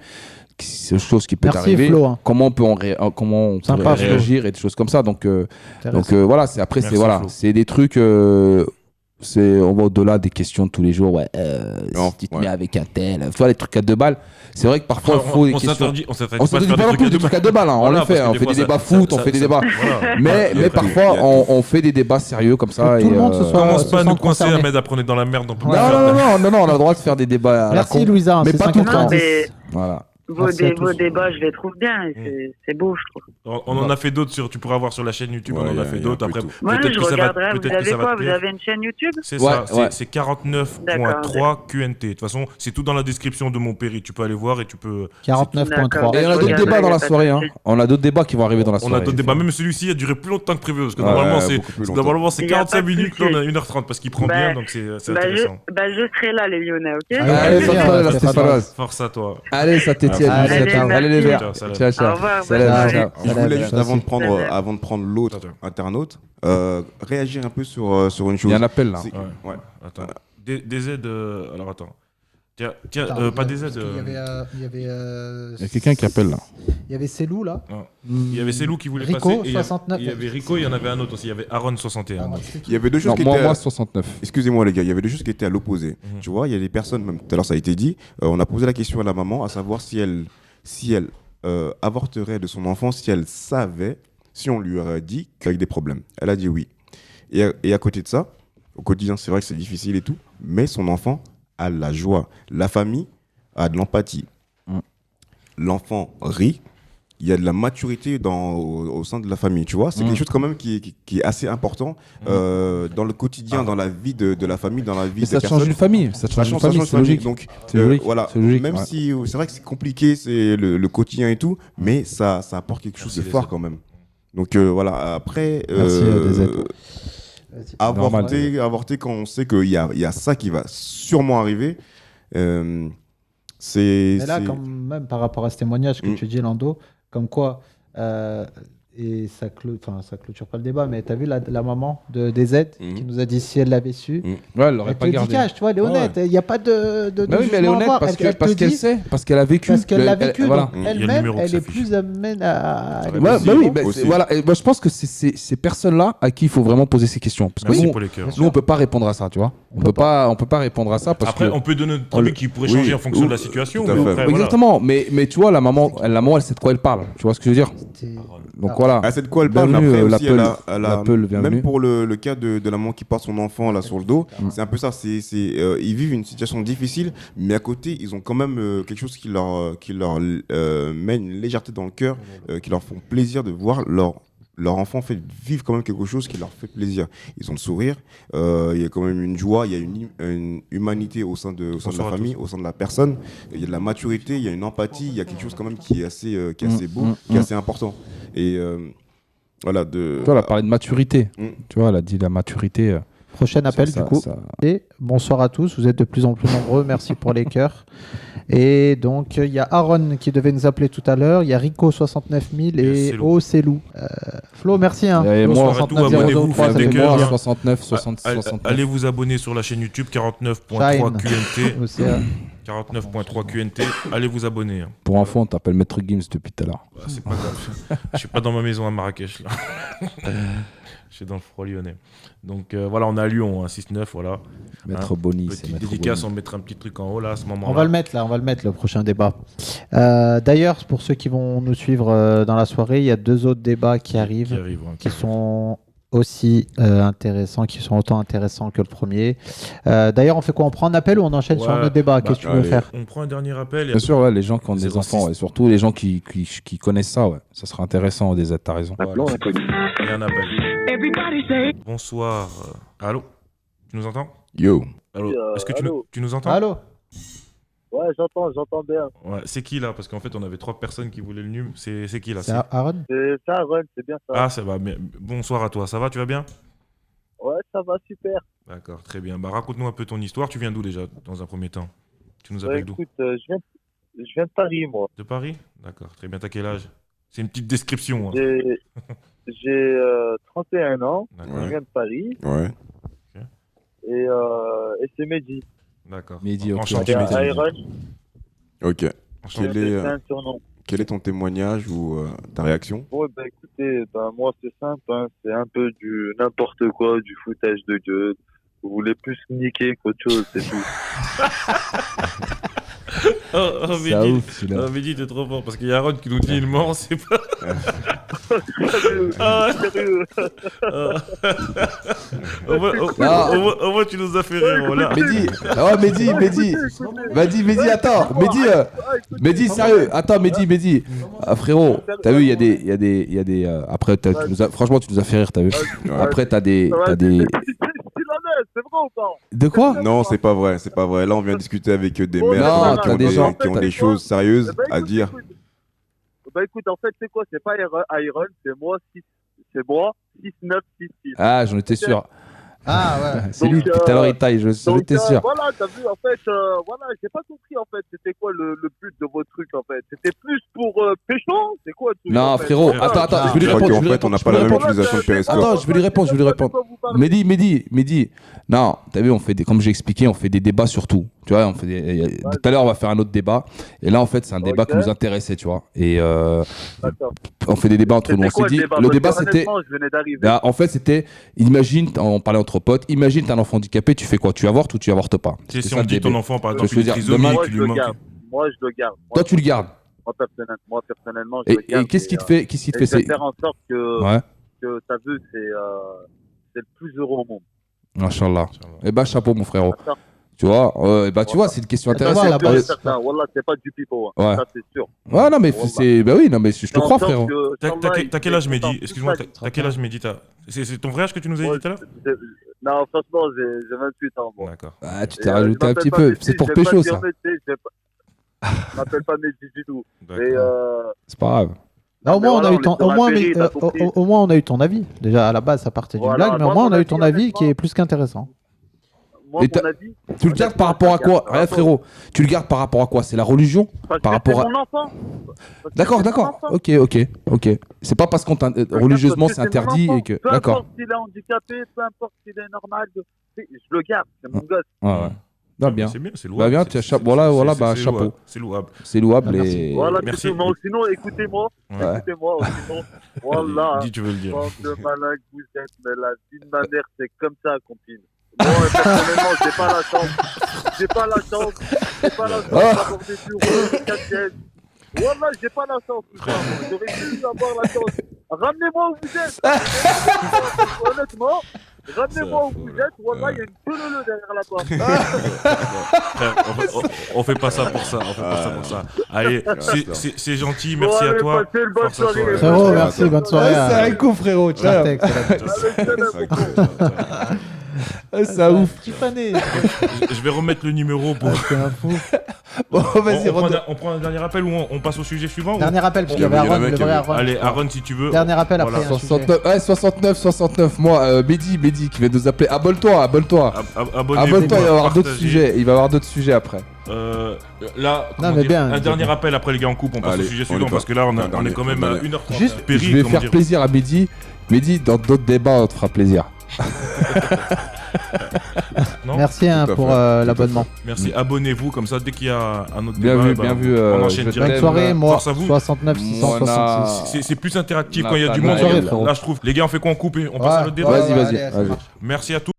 S4: C'est une chose qui peut
S3: Merci,
S4: arriver.
S3: Flo, hein.
S4: Comment on peut comment on
S3: Sympa,
S4: pourrait
S3: Flo.
S4: réagir et des choses comme ça. Donc
S3: Intéressant.
S4: voilà, c'est après
S1: Merci,
S4: c'est voilà,
S1: Flo.
S4: c'est des trucs. On va au-delà des questions de tous les jours. Ouais,
S2: Non,
S4: si tu te
S2: ouais.
S4: mets avec un tel, tu vois les trucs à 2 balles. C'est vrai que parfois il faut des
S1: on
S4: questions.
S1: s'interdit
S4: On
S1: pas
S4: s'interdit
S1: de faire
S4: pas non plus des
S1: trucs
S4: trucs à 2 balles. Hein. On
S1: Voilà,
S4: les fait.
S1: parce que
S4: On
S1: des
S4: fait
S1: fois,
S4: des
S1: ça-
S4: débats
S1: ça-
S4: foot, on
S1: ça-
S4: fait des
S1: ça-
S4: débats.
S1: voilà.
S4: Mais
S2: Il y a
S4: parfois
S2: tout.
S4: on fait des débats sérieux comme ça.
S3: Que tout le monde se soit-
S1: Commence pas à
S3: se
S1: nous
S3: sente
S1: coincer,
S3: concerné.
S1: Ahmed, après on est dans la merde, on peut
S3: Ouais.
S1: pas faire.
S4: Non, on a le droit de faire des débats à la
S3: Merci
S4: con.
S3: Louisa,
S4: Mais
S3: c'est
S4: pas tout le
S3: 5,90.
S4: temps.
S5: mais-
S4: Voilà.
S5: vos
S3: Merci à tous.
S5: débats, je les trouve bien. Et c'est beau, je trouve.
S1: On en a fait d'autres tu pourras voir sur la chaîne YouTube,
S2: Ouais,
S1: on en
S2: y
S1: a
S2: a
S1: fait
S2: un
S1: d'autres.
S2: peu
S1: Après,
S2: tout.
S5: Ouais,
S1: peut-être
S5: je
S1: que ça va,
S5: regarderai. Vous
S1: peut-être que
S5: avez
S1: ça va
S5: quoi
S1: te
S5: Vous
S1: plaire.
S5: avez une chaîne YouTube?
S1: C'est
S4: Ouais,
S1: ça,
S4: ouais.
S1: c'est 49.3
S5: D'accord.
S1: QNT. De toute façon, c'est tout dans la description de mon péri. Tu peux aller voir et tu peux.
S3: 49.3.
S4: Et on a
S5: Je
S4: d'autres
S5: regarderai,
S4: débats dans
S5: y a
S4: la
S5: pas de
S4: soirée.
S5: souci.
S4: On a d'autres débats qui vont arriver dans la
S1: On
S4: soirée.
S1: a d'autres débats. Même celui-ci a duré plus longtemps que prévu. Parce que
S2: Ouais,
S1: normalement,
S2: beaucoup plus longtemps.
S1: normalement, c'est
S5: Y a
S1: 45
S5: pas de
S1: minutes. Là, on a
S5: souci.
S1: 1h30 parce qu'il prend
S5: Bah,
S1: bien. Donc, c'est intéressant.
S5: Je serai là, les Lyonnais, ok?
S3: Ah,
S4: Allez,
S3: Ouais,
S4: pas de
S3: ouais,
S4: problème,
S3: ouais,
S4: Stéphanoise.
S3: Stéphanoise.
S1: Force à toi.
S4: Allez, ça t'étienne.
S3: Allez,
S5: Allez,
S3: ciao.
S4: Allez les
S5: merci.
S4: verts.
S1: Ciao, salam.
S4: Ciao, ciao.
S5: Au revoir,
S4: Salam,
S5: bonne
S4: ciao.
S2: Je voulais juste,
S3: Merci.
S2: avant de prendre l'autre
S1: Attends.
S2: internaute, réagir un peu sur une
S4: Il
S2: chose.
S4: y a un appel là.
S2: C'est-
S1: Ouais.
S2: ouais.
S1: Attends. DZ. Alors, attends. Tiens,
S3: Attends,
S1: pas
S3: il y
S1: DZ.
S3: a- parce qu'il y avait,
S4: Il y a quelqu'un qui appelle là.
S3: Il y avait Célou là.
S1: Il y avait Célou qui voulait
S3: Rico,
S1: passer. et
S3: 69.
S1: Il y avait Rico, il y en avait un autre aussi. Il y avait Aaron 61. donc.
S2: Il y avait deux choses
S4: Non,
S2: qui
S4: moi,
S2: étaient.
S4: moi 69.
S2: Excusez-moi les gars, il y avait deux choses qui étaient à l'opposé.
S1: Mhm.
S2: Tu vois, il y a des personnes, même tout à l'heure ça a été dit, on a posé la question à la maman à savoir si elle avorterait de son enfant si elle savait, si on lui aurait dit qu'il y avait des problèmes. Elle a dit oui. Et à côté de ça, au quotidien c'est vrai que c'est difficile et tout, mais son enfant a la joie. La famille a de l'empathie.
S4: Mm.
S2: L'enfant rit. Il y a de la maturité au sein de la famille, tu vois. C'est quelque chose quand même qui est assez important dans le quotidien, dans la vie de la famille, dans la vie
S4: Mais ça
S2: des
S4: change
S2: personnes.
S4: une famille. Ça change une famille, c'est logique.
S2: Donc,
S4: C'est logique,
S2: voilà.
S4: c'est logique,
S2: Même
S4: ouais.
S2: si c'est vrai que c'est compliqué, c'est le quotidien et tout, mais ça apporte quelque chose
S1: Merci,
S2: de
S1: les
S2: fort
S1: autres.
S2: quand même. Donc voilà. Après,
S3: Merci, DZ.
S2: avorter quand on sait qu'il y a ça qui va sûrement arriver, c'est.
S3: Mais là,
S2: c'est-
S3: quand même, par rapport à ce témoignage que
S2: Mm.
S3: tu dis, Lando, comme quoi, et ça clôture pas le débat, mais tu as vu la maman de DZ qui nous a dit si elle l'avait su.
S4: Ouais, elle l'aurait
S3: Elle
S4: pas
S3: te dit
S4: gardé.
S3: cash, tu vois, elle est honnête. Il n'y a pas de
S4: Bah oui, mais elle est
S3: jugement à
S4: honnête
S3: avoir.
S4: parce
S3: Elle
S4: qu'elle
S3: te
S4: qu'elle
S3: dit,
S4: sait, parce qu'elle a vécu.
S3: parce qu'elle l'a vécu.
S4: Voilà.
S3: Donc
S1: Il y a le
S3: elle-même,
S1: numéro qui
S3: elle est
S1: s'affiche.
S3: plus amène à.
S1: Ouais,
S3: aller
S4: Ouais,
S3: plus
S4: bah oui,
S3: loin.
S4: bah,
S2: Aussi.
S4: voilà. Et moi, je pense que c'est ces personnes-là à qui il faut vraiment poser ces questions. Parce que
S1: Merci
S4: nous,
S1: pour les cœurs.
S4: nous, on peut pas répondre à ça, tu vois. On peut pas répondre à ça parce
S1: Après,
S4: que.
S1: on peut donner notre
S4: on
S1: avis
S4: le-
S1: qui pourrait
S2: Oui,
S1: changer en fonction de la
S2: oui,
S1: situation.
S2: tout à
S1: mais
S2: fait.
S1: après, voilà.
S4: Exactement. Mais tu vois, la maman, elle sait de quoi elle parle. Tu vois ce que je veux dire.
S3: C'était-
S4: Donc
S3: Ah.
S4: voilà.
S2: Ah, c'est de quoi elle parle, mais
S4: Bienvenue,
S2: après aussi,
S4: l'Apple.
S2: elle a
S4: L'Apple, bienvenue.
S2: même pour le cas de la maman qui porte son enfant là sur le dos, c'est un peu ça. Ils vivent une situation difficile, mais à côté, ils ont quand même quelque chose qui leur met une légèreté dans le cœur, qui leur font plaisir de voir leur enfant vivre quand même quelque chose qui leur fait plaisir. Ils ont le sourire, il y a quand même une joie, il y a une humanité au sein de
S1: Bonsoir
S2: la
S1: à
S2: famille,
S1: tous.
S2: au sein de la personne. Il y a de la maturité, il y a une empathie, il y a quelque chose quand même qui est assez beau, qui est assez important. Et voilà,
S4: Tu vois, elle a parlé de maturité.
S2: Mm.
S4: Tu vois, elle a dit la maturité.
S3: Prochain appel,
S4: ça-
S3: du coup.
S4: ça-
S3: Et bonsoir à tous, vous êtes de plus en plus nombreux, merci pour les cœurs. Et donc, il y a Aaron qui devait nous appeler tout à l'heure, il y a Rico 69 000 et
S1: Célou.
S3: Océlou. Flo, merci. Hein.
S4: Et
S3: Flo,
S4: moi,
S3: 69
S1: abonnez-vous,
S3: 003, ça
S1: faites
S3: fait
S1: des cœurs,
S3: plaisir.
S1: hein.
S4: 69,
S1: Ah,
S4: 69.
S1: Allez vous abonner sur la chaîne YouTube 49.3
S3: Shine.
S1: QNT.
S3: Aussi,
S1: 49.3 QNT. Allez vous abonner. hein.
S4: Pour info, on t'appelle Maître Gims depuis tout à l'heure.
S1: Bah, c'est pas grave. Je suis pas dans ma maison à Marrakech là. Je suis dans le froid lyonnais. Donc voilà, on est à Lyon, hein, 6-9, voilà.
S4: Maître Boni, c'est
S1: Petite
S4: Maître
S1: dédicace,
S4: Boni.
S1: on mettra un petit truc en haut là à ce moment-là.
S3: On va le mettre là, on va le mettre le prochain débat. D'ailleurs, pour ceux qui vont nous suivre dans la soirée, il y a 2 autres débats qui
S1: Qui
S3: arrivent,
S1: arrive. hein.
S3: qui sont aussi intéressants, qui sont autant intéressants que le premier. D'ailleurs, on fait quoi? On prend un appel ou on enchaîne sur un
S1: Ouais,
S3: autre débat?
S1: bah,
S3: Qu'est-ce que tu veux
S2: allez.
S3: faire?
S1: On prend un dernier appel. Et
S4: Bien sûr, ouais, les gens qui ont des
S1: 06.
S4: enfants, et surtout les gens qui connaissent ça, ouais. Ça sera intéressant, des aides, t'as raison.
S1: voilà, il y a un appel. Bonsoir. Allô? Tu nous entends?
S2: Yo.
S1: Allô? Est-ce que
S7: allô.
S1: tu nous entends?
S3: Allô?
S7: Ouais, j'entends bien.
S1: Ouais, c'est qui là? Parce qu'en fait, on avait 3 personnes qui voulaient le numéro. C'est qui là?
S3: C'est Aaron?
S7: C'est ça, Ron, c'est bien ça.
S1: Ah, ça va. Bonsoir à toi. Ça va? Tu vas bien?
S7: Ouais, ça va, super.
S1: D'accord, très bien. Bah, raconte-nous un peu ton histoire. Tu viens d'où déjà, dans un premier temps? Tu nous
S7: Ouais,
S1: appelles d'où?
S7: écoute, je viens de Paris, moi.
S1: De Paris? D'accord, très bien. T'as quel âge? C'est une petite description. hein.
S7: J'ai 31 ans,
S1: D'accord.
S7: je viens de Paris,
S2: Ouais.
S7: et c'est Mehdi.
S1: D'accord.
S4: Mehdi, ok.
S1: Enchanté,
S7: Et
S1: Mehdi.
S7: Iron,
S2: Ok.
S1: Enchanté.
S7: c'est un surnom.
S2: Quel est ton témoignage ou ta réaction?
S7: Bon, bah écoutez, moi c'est simple, hein, c'est un peu du n'importe quoi, du foutage de gueule. Vous voulez plus niquer qu'autre chose, c'est tout.
S1: Oh,
S4: C'est à
S1: Mehdi.
S4: ouf, celui-là.
S1: Oh, Mehdi, t'es trop fort. Parce qu'il y a Aaron qui nous dit il ment, c'est pas. Ah,
S7: Sérieux.
S1: Au moins, tu nous as fait rire, voilà.
S4: Mehdi, oh Mehdi, Mehdi, attends, Mehdi, sérieux, attends, Mehdi, ah, frérot, t'as vu, il y a des, après, franchement, tu nous as fait rire, t'as vu. Après, t'as des,
S7: C'est vrai ou pas?
S4: de quoi?
S2: Non, c'est pas vrai, c'est pas vrai. Là, on vient discuter avec des
S7: Non,
S2: mères
S4: t'as des gens-
S2: qui ont des choses sérieuses à dire.
S7: Bah écoute, en fait, c'est quoi? C'est pas Iron, c'est moi 6, 9, 6, 6.
S4: Ah, j'en étais sûr.
S3: Ah ouais.
S4: C'est lui,
S7: Donc,
S4: depuis tout à l'heure, il taille, j'en
S7: Donc,
S4: étais sûr.
S7: voilà, t'as vu, en fait, voilà, j'ai pas compris, en fait, c'était quoi le but de votre truc, en fait? C'était plus pour pécho? C'est quoi le truc?
S4: Non,
S7: en fait
S4: frérot,
S1: Voilà.
S4: attends, je vais lui
S2: Je crois
S4: répondre.
S2: qu'en fait, on n'a pas la même utilisation de Periscope.
S4: Attends, je vais lui répondre. Mehdi. Non, t'as vu, comme j'ai expliqué, on fait des débats sur tout. Tu vois, tout à l'heure, on va faire un autre débat. Et là, en fait, c'est un débat qui nous intéressait, tu vois. Et
S7: D'accord.
S4: on fait des débats entre nous. On
S7: C'était quoi
S4: s'est dit,
S7: le débat?
S4: le
S7: Parce
S4: débat,
S7: que
S4: c'était.
S7: honnêtement, je venais d'arriver.
S4: Bah, en fait, c'était, imagine, on parlait entre potes, imagine t'as un enfant handicapé, tu fais quoi? Tu avortes ou tu avortes pas?
S1: Si
S4: C'était
S1: on
S4: ça, le
S1: dit ton
S4: débat.
S1: enfant, par
S4: Je
S1: exemple,
S4: veux
S1: une
S4: dire,
S1: trisomie
S4: demain-
S7: Moi,
S1: qui
S7: je
S1: lui
S7: le
S1: manque.
S7: garde. Moi, je le garde.
S4: Toi, tu le gardes.
S7: Moi, personnellement, je le
S4: Et
S7: garde.
S4: qu'est-ce qui te fait,
S7: Et je vais
S4: c'est.
S7: faire en sorte que
S4: Ouais,
S7: t'as vu, c'est le plus heureux au monde.
S4: Inch'Allah. Eh bah, chapeau, mon frérot.
S7: D'accord.
S4: Tu vois, tu vois, c'est une question
S3: Attends,
S4: intéressante.
S3: voilà,
S7: C'est certain. Wallah, c'est pas du pipeau. Hein.
S4: Ouais.
S7: Ça, c'est sûr.
S4: Ouais, non, mais
S7: Wallah.
S4: c'est. Bah oui, non, mais je te crois, frérot.
S1: T'as quel âge, Mehdi? Excuse-moi, t'as quel âge, Mehdi? C'est ton vrai âge que tu nous as dit tout à l'heure?
S7: Non, franchement, j'ai 28 ans. Moi.
S1: D'accord.
S4: Ah, tu
S7: Et,
S4: t'es
S7: je
S4: rajouté un
S7: m'appelle
S4: petit
S7: pas
S4: peu.
S7: Mehdi,
S4: C'est pour
S7: je vais pas
S4: pécho,
S7: dire
S4: ça.
S7: Mehdi, je m'appelle pas Mehdi du tout. Mais
S1: D'accord.
S4: C'est pas grave.
S3: Là, au
S7: mais
S3: moins,
S7: voilà,
S3: on a eu
S7: on est
S3: ton,
S7: sur
S3: au
S7: la
S3: moins,
S7: péri,
S3: mais,
S7: t'as compris.
S3: au moins, on a eu ton avis. Déjà, à la base, ça partait d'une
S7: Voilà,
S3: blague, mais au
S7: moi,
S3: moins, on
S7: mon
S3: a eu
S7: avis,
S3: ton avis qui
S7: honnêtement-
S3: est plus qu'intéressant.
S7: Moi,
S4: Et
S7: mon avis.
S4: Tu le gardes par rapport à quoi? Regarde, frérot. Tu le gardes par rapport à quoi? C'est la religion?
S7: Parce
S4: Par
S7: que
S4: rapport
S7: c'est
S4: à.
S7: mon enfant. Parce que
S4: D'accord,
S7: c'est mon
S4: d'accord.
S7: enfant.
S4: Ok. C'est pas parce qu'on religieusement
S7: Parce
S4: c'est
S7: que mon
S4: interdit
S7: enfant.
S4: et que.
S7: Peu
S4: D'accord.
S7: importe s'il est handicapé, peu importe s'il est normal, je le garde. C'est mon gosse.
S4: Ouais. Non, bien.
S1: C'est bien, c'est
S4: Bah
S1: louable.
S4: bien,
S1: c'est-
S4: tu as
S1: c'est-
S4: chapeau.
S1: c'est-
S4: Voilà,
S1: c'est-
S4: bah
S1: c'est
S4: chapeau.
S1: louable, c'est louable.
S4: C'est louable
S3: Merci.
S4: et.
S7: Voilà,
S1: Merci.
S7: c'est tout. Non, sinon, écoutez-moi.
S1: Ouais.
S7: Écoutez-moi, sinon, voilà.
S1: Dis, tu veux le dire.
S7: Bande de malins que vous êtes, mais la vie de ma mère, c'est comme ça, compine. Moi, personnellement, j'ai pas la chance. J'ai pas la chance d'avoir des bureaux, des 4 sièges. Wallah, j'ai pas la chance, tout ça. Moi. J'aurais pu avoir la chance. Ramenez-moi où vous êtes. Honnêtement, ramenez-moi où vous êtes. Wallah, il y a une pelele derrière la porte.
S1: Frère, on fait pas ça pour ça. On fait pas ça pour ça. Allez, c'est gentil. Merci
S7: Bon,
S1: à
S7: allez,
S1: toi.
S7: passez une bonne
S1: Force à toi.
S7: soirée.
S3: Frérot,
S2: Ouais,
S3: merci,
S2: ouais.
S3: bonne soirée.
S4: C'est un coup, frérot. Ciao.
S3: Avec
S4: C'est un ouf.
S1: Je vais remettre le numéro pour.
S3: C'est un fou.
S4: Bon, vas-y,
S1: on prend un dernier appel ou on passe au sujet suivant ou-
S3: Dernier appel, parce qu'il y
S2: Il y
S3: avait
S2: en a
S3: Aaron,
S2: un
S3: le
S2: qui
S3: vrai
S2: avait-
S3: Aaron.
S1: Allez, Aaron, si tu veux.
S3: Dernier appel après.
S1: Voilà.
S3: un sujet.
S4: 69. Moi, Mehdi qui vient de nous appeler. Abonne-toi.
S1: Abonnez-vous.
S4: Abonne-toi, il va y avoir d'autres
S1: partagez.
S4: sujets. Il va y avoir d'autres sujets après.
S1: Là, comment
S3: mais
S1: dire,
S3: bien,
S1: un dernier
S3: bien.
S1: appel après les gars en coupe, on passe
S2: Allez,
S1: au sujet
S2: on
S1: suivant
S2: y
S1: parce
S2: va.
S1: que là on
S2: Un dernier,
S1: est quand même
S2: un
S1: à
S2: dernier.
S1: 1h30.
S3: Juste,
S1: Péri,
S4: Je vais
S1: comment
S4: faire
S1: dire.
S4: plaisir à Mehdi. Mehdi, dans d'autres débats, on te fera plaisir.
S1: Non
S3: Merci hein,
S2: Tout à
S3: pour
S2: fait, tout à
S3: l'abonnement.
S1: Merci, abonnez-vous comme ça dès qu'il y a un autre
S4: Bien
S1: débat,
S4: vu,
S1: eh ben,
S4: bien vu,
S1: on enchaîne
S4: je
S1: direct.
S3: Bonne soirée, moi.
S1: Force à vous.
S3: 69
S4: Mona.
S3: 666.
S1: C'est plus interactif
S4: On a
S1: quand il y a
S4: pas
S1: du
S4: de
S1: monde.
S3: Bonne soirée, frérot.
S1: Là je trouve. Les gars, on fait quoi, on coupe et on passe à l'autre débat.
S4: Vas-y,
S3: allez, ça
S4: vas-y.
S3: marche.
S1: Merci à tous.